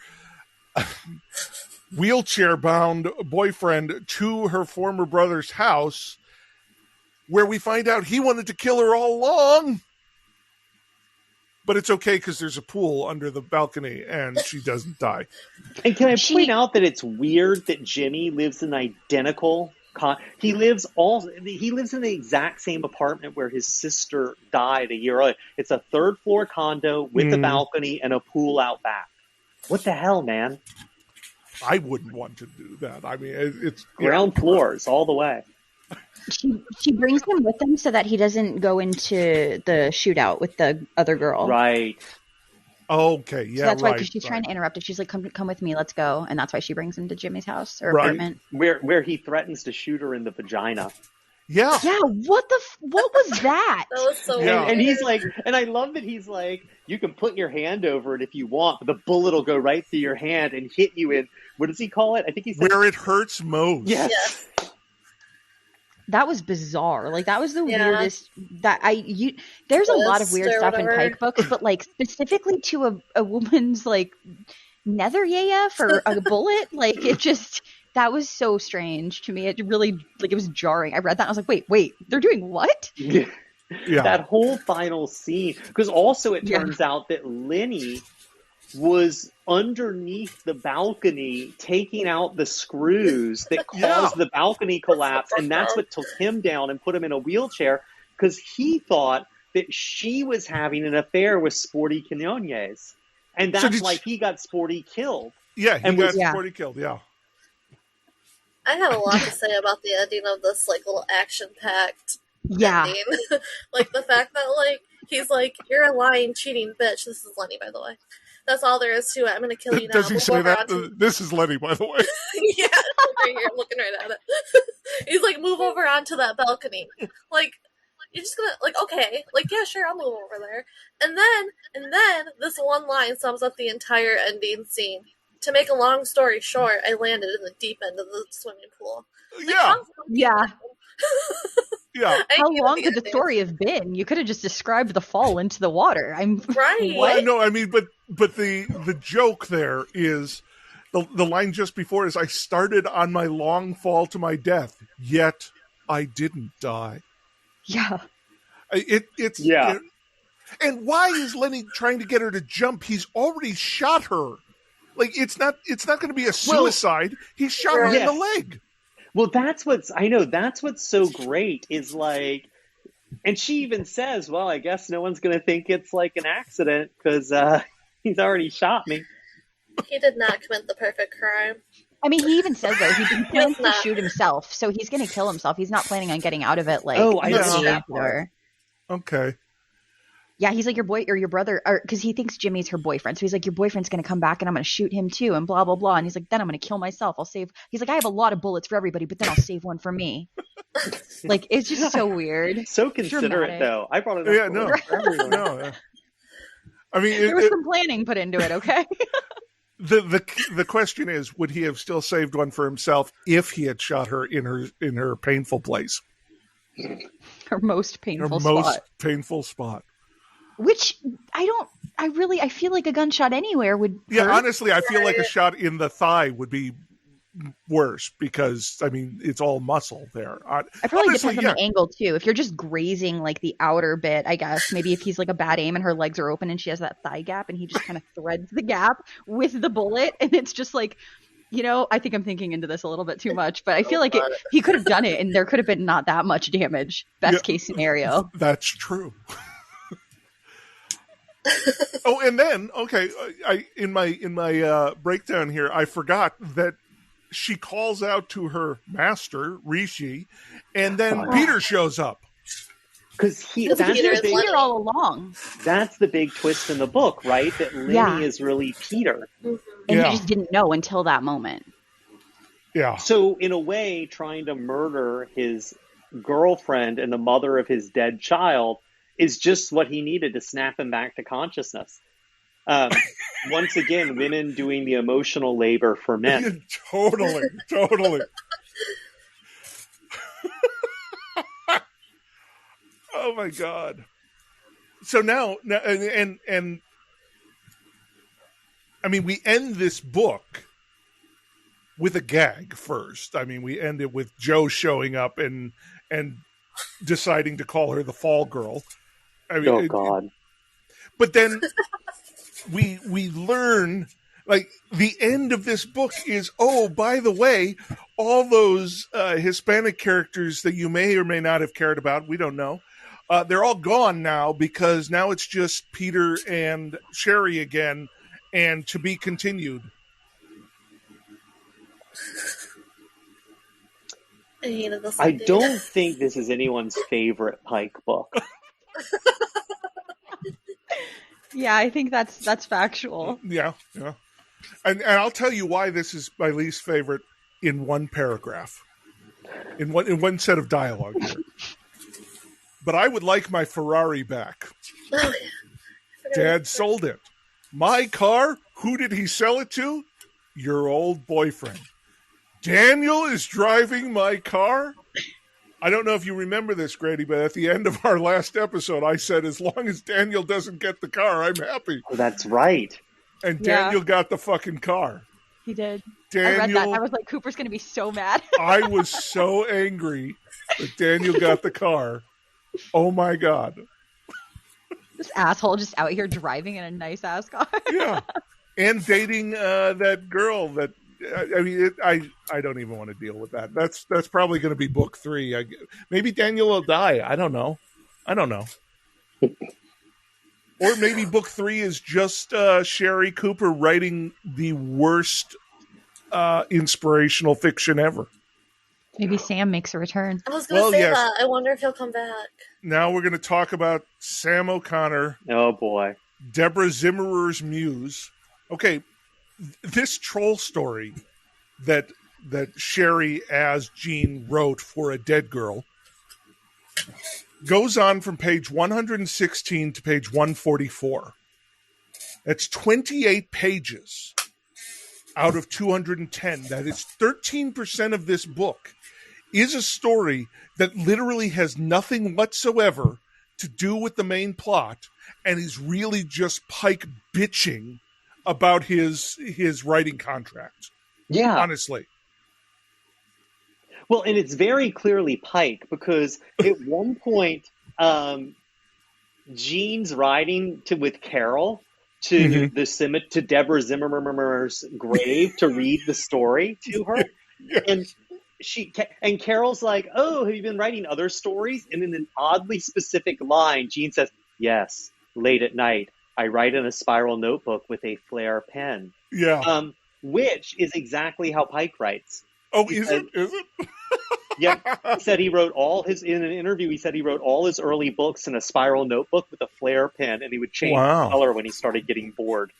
wheelchair-bound boyfriend to her former brother's house, where we find out he wanted to kill her all along. But it's okay because there's a pool under the balcony and she doesn't die. And can I point out that it's weird that Jimmy lives in identical... He lives in the exact same apartment where his sister died a year earlier. It's a 3rd floor condo with a balcony and a pool out back. What the hell, man? I wouldn't want to do that. I mean, it's ground floors all the way. She brings him with them so that he doesn't go into the shootout with the other girl. Right. Okay, yeah, so that's why, because she's trying to interrupt it. She's like, come with me, let's go. And that's why she brings him to Jimmy's house or apartment. Where he threatens to shoot her in the vagina. Yeah. Yeah, what was that? That was so weird. And he's like, and I love that he's like, you can put your hand over it if you want, but the bullet will go right through your hand and hit you in, what does he call it? I think he said... where it hurts most. Yes. That was bizarre. Like, that was the weirdest. There's a lot of weird stuff in Pike books, but like specifically to a woman's like nether for a bullet, like it just, that was so strange to me. It really, like, it was jarring. I read that and I was like, wait, they're doing what? Yeah. That whole final scene, because also it turns out that Lenny was underneath the balcony taking out the screws that caused the balcony collapse, and that's what took him down and put him in a wheelchair, because he thought that she was having an affair with Sporty Quinones, and that's why he got Sporty killed. Yeah, he got Sporty killed, I have a lot to say about the ending of this like little action-packed ending. Like the fact that like he's like, you're a lying, cheating bitch. This is Lenny, by the way. That's all there is to it. I'm going to kill you now. Does he say that? This is Lenny, by the way. Yeah, right here. I'm looking right at it. He's like, move over onto that balcony. Like, you're just going to, like, okay. Like, yeah, sure, I'll move over there. And then this one line sums up the entire ending scene. To make a long story short, I landed in the deep end of the swimming pool. Like, yeah. Yeah. How long could the story have been? You could have just described the fall into the water. Right. Well, no, I mean, but the joke there is the line just before is, I started on my long fall to my death, yet I didn't die. Yeah. And why is Lenny trying to get her to jump? He's already shot her. Like, it's not going to be a suicide. He shot her in the leg. Well, that's what's so great is like, and she even says, well, I guess no one's going to think it's like an accident because he's already shot me. He did not commit the perfect crime. I mean, he even says, though, he plans to shoot himself, so he's going to kill himself. He's not planning on getting out of it, like, I know that part. Okay. Yeah, he's like, your boy or your brother, because he thinks Jimmy's her boyfriend. So he's like, your boyfriend's going to come back and I'm going to shoot him too, and blah, blah, blah. And he's like, then I'm going to kill myself. He's like, I have a lot of bullets for everybody, but then I'll save one for me. Like, it's just so weird. So considerate, dramatic. Though. I brought it up. Yeah, no. I mean, there was some planning put into it, okay? The question is, would he have still saved one for himself if he had shot her in her painful place? Her most painful spot. Which I feel like a gunshot anywhere would hurt. Yeah, honestly, I feel like a shot in the thigh would be worse because, I mean, it's all muscle there. I probably depends on the angle, too. If you're just grazing, like, the outer bit, I guess, maybe if he's, like, a bad aim and her legs are open and she has that thigh gap and he just kind of threads the gap with the bullet and it's just like, I think I'm thinking into this a little bit too much, but I feel like he could have done it and there could have been not that much damage. Best case scenario. That's true. Oh, and then, okay, in my breakdown here, I forgot that she calls out to her master, Rishi, and then Peter shows up. Because that's Peter all along. That's the big twist in the book, right? That Lenny is really Peter. And he just didn't know until that moment. Yeah. So, in a way, trying to murder his girlfriend and the mother of his dead child is just what he needed to snap him back to consciousness. Once again, women doing the emotional labor for men. Totally. Oh my God. So now, and I mean, we end this book with a gag first. I mean, we end it with Joe showing up and deciding to call her the fall girl. I mean, oh God. But then we learn, like, the end of this book is, oh, by the way, all those Hispanic characters that you may or may not have cared about, we don't know, they're all gone now because now it's just Peter and Sherry again, and to be continued. I don't think this is anyone's favorite Pike book. Yeah, I think that's factual. Yeah. And I'll tell you why this is my least favorite in one paragraph, in one set of dialogue here. But I would like my Ferrari back. Oh, yeah. Dad sold it. My car? Who did he sell it to? Your old boyfriend. Daniel is driving my car? I don't know if you remember this, Grady, but at the end of our last episode, I said, as long as Daniel doesn't get the car, I'm happy. Oh, that's right. And Daniel got the fucking car. He did. Daniel, I read that. I was like, Cooper's going to be so mad. I was so angry that Daniel got the car. Oh, my God. This asshole just out here driving in a nice-ass car. Yeah. And dating that girl that, I mean, I don't even want to deal with that. That's probably going to be book 3. Maybe Daniel will die. I don't know. Or maybe book 3 is just Sherry Cooper writing the worst inspirational fiction ever. Maybe Sam makes a return. I was going to say that. I wonder if he'll come back. Now we're going to talk about Sam O'Connor. Oh, boy. Deborah Zimmerer's muse. Okay, this troll story that Sherry as Jean wrote for a dead girl goes on from page 116 to page 144. That's 28 pages out of 210. That is 13% of this book is a story that literally has nothing whatsoever to do with the main plot and is really just Pike bitching about his writing contract. Yeah. Honestly. Well, and it's very clearly Pike, because at one point, Jean's riding with Carol to to Deborah Zimmermer's grave to read the story to her, Yes. and Carol's like, "Oh, have you been writing other stories?" And in an oddly specific line, Jean says, "Yes, late at night, I write in a spiral notebook with a flare pen." Yeah. Which is exactly how Pike writes. Oh, is it? Yeah, he said he wrote in an interview, he said he wrote all his early books in a spiral notebook with a flare pen, and he would change the color when he started getting bored.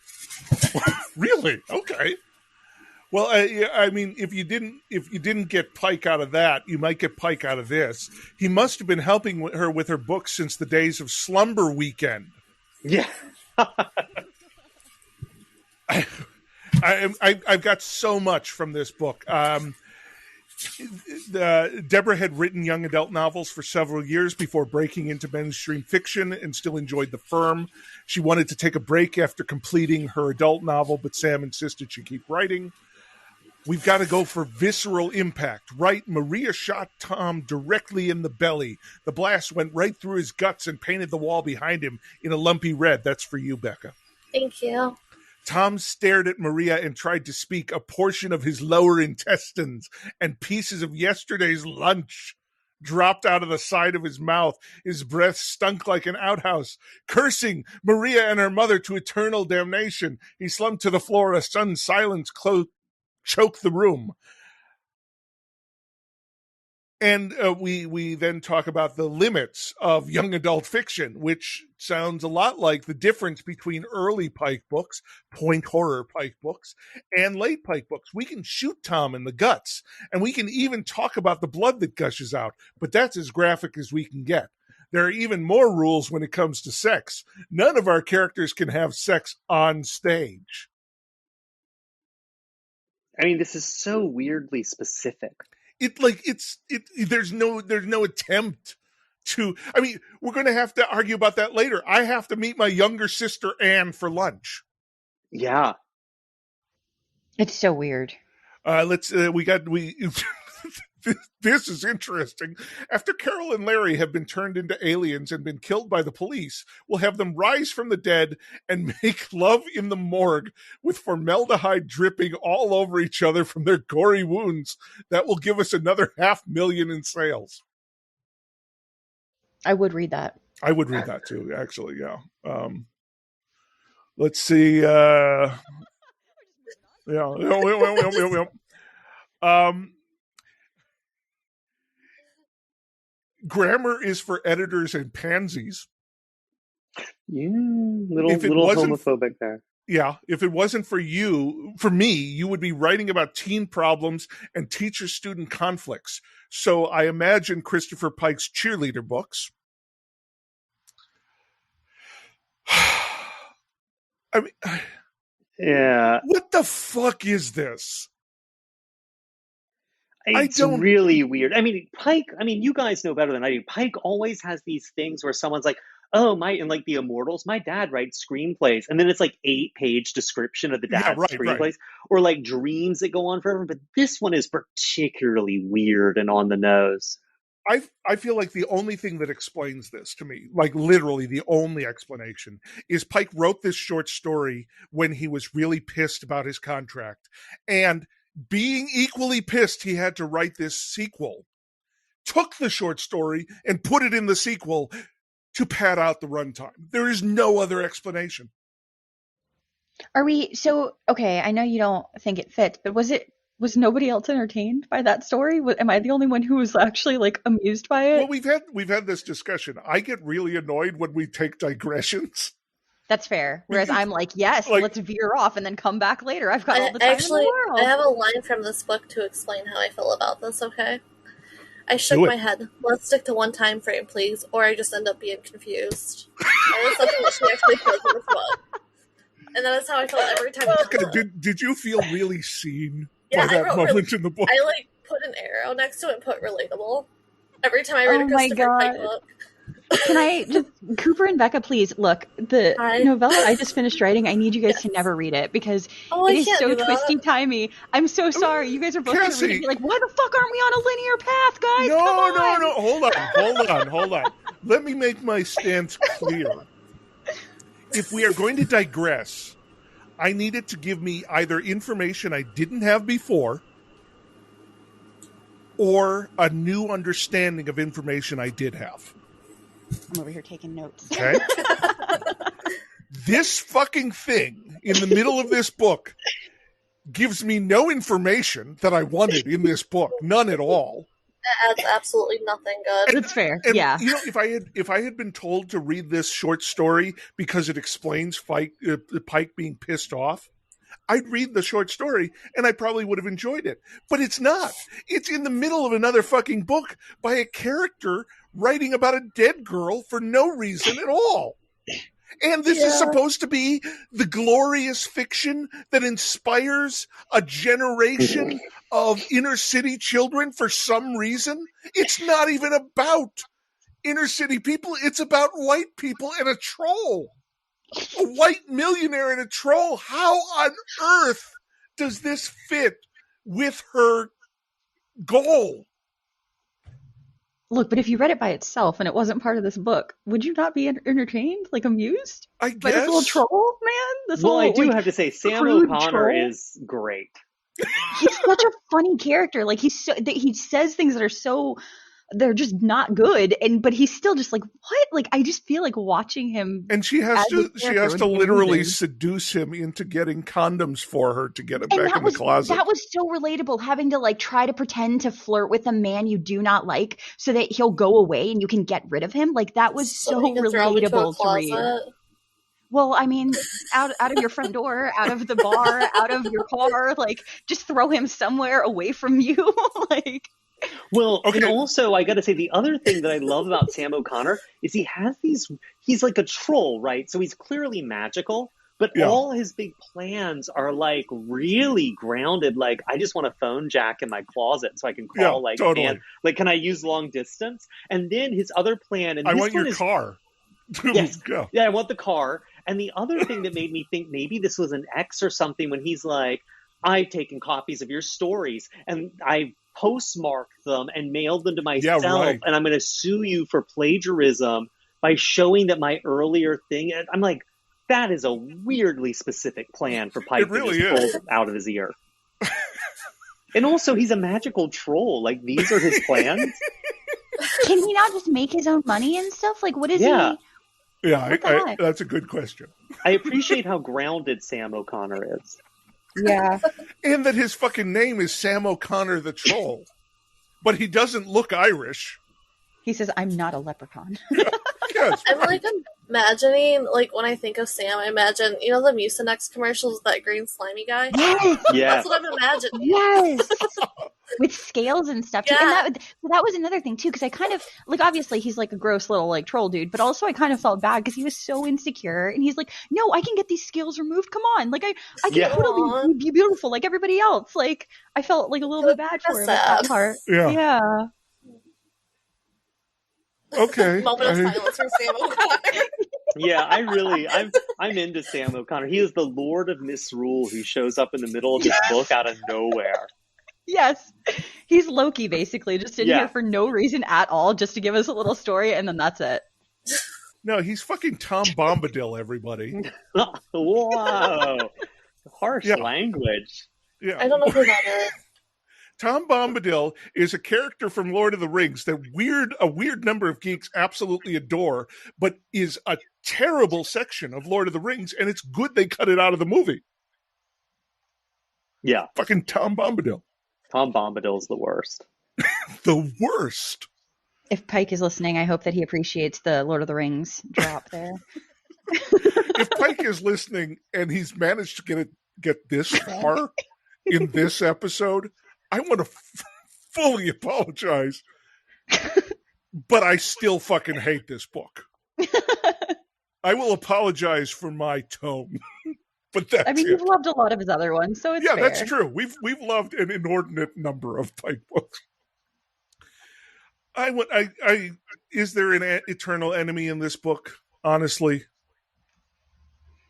Really? Okay. Well, I mean, if you didn't get Pike out of that, you might get Pike out of this. He must have been helping her with her books since the days of Slumber Weekend. Yeah. I've got so much from this book. Deborah had written young adult novels for several years before breaking into mainstream fiction and still enjoyed The Firm. She wanted to take a break after completing her adult novel, but Sam insisted she keep writing. We've got to go for visceral impact, right? Maria shot Tom directly in the belly. The blast went right through his guts and painted the wall behind him in a lumpy red. That's for you, Becca. Thank you. Tom stared at Maria and tried to speak. A portion of his lower intestines and pieces of yesterday's lunch dropped out of the side of his mouth. His breath stunk like an outhouse. Cursing Maria and her mother to eternal damnation, he slumped to the floor. A sudden silence choked the room. And we then talk about the limits of young adult fiction, which sounds a lot like the difference between early Pike books, point horror Pike books, and late Pike books. We can shoot Tom in the guts, and we can even talk about the blood that gushes out, but that's as graphic as we can get. There are even more rules when it comes to sex. None of our characters can have sex on stage. I mean, this is so weirdly specific. There's no attempt to. I mean, we're going to have to argue about that later. I have to meet my younger sister Anne for lunch. Yeah, it's so weird. This is interesting. After Carol and Larry have been turned into aliens and been killed by the police, we'll have them rise from the dead and make love in the morgue with formaldehyde dripping all over each other from their gory wounds. That will give us another 500,000 in sales. I would read that. I would read that too, actually, yeah. Let's see. Yeah. Grammar is for editors and pansies. Yeah, little homophobic there. Yeah, if it wasn't for me, you would be writing about teen problems and teacher-student conflicts. So I imagine Christopher Pike's cheerleader books. I mean, yeah. What the fuck is this? It's really weird. I mean, Pike, you guys know better than I do. Pike always has these things where someone's like, oh, and like the Immortals, my dad writes screenplays. And then it's like 8-page description of the dad's screenplays. Right. Or like dreams that go on forever. But this one is particularly weird and on the nose. I feel like the only thing that explains this to me, like literally the only explanation, is Pike wrote this short story when he was really pissed about his contract. And being equally pissed he had to write this sequel, took the short story and put it in the sequel to pad out the runtime. There is no other explanation. Okay, I know you don't think it fits, but was nobody else entertained by that story? Am I the only one who was actually like amused by it? Well, we've had this discussion. I get really annoyed when we take digressions. That's fair. Whereas I'm like, yes, let's veer off and then come back later. I've got all the time in the world. I have a line from this book to explain how I feel about this, okay? I shook my head. Let's stick to one time frame, please, or I just end up being confused. That was something that she actually says in this book. And that is how I felt every time. Did you feel really seen by that moment in the book? I put an arrow next to it and put relatable. Every time I read Oh a my Christopher Pike God. book. Can I just, Cooper and Becca, please, look, the Hi. novella I just finished writing, I need you guys Yes. to never read it because Oh, I it is can't so do that. twisty-timey. I'm so sorry. You guys are both going to read it and be like, why the fuck aren't we on a linear path, guys? No, Come on. no. Hold on. Let me make my stance clear. If we are going to digress, I need it to give me either information I didn't have before or a new understanding of information I did have. I'm over here taking notes. Okay? This fucking thing in the middle of this book gives me no information that I wanted in this book. None at all. That adds absolutely nothing good. That's fair. And, yeah. You know, if I had been told to read this short story because it explains Pike being pissed off, I'd read the short story and I probably would have enjoyed it. But it's not. It's in the middle of another fucking book by a character writing about a dead girl for no reason at all. And this is supposed to be the glorious fiction that inspires a generation of inner city children for some reason. It's not even about inner city people. It's about white people and a troll. A white millionaire and a troll. How on earth does this fit with her goal? Look, but if you read it by itself and it wasn't part of this book, would you not be entertained? Like, amused? I By this little guess. troll, man? This Well, little, I do like, have to say, Sam crude O'Connor troll? is great. He's such a funny character. Like, he says things that are so, they're just not good, but he's still just like, what? Like, I just feel like watching him. And she has as a to character would be literally amazing. seduce him into getting condoms for her to get him And back in the closet. That was so relatable, having to like try to pretend to flirt with a man you do not like so that he'll go away and you can get rid of him. Like that was so he can throw him into a relatable to read. closet. Well, I mean, out of your front door, out of the bar, out of your car, like just throw him somewhere away from you. Like Well, Okay. and also I got to say the other thing that I love about Sam O'Connor is he's like a troll, right? So he's clearly magical, but Yeah. all his big plans are like really grounded. Like, I just want a phone jack in my closet so I can call totally. and like, can I use long distance? And then his other plan, and I this want one your is car. Yes. Yeah. Yeah, I want the car. And the other thing that made me think maybe this was an X or something when he's like, I've taken copies of your stories and I postmarked them and mailed them to myself, right. and I'm going to sue you for plagiarism by showing that my earlier thing. And I'm like, that is a weirdly specific plan for Pike It really to just is. pull out of his ear. And also, he's a magical troll. Like, these are his plans. can he not just make his own money and stuff? Like what is Yeah. he? Yeah, What the heck? that's a good question. I appreciate how grounded Sam O'Connor is. Yeah. And that his fucking name is Sam O'Connor the Troll. But he doesn't look Irish. He says, I'm not a leprechaun. Yes, I'm right. like imagining, like when I think of Sam, I imagine, you know, the Mucinex commercials with that green slimy guy? Yes, Yeah. That's what I'm imagining. yes. With scales and stuff too. Yeah. And that was another thing too, because I kind of like obviously he's like a gross little like troll dude, but also I kind of felt bad because he was so insecure and he's like, no, I can get these scales removed. Come on, like I can Yeah. totally be beautiful like everybody else. Like I felt like a little bit bad for him at that sad. part. Yeah. Yeah. Okay. Moment of silence for Sam O'Connor. Yeah, I'm into Sam O'Connor. He is the Lord of Misrule who shows up in the middle of this book out of nowhere. Yes. He's Loki basically, just in Yeah. here for no reason at all, just to give us a little story, and then that's it. No, he's fucking Tom Bombadil, everybody. Whoa. Harsh Yeah. language. Yeah. I don't know who that is. Tom Bombadil is a character from Lord of the Rings that a weird number of geeks absolutely adore, but is a terrible section of Lord of the Rings, and it's good they cut it out of the movie. Yeah, Fucking Tom Bombadil. Tom Bombadil's the worst. The worst. If Pike is listening, I hope that he appreciates the Lord of the Rings drop there. If Pike is listening and he's managed to get this far in this episode, I want to fully apologize. But I still fucking hate this book. I will apologize for my tone. but that's I mean, it. you've loved a lot of his other ones, so it's Yeah, fair. that's true. We've loved an inordinate number of Pike books. Is there an eternal enemy in this book? Honestly,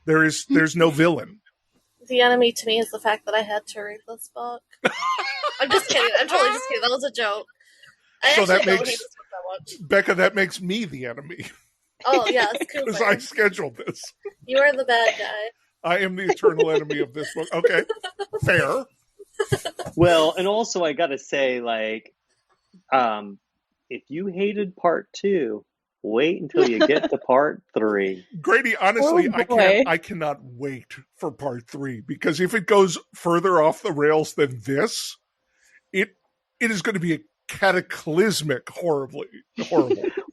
there's no villain. The enemy to me is the fact that I had to read this book. I'm just kidding. I'm totally just kidding. That was a joke. I So actually that don't makes hate this book that much. Becca, that makes me the enemy Oh, yes, because Cooper. I scheduled this. You are the bad guy. I am the eternal enemy of this book. Okay, fair. Well, and also I gotta say, like, if you hated part 2, wait until you get to part 3. Grady, honestly, boy. I cannot wait for part 3 because if it goes further off the rails than this, it is going to be a cataclysmic, horrible.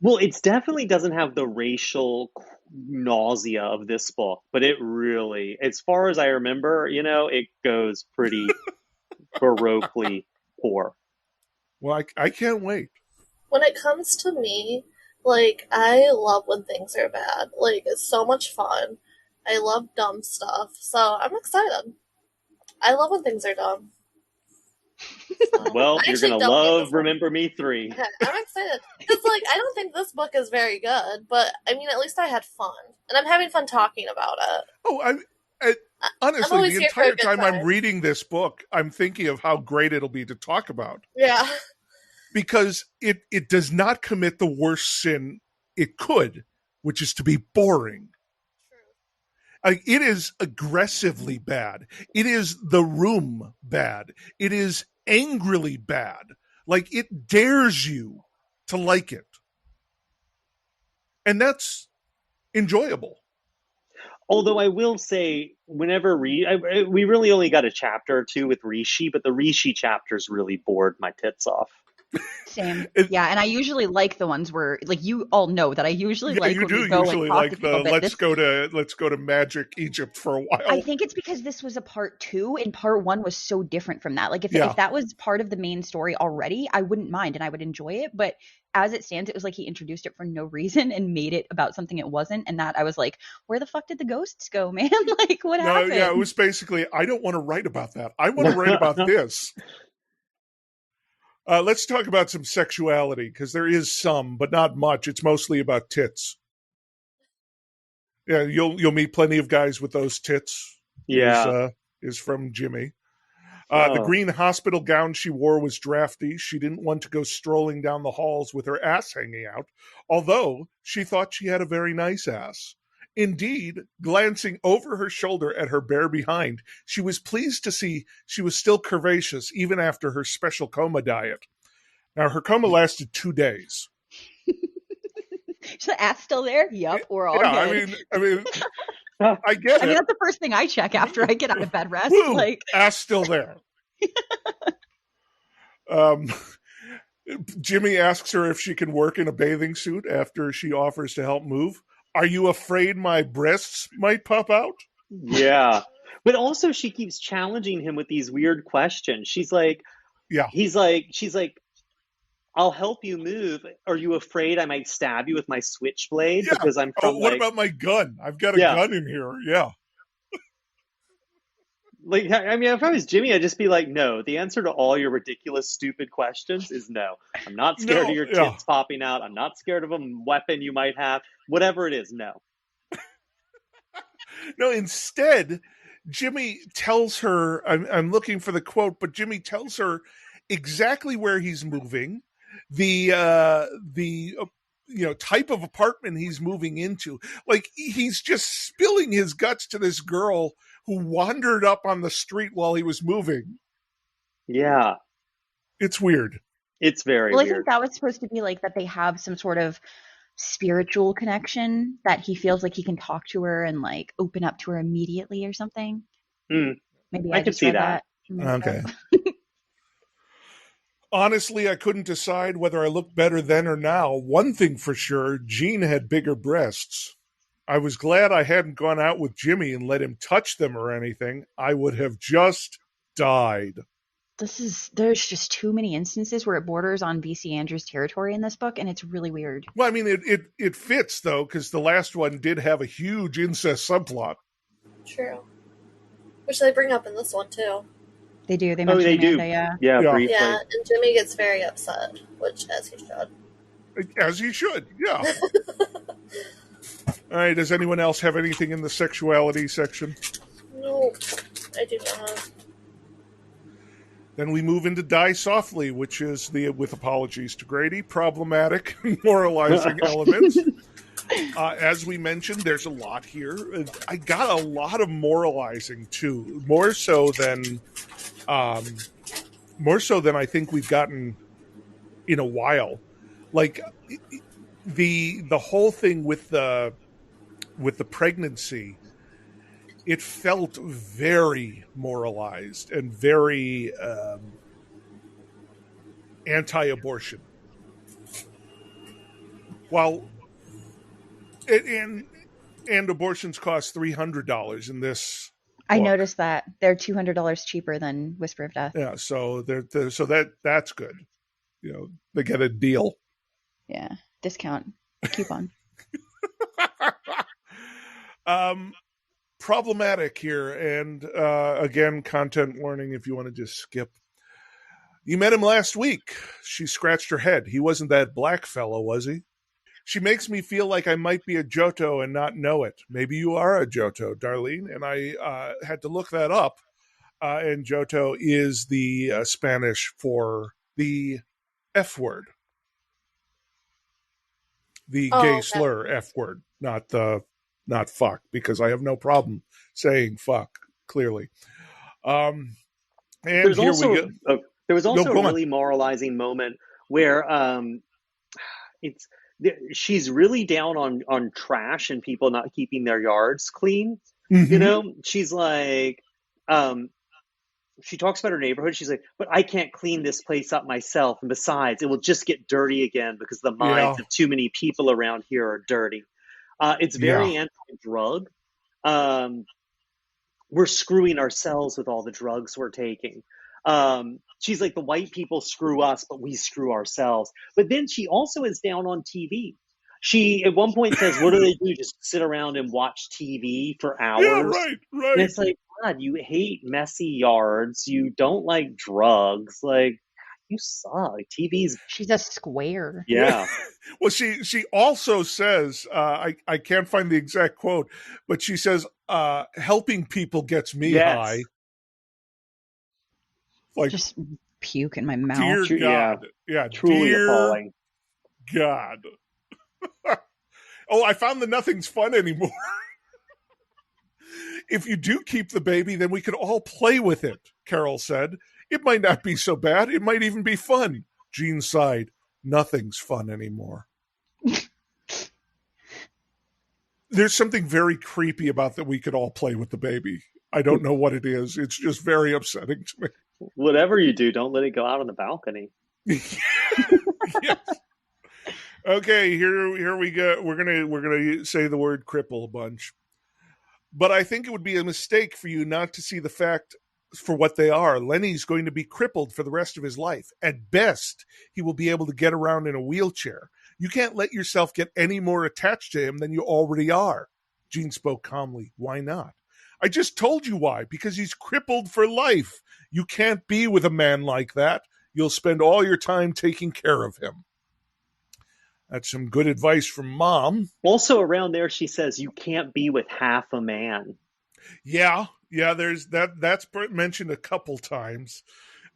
Well, it definitely doesn't have the racial nausea of this book, but it really, as far as I remember, it goes pretty baroquely poor. Well, I can't wait. When it comes to me, like, I love when things are bad. Like, it's so much fun. I love dumb stuff, so I'm excited. I love when things are dumb. Well, you're going to love Remember Me 3. Okay, I'm excited. Because, like, I don't think this book is very good, but, I mean, at least I had fun. And I'm having fun talking about it. Oh, honestly, always the here for a entire good time time. I'm reading this book, I'm thinking of how great it'll be to talk about. Yeah. Because it does not commit the worst sin it could, which is to be boring. Like, it is aggressively bad. It is The Room bad. It is angrily bad. Like, it dares you to like it. And that's enjoyable. Although I will say, whenever we really only got a chapter or two with Rishi, but the Rishi chapters really bored my tits off. Same. Yeah, and I usually like the ones where, like, you all know that I usually like you when do we go usually and talk like to people. the But let's go to Magic Egypt for a while. I think it's because this was a part 2 and part 1 was so different from that. Like, if that was part of the main story already, I wouldn't mind and I would enjoy it. But as it stands, it was like he introduced it for no reason and made it about something it wasn't. And that I was like, where the fuck did the ghosts go, man? Like, what happened? Yeah, it was basically, I don't want to write about that. I want to write about this. Let's talk about some sexuality, because there is some, but not much. It's mostly about tits. Yeah, you'll meet plenty of guys with those tits. Yeah. Is from Jimmy. The green hospital gown she wore was drafty. She didn't want to go strolling down the halls with her ass hanging out, although she thought she had a very nice ass. Indeed, glancing over her shoulder at her bare behind, she was pleased to see she was still curvaceous even after her special coma diet. Now, her coma lasted 2 days. Is the ass still there? Yep, we're all good. I mean, I get it. I mean, that's the first thing I check after I get out of bed rest. Woo, like, ass still there. Jimmy asks her if she can work in a bathing suit after she offers to help move. Are you afraid my breasts might pop out? Yeah. But also she keeps challenging him with these weird questions. She's like, she's like, I'll help you move. Are you afraid I might stab you with my switchblade? Yeah. Because I'm from what about my gun? I've got a gun in here. Yeah. Like, I mean, if I was Jimmy, I'd just be like, no. The answer to all your ridiculous, stupid questions is no. I'm not scared of your tits popping out. I'm not scared of a weapon you might have. Whatever it is, no. No, instead, Jimmy tells her, I'm looking for the quote, but Jimmy tells her exactly where he's moving, the type of apartment he's moving into. Like, he's just spilling his guts to this girl who wandered up on the street while he was moving. Yeah. It's weird. It's very weird. I think that was supposed to be like that they have some sort of spiritual connection, that he feels like he can talk to her and like open up to her immediately or something. Maybe I could see that. Okay. Honestly, I couldn't decide whether I looked better then or now. One thing for sure, Jean had bigger breasts. I was glad I hadn't gone out with Jimmy and let him touch them or anything. I would have just died. There's just too many instances where it borders on VC Andrews territory in this book, and it's really weird. Well, I mean, it fits, though, because the last one did have a huge incest subplot. True. Which they bring up in this one, too. They do. They mention Amanda, yeah. Yeah, Yeah. briefly. Yeah, and Jimmy gets very upset, which, as he should. As he should, yeah. All right, does anyone else have anything in the sexuality section? No, I do not. Then we move into Die Softly, which is the, with apologies to Grady, problematic, moralizing elements. As we mentioned, there's a lot here. I got a lot of moralizing too, more so than I think we've gotten in a while. Like the whole thing with the pregnancy, it felt very moralized and very anti-abortion. While and abortions cost $300 in this book. I noticed that they're $200 cheaper than Whisper of Death. Yeah, so that's good. You know, they get a deal. Yeah, discount coupon. Problematic here, and again, content warning if you want to just skip. You met him last week. She scratched her head. He wasn't that black fellow, was he? She makes me feel like I might be a Johto and not know it. Maybe you are a Johto, Darlene. And I had to look that up. And Johto is the Spanish for the F word. The gay slur F word, not fuck, because I have no problem saying fuck, clearly. And there was we go. There was also a really moralizing moment where she's really down on trash and people not keeping their yards clean. Mm-hmm. You know, she's like, she talks about her neighborhood. She's like, but I can't clean this place up myself. And besides, it will just get dirty again because the minds of too many people around here are dirty. It's very anti-drug. We're screwing ourselves with all the drugs we're taking. She's like, the white people screw us, but we screw ourselves. But then she also is down on TV. She at one point says, what do they do? Just sit around and watch TV for hours? Yeah, right. And it's like, God, you hate messy yards. You don't like drugs. Like, you suck. TV's... She's a square. Yeah. Well, she also says, I can't find the exact quote, but she says, helping people gets me high. Like, just puke in my mouth. Dear God. Yeah, truly appalling. God. Oh, I found that nothing's fun anymore. If you do keep the baby, then we could all play with it, Carol said. It might not be so bad. It might even be fun. Jean sighed. Nothing's fun anymore. There's something very creepy about that we could all play with the baby. I don't know what it is. It's just very upsetting to me. Whatever you do, don't let it go out on the balcony. Yes. Okay, here we go. We're gonna say the word cripple a bunch. But I think it would be a mistake for you not to see the fact for what they are. Lenny's going to be crippled for the rest of his life. At best, he will be able to get around in a wheelchair. You can't let yourself get any more attached to him than you already are. Jean spoke calmly. Why not? I just told you why. Because he's crippled for life. You can't be with a man like that. You'll spend all your time taking care of him. That's some good advice from Mom. Also around there, she says, you can't be with half a man. Yeah, there's that's mentioned a couple times.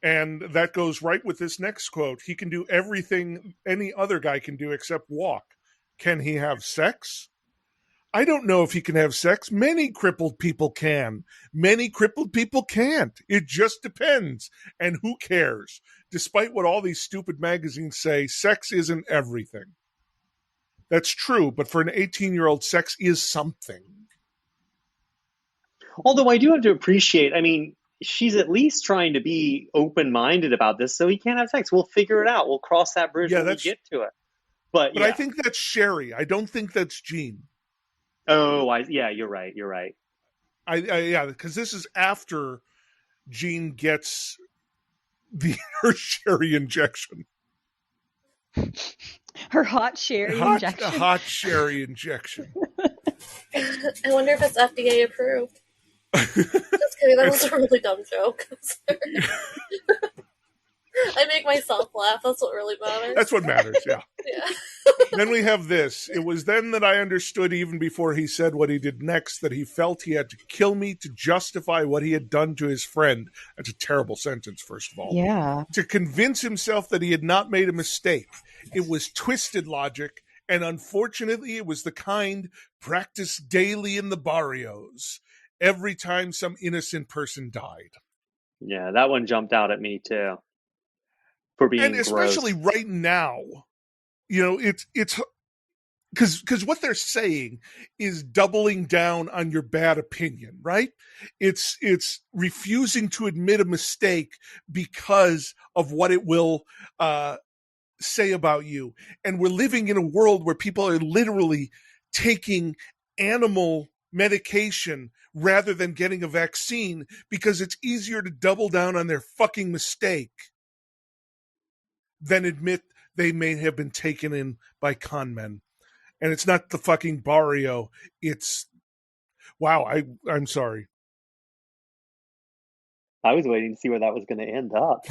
And that goes right with this next quote. He can do everything any other guy can do except walk. Can he have sex? I don't know if he can have sex. Many crippled people can. Many crippled people can't. It just depends. And who cares? Despite what all these stupid magazines say, sex isn't everything. That's true, but for an 18-year-old, sex is something. Although I do have to appreciate, I mean, she's at least trying to be open-minded about this, so he can't have sex. We'll figure it out. We'll cross that bridge when we get to it. But I think that's Sherry. I don't think that's Jean. Oh, you're right. Because this is after Jean gets her Sherry injection. Her hot Sherry injection. Hot Sherry injection. I wonder if it's FDA approved. Just Okay, that was a really dumb joke. I make myself laugh. That's what really matters. That's what matters, yeah. Yeah. Then we have this. It was then that I understood, even before he said what he did next, that he felt he had to kill me to justify what he had done to his friend. That's a terrible sentence, first of all. Yeah. To convince himself that he had not made a mistake. It was twisted logic, and unfortunately it was the kind practiced daily in the barrios, every time some innocent person died. Yeah, that one jumped out at me too. For being And especially gross. right now, you know, it's because what they're saying is doubling down on your bad opinion, right? It's refusing to admit a mistake because of what it will say about you. And we're living in a world where people are literally taking animal medication rather than getting a vaccine because it's easier to double down on their fucking mistake than admit they may have been taken in by con men. And it's not the fucking barrio. It's, wow, I'm sorry. I was waiting to see where that was going to end up.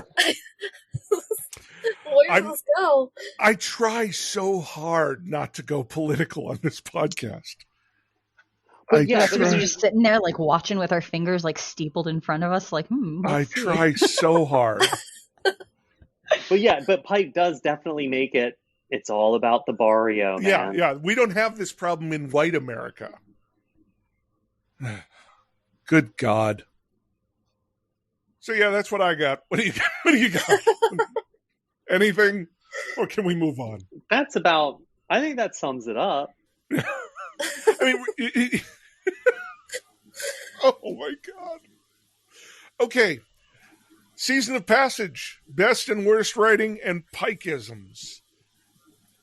Where does this go? I try so hard not to go political on this podcast. But yeah, Because we're just sitting there like watching with our fingers like steepled in front of us, like, I try so hard. But Pike does definitely make it, it's all about the barrio, man. Yeah. We don't have this problem in white America. Good God. So yeah, that's what I got. What do you got? Anything? Or can we move on? I think that sums it up. I mean, oh my God. Okay. Season of Passage, best and worst writing, and Pikeisms.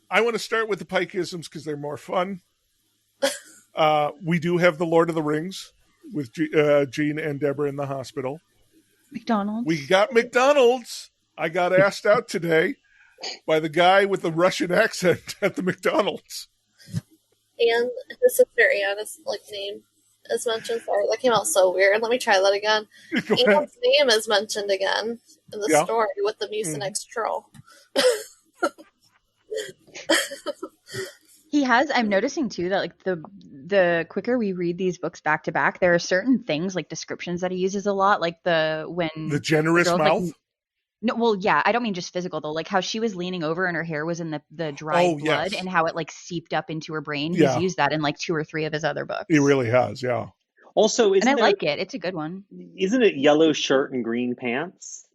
I want to start with the Pikeisms because they're more fun. We do have the Lord of the Rings with Gene and Deborah in the hospital. McDonald's. We got McDonald's. I got asked out today by the guy with the Russian accent at the McDonald's. And his sister Anna's name is mentioned. Sorry, that came out so weird. Let me try that again. Anna's name is mentioned again in the story with the Mucinex troll. He has. I'm noticing too that like the quicker we read these books back to back, there are certain things like descriptions that he uses a lot, like the generous mouth. Like, no, well, yeah, I don't mean just physical though. Like how she was leaning over and her hair was in the dried blood, and how it like seeped up into her brain. He's used that in like 2 or 3 of his other books. He really has, yeah. Also, and I like it. It's a good one. Isn't it yellow shirt and green pants?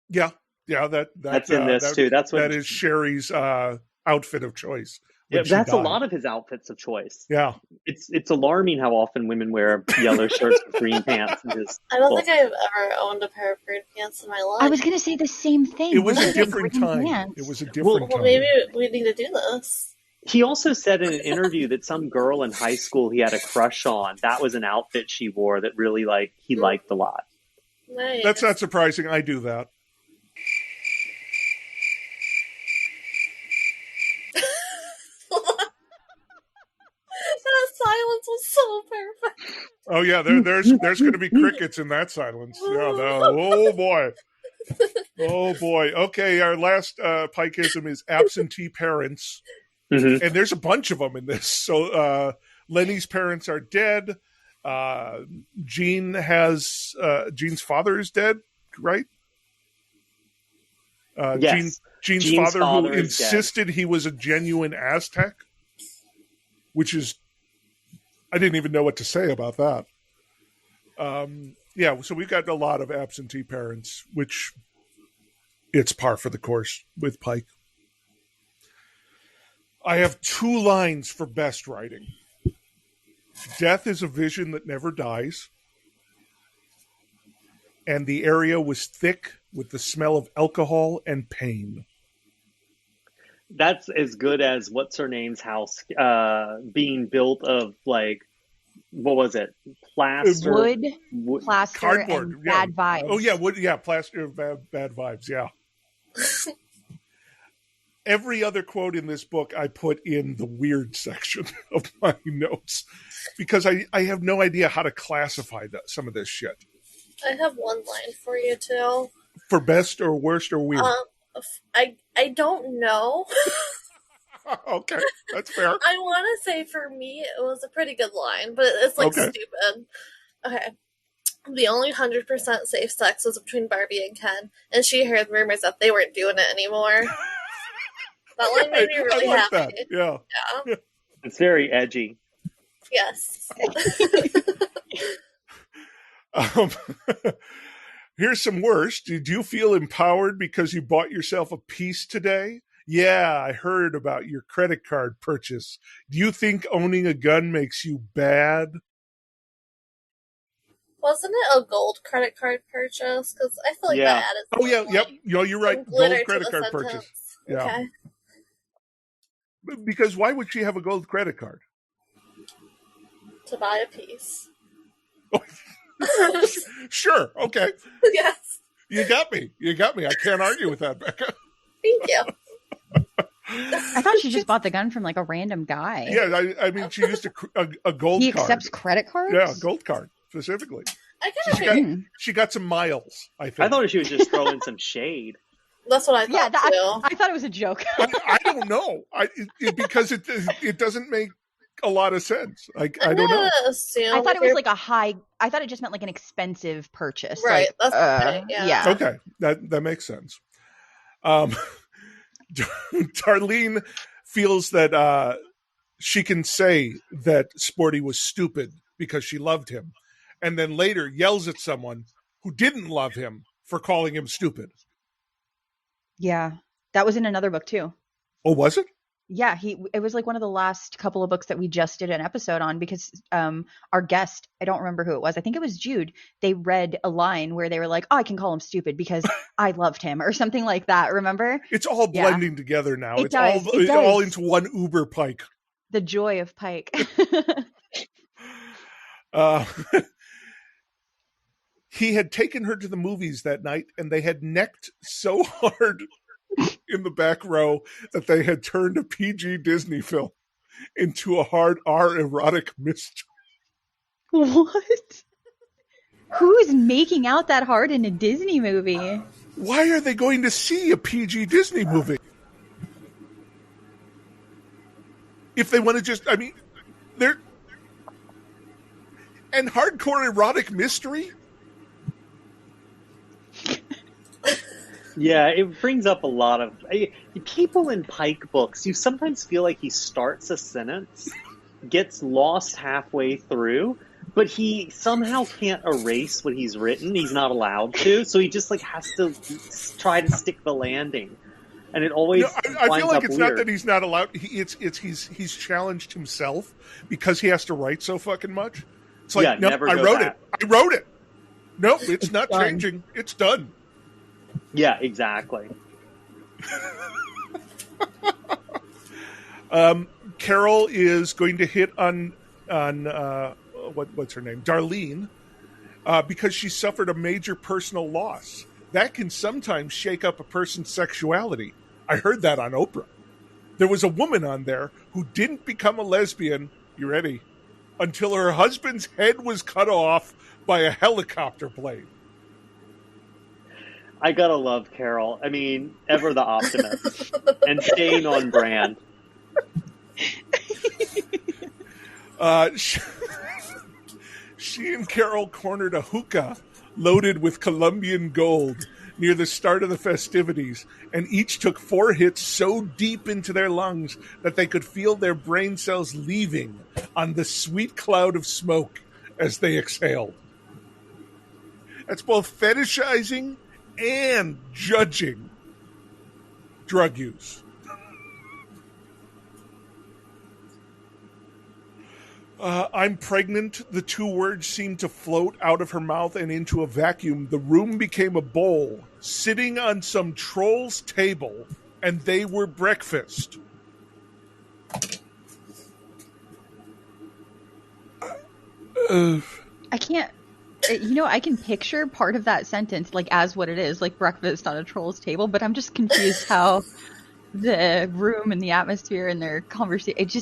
Yeah. That's in this too. That is Sherry's outfit of choice. Yeah, that's a lot of his outfits of choice. Yeah, it's alarming how often women wear yellow shirts with green pants. And I don't think I've ever owned a pair of green pants in my life. I was going to say the same thing. It was a different time. It was a different time. Well, maybe we need to do this. He also said in an interview that some girl in high school he had a crush on, that was an outfit she wore that really he liked a lot. Nice. That's not surprising. I do that. That silence was so perfect. Oh yeah, there's going to be crickets in that silence. Yeah. Oh boy. Oh boy. Okay, our last Pikeism is absentee parents, and there's a bunch of them in this. So Lenny's parents are dead. Jean's father is dead, right? Yes. Jean's father who insisted he was a genuine Aztec, which is, I didn't even know what to say about that. So we've got a lot of absentee parents, which it's par for the course with Pike. I have 2 lines for best writing. Death is a vision that never dies. And the area was thick with the smell of alcohol and pain. That's as good as what's her name's house being built of what was it? Plaster, wood, plaster, cardboard, and bad vibes. Oh yeah, wood, yeah, plaster, bad vibes, yeah. every other quote in this book I put in the weird section of my notes because I have no idea how to classify some of this shit. I have one line for you too. For best or worst or weird? I don't know. Okay, that's fair. I want to say for me it was a pretty good line, but it's like stupid. Okay. The only 100% safe sex was between Barbie and Ken, and she heard rumors that they weren't doing it anymore. That line made me really happy. That. Yeah. It's very edgy. Yes. Here's some worse. Did you feel empowered because you bought yourself a piece today? Yeah, I heard about your credit card purchase. Do you think owning a gun makes you bad? Wasn't it a gold credit card purchase? Because I feel like that added. Oh yeah, yep. You're right. Gold credit card purchase. Yeah. Okay. Because why would she have a gold credit card? To buy a piece. Sure. Okay. Yes. You got me. I can't argue with that, Becca. Thank you. I thought she just bought the gun from like a random guy. Yeah, I mean, she used a gold card. He accepts credit cards? Yeah, gold card, specifically. She got some miles, I think. I thought she was just throwing some shade. That's what I thought, too. I thought it was a joke. I don't know. Because it doesn't make a lot of sense. I don't know. I thought it was like I thought it just meant like an expensive purchase. Right. Like, that's yeah. Okay, that makes sense. Darlene feels that she can say that Sporty was stupid because she loved him, and then later yells at someone who didn't love him for calling him stupid. Yeah, that was in another book too. Oh, was it? Yeah, it was like one of the last couple of books that we just did an episode on because our guest, I don't remember who it was. I think it was Jude. They read a line where they were like, "Oh, I can call him stupid because I loved him," or something like that. Remember? It's all blending together now. It's all into one Uber Pike. The joy of Pike. He had taken her to the movies that night, and they had necked so hard in the back row that they had turned a PG Disney film into a hard R erotic mystery. What? Who's making out that hard in a Disney movie? Why are they going to see a PG Disney movie? If they want to just, I mean, they're... And hardcore erotic mystery? Yeah, it brings up a lot of... people in Pike books, you sometimes feel like he starts a sentence, gets lost halfway through, but he somehow can't erase what he's written. He's not allowed to, so he just like has to try to stick the landing. And it always I feel like it's weird. Not that he's not allowed. He's challenged himself because he has to write so fucking much. It's like, no, I wrote it. No, it's not done. changing. It's done. Yeah, exactly. Carol is going to hit on what's her name, Darlene, because she suffered a major personal loss. That can sometimes shake up a person's sexuality. I heard that on Oprah. There was a woman on there who didn't become a lesbian, you ready, until her husband's head was cut off by a helicopter blade. I gotta love Carol. I mean, ever the optimist. And staying on brand. She and Carol cornered a hookah loaded with Colombian gold near the start of the festivities, and each took 4 hits so deep into their lungs that they could feel their brain cells leaving on the sweet cloud of smoke as they exhaled. That's both fetishizing and judging drug use. I'm pregnant. The 2 words seemed to float out of her mouth and into a vacuum. The room became a bowl, sitting on some troll's table, and they were breakfast. I can't... I can picture part of that sentence like as what it is, like breakfast on a troll's table, but I'm just confused how the room and the atmosphere and their conversation.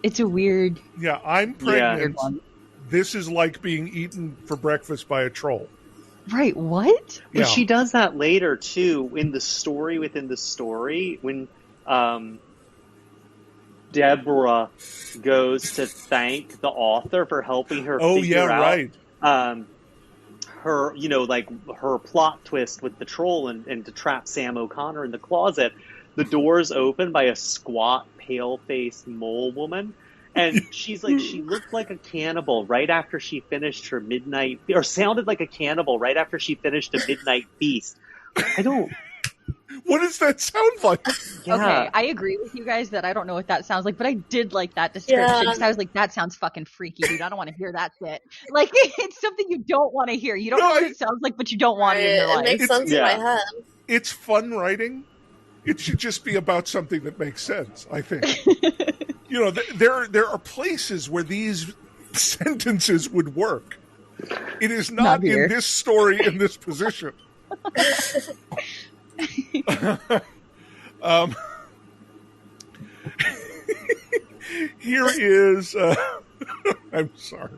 It's a weird. Yeah, I'm Yeah. pregnant. This is like being eaten for breakfast by a troll. Right, what? Yeah. But she does that later, too, in the story within the story, when Deborah goes to thank the author for helping her figure out her, her plot twist with the troll and to trap Sam O'Connor in the closet. The door's open by a squat, pale-faced mole woman. And she's like, she looked like a cannibal right after she finished her midnight, or sounded like a cannibal right after she finished a midnight feast. What does that sound like? Yeah. Okay, I agree with you guys that I don't know what that sounds like, but I did like that description because I was like, that sounds fucking freaky, dude. I don't want to hear that shit. Like, it's something you don't want to hear. You don't know what it sounds like, but you don't want it in your life. It makes sense in my head. It's fun writing. It should just be about something that makes sense, I think. There are places where these sentences would work. It is not in this story in this position. Here is I'm sorry.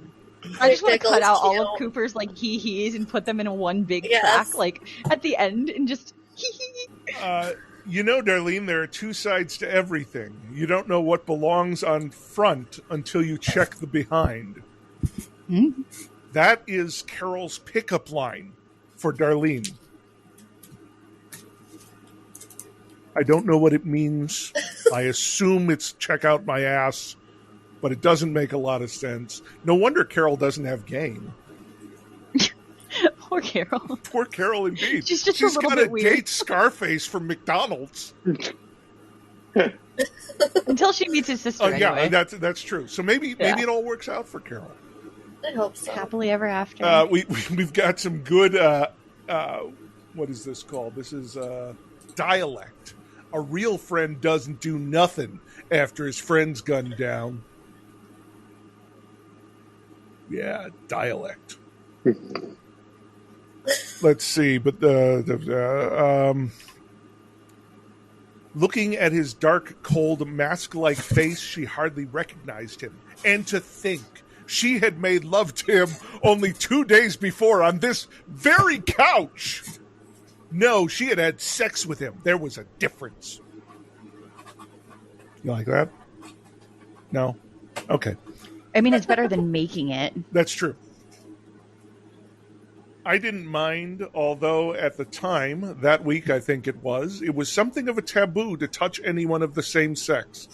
I just want to cut out all of Cooper's like he's and put them in one big track like at the end and just Darlene, there are two sides to everything. You don't know what belongs on front until you check the behind. Mm-hmm. That is Carol's pickup line for Darlene. I don't know what it means. I assume it's check out my ass, but it doesn't make a lot of sense. No wonder Carol doesn't have game. Poor Carol. Poor Carol, indeed. She's just She's a little got bit to weird. date Scarface from McDonald's. Until she meets his sister. Anyway. Yeah, that's true. So maybe it all works out for Carol. I hope so. Happily ever after. We've got some good. What is this called? This is dialect. A real friend doesn't do nothing after his friend's gunned down. Yeah, dialect. Let's see, but looking at his dark, cold, mask-like face, she hardly recognized him. And to think, she had made love to him only 2 days before on this very couch. No, she had had sex with him. There was a difference. You like that? No? Okay. I mean, it's better than making it. That's true. I didn't mind, although at the time, that week I think it was something of a taboo to touch anyone of the same sex.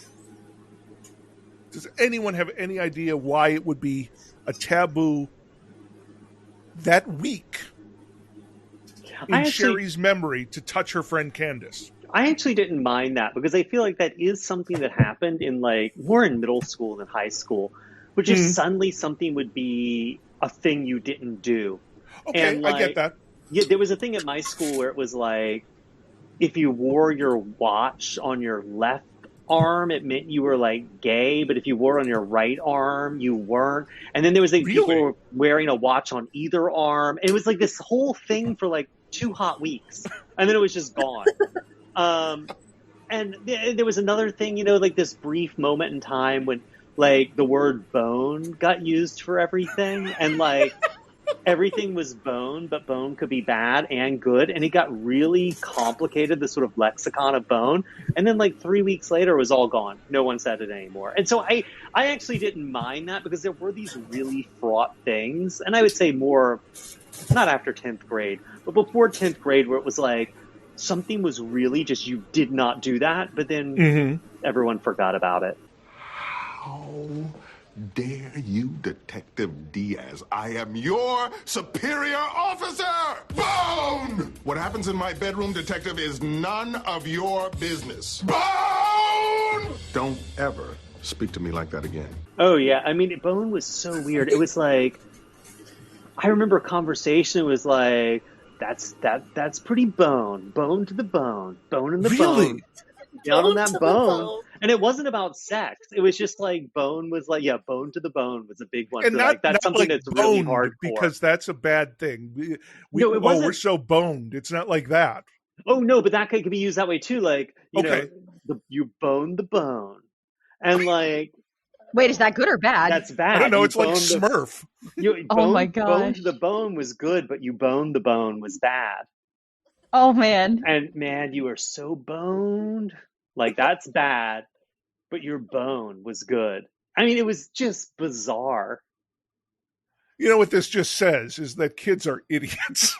Does anyone have any idea why it would be a taboo that week in Sherry's memory to touch her friend Candace? I actually didn't mind that because I feel like that is something that happened in more in middle school than high school, which is suddenly something would be a thing you didn't do. Okay, I get that. Yeah, there was a thing at my school where it was like, if you wore your watch on your left arm, it meant you were gay, but if you wore it on your right arm, you weren't. And then there was people wearing a watch on either arm. It was this whole thing for 2 hot weeks, and then it was just gone. And there was another thing, this brief moment in time when the word bone got used for everything, and everything was bone, but bone could be bad and good. And it got really complicated, the sort of lexicon of bone. And then 3 weeks later, it was all gone. No one said it anymore. And so I actually didn't mind that because there were these really fraught things. And I would say more, not after 10th grade, but before 10th grade, where it was something was really just, you did not do that. But then everyone forgot about it. How dare you, Detective Diaz? I am your superior officer! Bone! What happens in my bedroom, Detective, is none of your business. Bone! Don't ever speak to me like that again. Oh, yeah. I mean, bone was so weird. It was I remember a conversation. It was that's pretty bone. Bone to the bone. Bone in the bone. Down on that bone. And it wasn't about sex. It was just bone was bone to the bone was a big one. And so, that's something that's really hardcore. Because that's a bad thing. No, we're so boned. It's not like that. Oh, no, but that could be used that way too. You boned the bone. And like, wait, is that good or bad? that's bad. I don't know. You It's like boned Smurf. Oh my Bone gosh. to the bone was good, but you boned the bone was bad. Oh man. And man, you were so boned. Like, that's bad, but your bone was good. I mean, it was just bizarre. You know what this just says is that kids are idiots.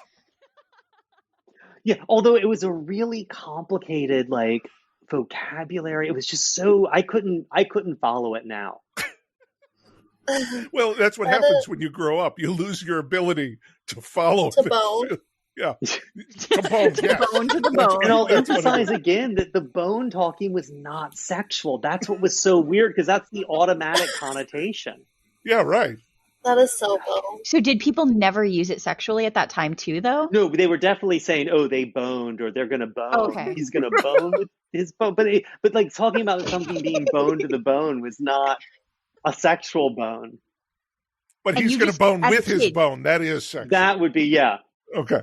Yeah, although it was a really complicated like vocabulary. It was just so I couldn't follow it now. Well, that's what happens when you grow up. You lose your ability to follow To this. bone. Yeah. To bone, yes. Bone to the bone. And I'll That's what it emphasize is. again that the bone talking was not sexual. That's what was so weird, because that's the automatic connotation. Yeah, right. That is so bone. So did people never use it sexually at that time too, though? No, they were definitely saying, "Oh, they boned," or "They're gonna bone." Oh, okay. He's gonna bone with his bone, but like talking about something being boned to the bone was not a sexual bone. But And he's you going to just, bone as a with his kid- bone. That is sexual. That would be, yeah. Okay.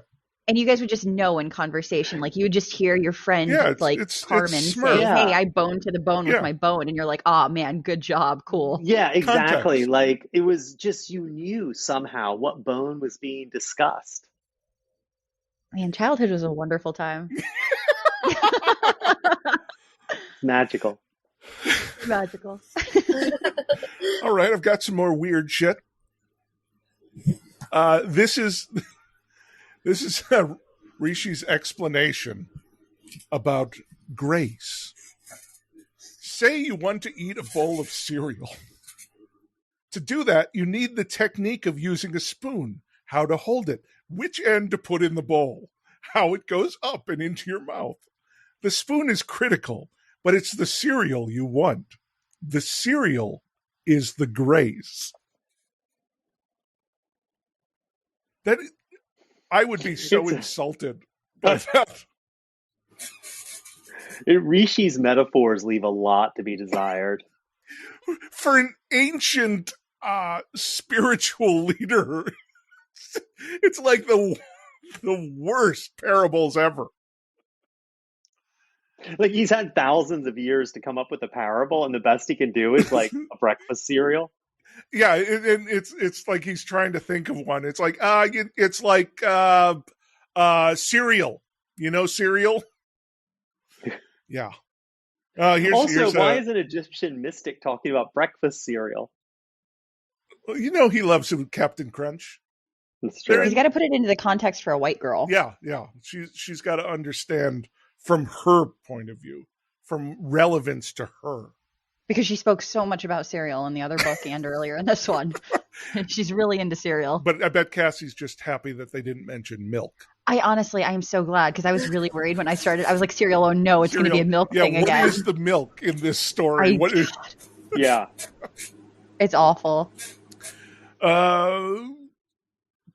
And you guys would just know in conversation, like you would just hear your friend, Yeah, like it's Carmen, Smurf. say, Yeah. "Hey, I boned to the bone Yeah. with my bone," and you're like, "Oh man, good job, cool." Yeah, exactly. Context. Like, it was just, you knew somehow what bone was being discussed. Man, childhood was a wonderful time. Magical. Magical. All right, I've got some more weird shit. This is Rishi's explanation about grace. Say you want to eat a bowl of cereal. To do that, you need the technique of using a spoon, how to hold it, which end to put in the bowl, how it goes up and into your mouth. The spoon is critical, but it's the cereal you want. The cereal is the grace. That I would be so insulted by that. Rishi's metaphors leave a lot to be desired. For an ancient spiritual leader, it's like the worst parables ever. Like, he's had thousands of years to come up with a parable, and the best he can do is like a breakfast cereal. Yeah, and it's like he's trying to think of one. It's like it's like cereal. You know, cereal. Yeah. Also, why is an Egyptian mystic talking about breakfast cereal? Well, you know, he loves Captain Crunch. That's true. He's got to put it into the context for a white girl. Yeah. She's got to understand from her point of view, from relevance to her. Because she spoke so much about cereal in the other book and earlier in this one. She's really into cereal. But I bet Cassie's just happy that they didn't mention milk. I'm so glad, because I was really worried when I started. I was like, cereal, oh no, it's going to be a milk thing again. What is the milk in this story? Yeah. It's awful.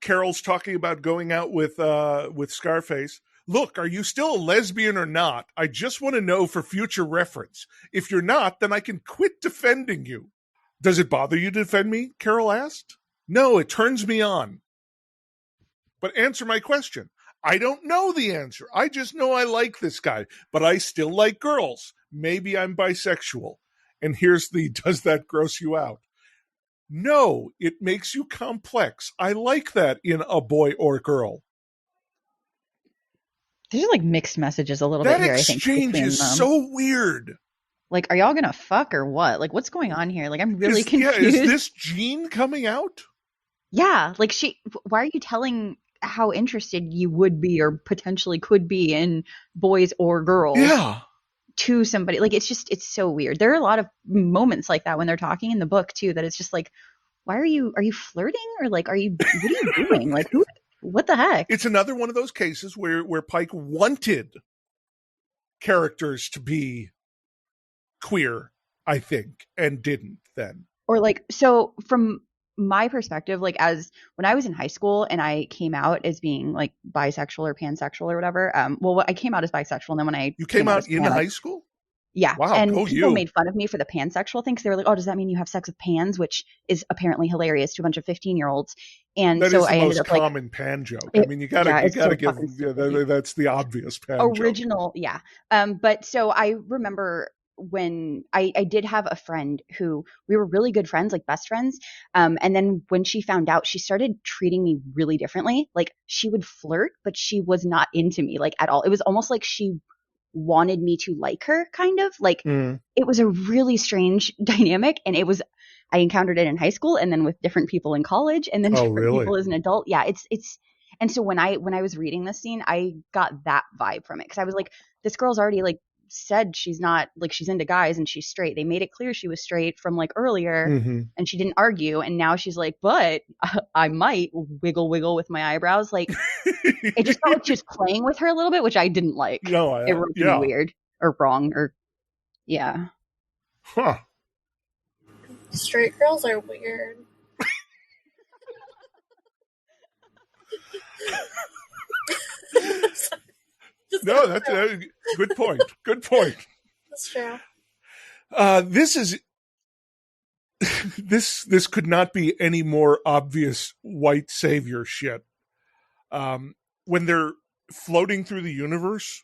Carol's talking about going out with Scarface. Look, are you still a lesbian or not? I just want to know for future reference. If you're not, then I can quit defending you. Does it bother you to defend me? Carol asked. No, it turns me on. But answer my question. I don't know the answer. I just know I like this guy, but I still like girls. Maybe I'm bisexual. And here's the, does that gross you out? No, it makes you complex. I like that in a boy or girl. There's like mixed messages a little bit here, I think. That exchange is so weird. Like, are y'all gonna fuck or what? Like, what's going on here? Like, I'm really confused. Yeah, is this Jean coming out? Yeah, like why are you telling how interested you would be or potentially could be in boys or girls? Yeah. To somebody. Like, it's so weird. There are a lot of moments like that when they're talking in the book too, that it's just like, why are you flirting? Or like, what are you doing? Like, what the heck? It's another one of those cases where Pike wanted characters to be queer, I think, and didn't then. Or like, so from my perspective, like, as when I was in high school and I came out as being like bisexual or pansexual or whatever, I came out as bisexual, and then when you came out in high school? Yeah. Wow, And go people you. made fun of me for the pansexual thing because they were like, oh, does that mean you have sex with pans? Which is apparently hilarious to a bunch of 15-year-olds. And That so is the I ended most up like, common pan joke. I mean, you gotta it's so give, fucking stupid. that's the obvious pan joke. Original, yeah. But so I remember when I did have a friend who we were really good friends, like best friends. And then when she found out, she started treating me really differently. Like she would flirt, but she was not into me like at all. It was almost like she wanted me to like her, kind of like it was a really strange dynamic. And I encountered it in high school and then with different people in college and then different people as an adult. Yeah, it's and so when I was reading this scene, I got that vibe from it because I was like, this girl's already like said she's not like she's into guys and she's straight. They made it clear she was straight from like earlier and she didn't argue. And now she's like, but I might wiggle with my eyebrows. Like it just felt like she was playing with her a little bit, which I didn't like. No, It rubbed me weird or wrong or yeah. Huh. Straight girls are weird. No, that's a good point. Good point. That's true. This could not be any more obvious white savior shit. When they're floating through the universe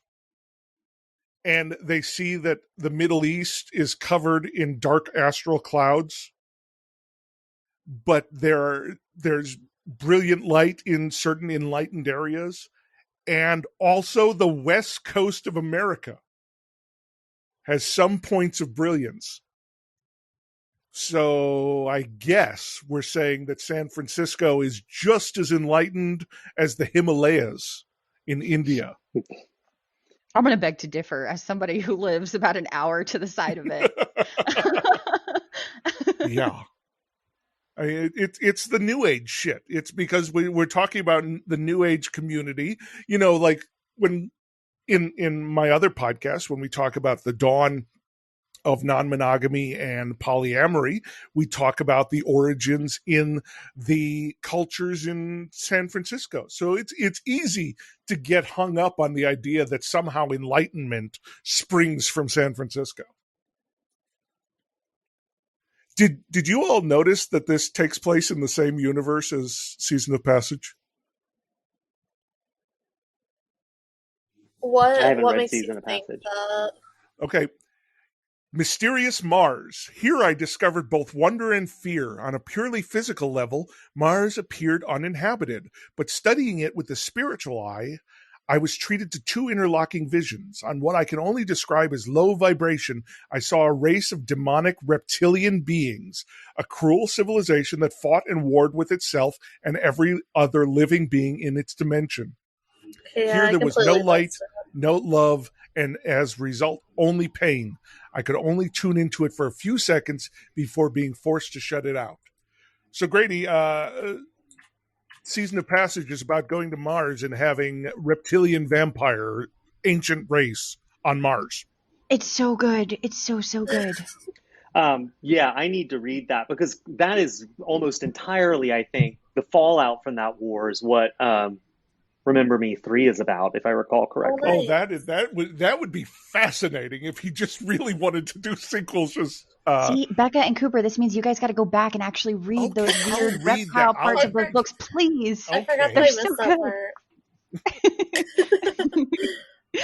and they see that the Middle East is covered in dark astral clouds, but there's brilliant light in certain enlightened areas, and also the west coast of America has some points of brilliance. So I guess we're saying that San Francisco is just as enlightened as the Himalayas in India. I'm going to beg to differ as somebody who lives about an hour to the side of it. Yeah. I mean, it's the New Age shit. It's because we're talking about the New Age community. You know, like when in my other podcast, when we talk about the dawn of non-monogamy and polyamory, we talk about the origins in the cultures in San Francisco. So it's easy to get hung up on the idea that somehow enlightenment springs from San Francisco. Did you all notice that this takes place in the same universe as Season of Passage? What I haven't read makes Season you of think Passage. that? Okay. Mysterious Mars. Here I discovered both wonder and fear. On a purely physical level, Mars appeared uninhabited, but studying it with the spiritual eye, I was treated to two interlocking visions. On what I can only describe as low vibration, I saw a race of demonic reptilian beings, a cruel civilization that fought and warred with itself and every other living being in its dimension. Yeah, Here I there was no completely light, missed it. no love, and as a result, only pain. I could only tune into it for a few seconds before being forced to shut it out. So, Grady, Season of Passage is about going to Mars and having reptilian vampire ancient race on Mars. It's so good. It's so good. Yeah, I need to read that because that is almost entirely, I think, the fallout from that war is what Remember Me 3 is about, if I recall correctly. Oh, that would be fascinating if he just really wanted to do sequels. Just See, Becca and Cooper, this means you guys got to go back and actually read those weird reptile parts of those books, please. I forgot that I missed that part.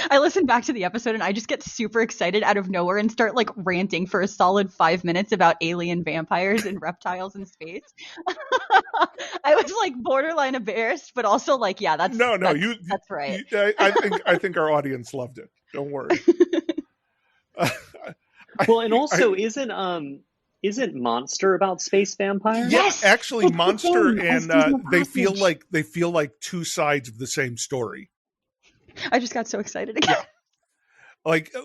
I listened back to the episode and I just get super excited out of nowhere and start like ranting for a solid 5 minutes about alien vampires and reptiles in space. I was like borderline embarrassed, but also like, yeah, that's right. I think our audience loved it. Don't worry. Well, and also isn't Monster about space vampires? Yes, actually, Monster and they feel like two sides of the same story. I just got so excited again. Yeah.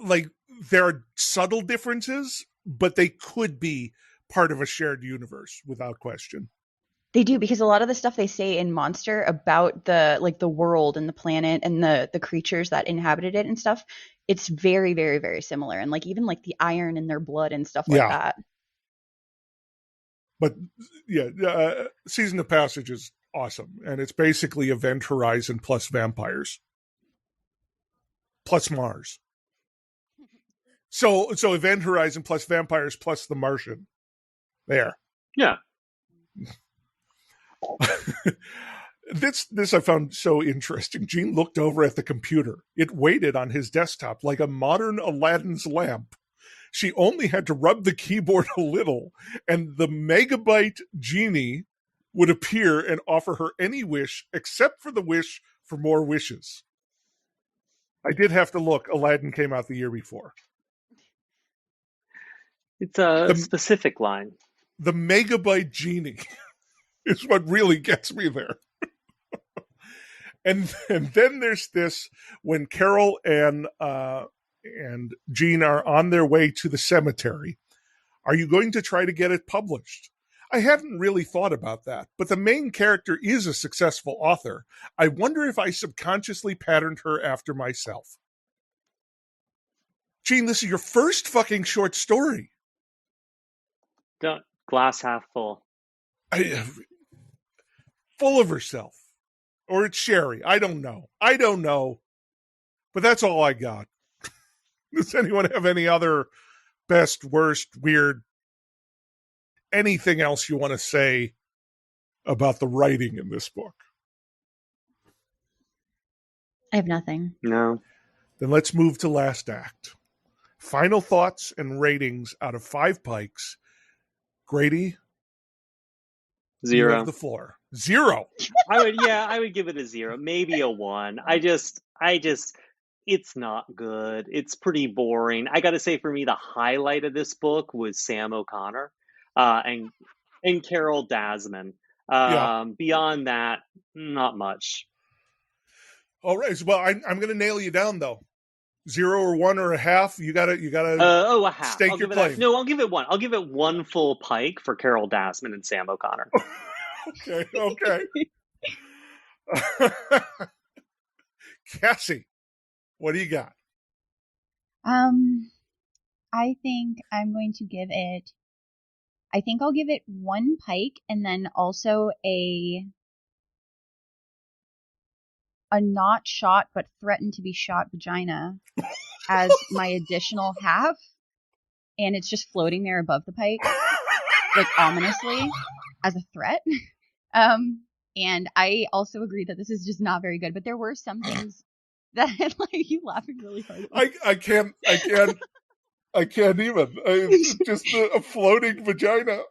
Like there are subtle differences, but they could be part of a shared universe without question. They do, because a lot of the stuff they say in Monster about the world and the planet and the creatures that inhabited it and stuff, it's very, very, very similar. And like even like the iron in their blood and stuff like that. But yeah, Season of Passage is awesome. And it's basically Event Horizon plus vampires. Plus Mars. So Event Horizon plus vampires plus The Martian. There. Yeah. This I found so interesting. Gene looked over at the computer. It waited on his desktop like a modern Aladdin's lamp. She only had to rub the keyboard a little, and the megabyte genie would appear and offer her any wish except for the wish for more wishes. I did have to look. Aladdin came out the year before. It's a specific line. The megabyte genie is what really gets me there. and then there's this when Carol and Jean are on their way to the cemetery. Are you going to try to get it published? I hadn't really thought about that, but the main character is a successful author. I wonder if I subconsciously patterned her after myself. Jean, this is your first fucking short story. Glass half full. Full of herself. Or it's Sherry. I don't know. But that's all I got. Does anyone have any other best, worst, weird, anything else you want to say about the writing in this book? I have nothing. No. Then let's move to last act. Final thoughts and ratings out of 5 Pikes. Grady? 0. You have the floor. 0. I would give it a 0, maybe a 1. I just, it's not good. It's pretty boring. I got to say, for me, the highlight of this book was Sam O'Connor, and Carol Dasman. Beyond that, not much. All right. Well, I'm going to nail you down though. 0 or 1 or a half. You gotta. A half. Stake your claim. No, I'll give it 1. I'll give it 1 full Pike for Carol Dasman and Sam O'Connor. Okay. Cassie, what do you got? I think I'm going to give it. I think I'll give it 1 Pike and then also a not shot but threatened to be shot vagina as my additional half, and it's just floating there above the Pike, like ominously as a threat. And I also agree that this is just not very good, but there were some things that like you laughing really hard. I can't even. It's just a floating vagina.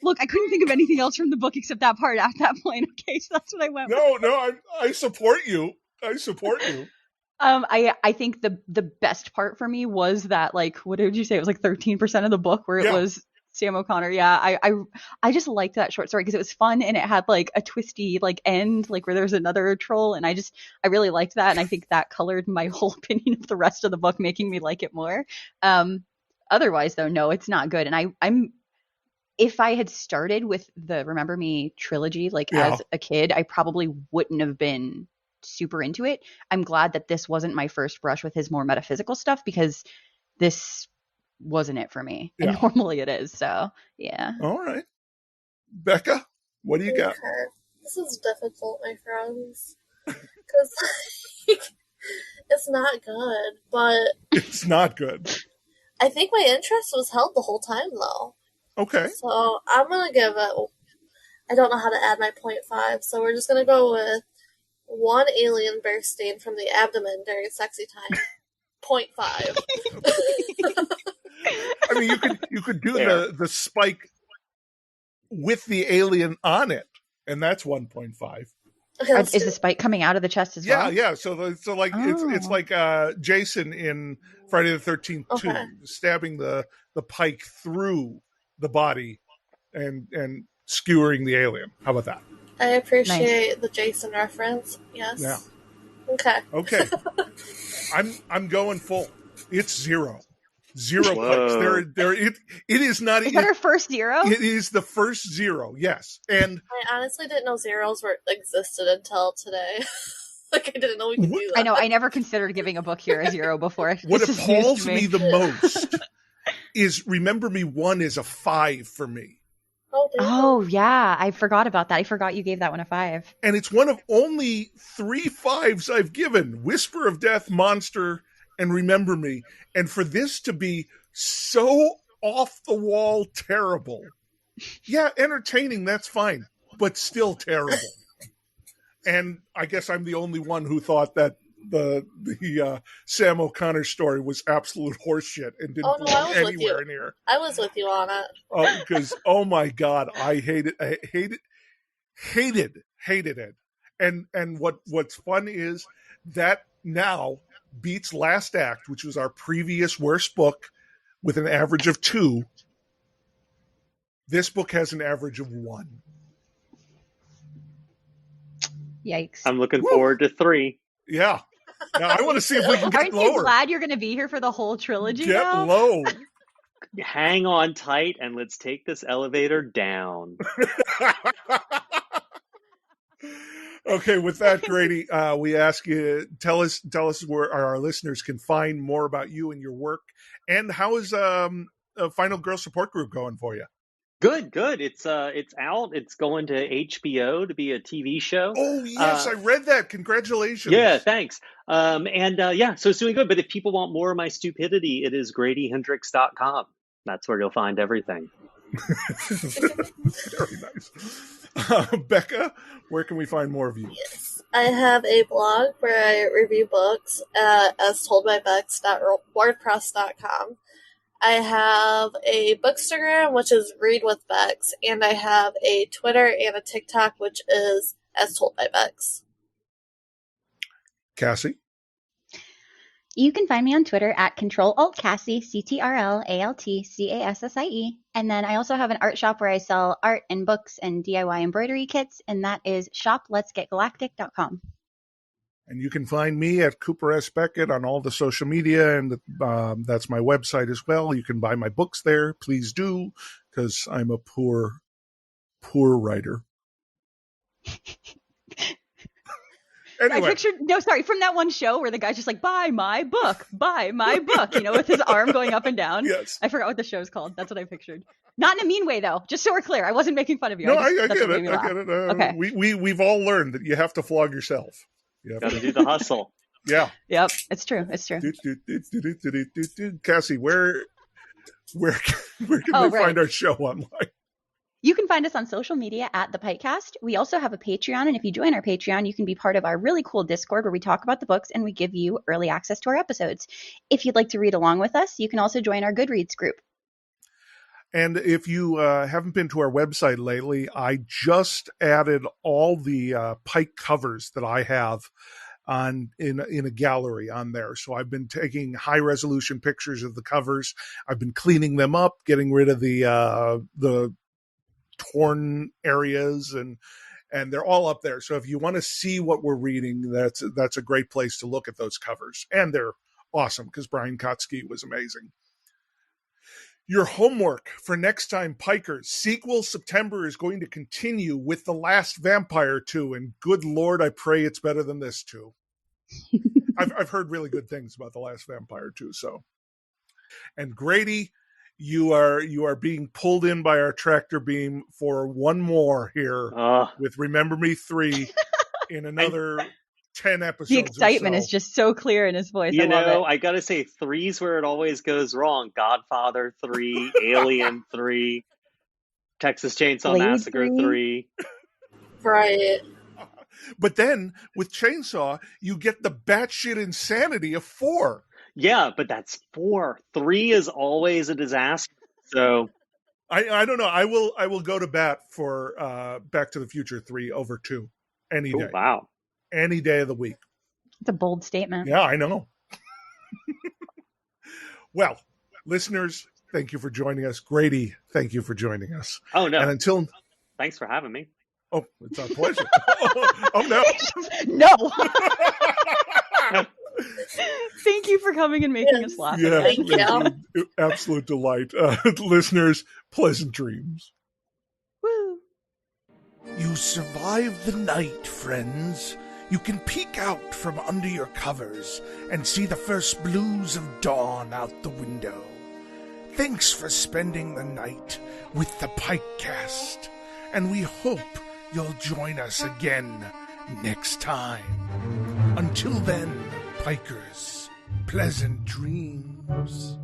Look, I couldn't think of anything else from the book except that part at that point. Okay, so that's what I went with. No, I support you. I think the best part for me was that, like, what did you say? It was like 13% of the book where it was Sam O'Connor. Yeah, I just liked that short story because it was fun and it had like a twisty like end, like where there's another troll, and I really liked that, and I think that colored my whole opinion of the rest of the book, making me like it more. Otherwise, though, no, it's not good, and I'm. If I had started with the Remember Me trilogy, as a kid, I probably wouldn't have been super into it. I'm glad that this wasn't my first brush with his more metaphysical stuff, because this wasn't it for me. Yeah. And normally it is. So, yeah. All right. Becca, what do you got? This is difficult, my friends. Because it's not good, but... It's not good. I think my interest was held the whole time, though. Okay. So I'm going to give it, I don't know how to add my 0.5, so we're just going to go with 1 alien bursting from the abdomen during sexy time. 0.5. I mean, you could do the spike with the alien on it, and that's 1.5. Okay, is the spike coming out of the chest as well? Yeah. So like it's like Jason in Friday the 13th 2, stabbing the pike through the body and skewering the alien. How about that? I appreciate the Jason reference. Yes. Yeah. Okay. I'm going full. It's 0 Pikes. It is not. Is that our first 0? It is the first 0. Yes, and I honestly didn't know zeros existed until today. Like, I didn't know we could do that. I know. I never considered giving a book here a 0 before. What appalls me the most is Remember Me 1 is a 5 for me. Oh, yeah. I forgot about that. I forgot you gave that one a 5. And it's one of only 3 5s I've given. Whisper of Death, Monster, and Remember Me, and for this to be so off the wall terrible. Yeah, entertaining, that's fine, but still terrible. And I guess I'm the only one who thought that the Sam O'Connor story was absolute horseshit and didn't belong anywhere near. I was with you on it. Oh, because oh my god, I hated it. And what's fun is that now beats Last Act, which was our previous worst book, with an average of 2. This book has an average of 1. Yikes. I'm looking forward to 3. Yeah. Now I want to see if we can get Aren't lower. you glad you're going to be here for the whole trilogy Get now? low. Hang on tight and let's take this elevator down. Okay, with that, Grady, we ask you, tell us where our listeners can find more about you and your work, and how is Final Girl Support Group going for you? Good. It's out. It's going to HBO to be a TV show. Oh yes, I read that. Congratulations. Yeah, thanks. So it's doing good. But if people want more of my stupidity, it is GradyHendrix.com. That's where you'll find everything. Very nice. Becca, where can we find more of you? Yes. I have a blog where I review books at astoldbybex.wordpress.com. I have a Bookstagram, which is Read with Bex, and I have a Twitter and a TikTok, which is As Told by Bex. Cassie? You can find me on Twitter at ControlAltCassie, CTRLALTCassie. And then I also have an art shop where I sell art and books and DIY embroidery kits, and that is shopletsgetgalactic.com. And you can find me at Cooper S. Beckett on all the social media, and that's my website as well. You can buy my books there. Please do, because I'm a poor writer. Anyway. From that one show where the guy's just like, buy my book, with his arm going up and down. Yes. I forgot what the show's called. That's what I pictured. Not in a mean way, though. Just so we're clear. I wasn't making fun of you. No, I get it. I get it. Okay. We've all learned that you have to flog yourself. Got to do the hustle. Yeah. Yep. It's true. Cassie, where can we find our show online? You can find us on social media at the PikeCast. We also have a Patreon, and if you join our Patreon, you can be part of our really cool Discord where we talk about the books and we give you early access to our episodes. If you'd like to read along with us, you can also join our Goodreads group. And if you haven't been to our website lately, I just added all the Pike covers that I have in a gallery on there. So I've been taking high resolution pictures of the covers. I've been cleaning them up, getting rid of the torn areas, and they're all up there. So if you want to see what we're reading, that's a great place to look at those covers. And they're awesome because Brian Kotsky was amazing. Your homework for next time, Pikers. Sequel September is going to continue with The Last Vampire 2, and good Lord, I pray it's better than this too. I've heard really good things about The Last Vampire 2. So, and Grady, you are being pulled in by our tractor beam for one more here with Remember Me 3 in another 10 episodes. The excitement is just so clear in his voice. I gotta say, 3's where it always goes wrong. Godfather 3, Alien 3, Texas Chainsaw Massacre 3. Right. But then with Chainsaw, you get the batshit insanity of 4. Yeah, but that's 4. 3 is always a disaster. So I don't know. I will go to bat for Back to the Future 3 over 2 any day. Wow. Any day of the week. It's a bold statement. Yeah, I know. Well, listeners, thank you for joining us. Grady, thank you for joining us. Oh, no. And thanks for having me. Oh, it's our pleasure. Oh, no. No. Thank you for coming and making us laugh. Yeah, Thank you. Absolute delight. Listeners, pleasant dreams. Woo. You survived the night, friends. You can peek out from under your covers and see the first blues of dawn out the window. Thanks for spending the night with the PikeCast, and we hope you'll join us again next time. Until then, Pikers, Pleasant dreams.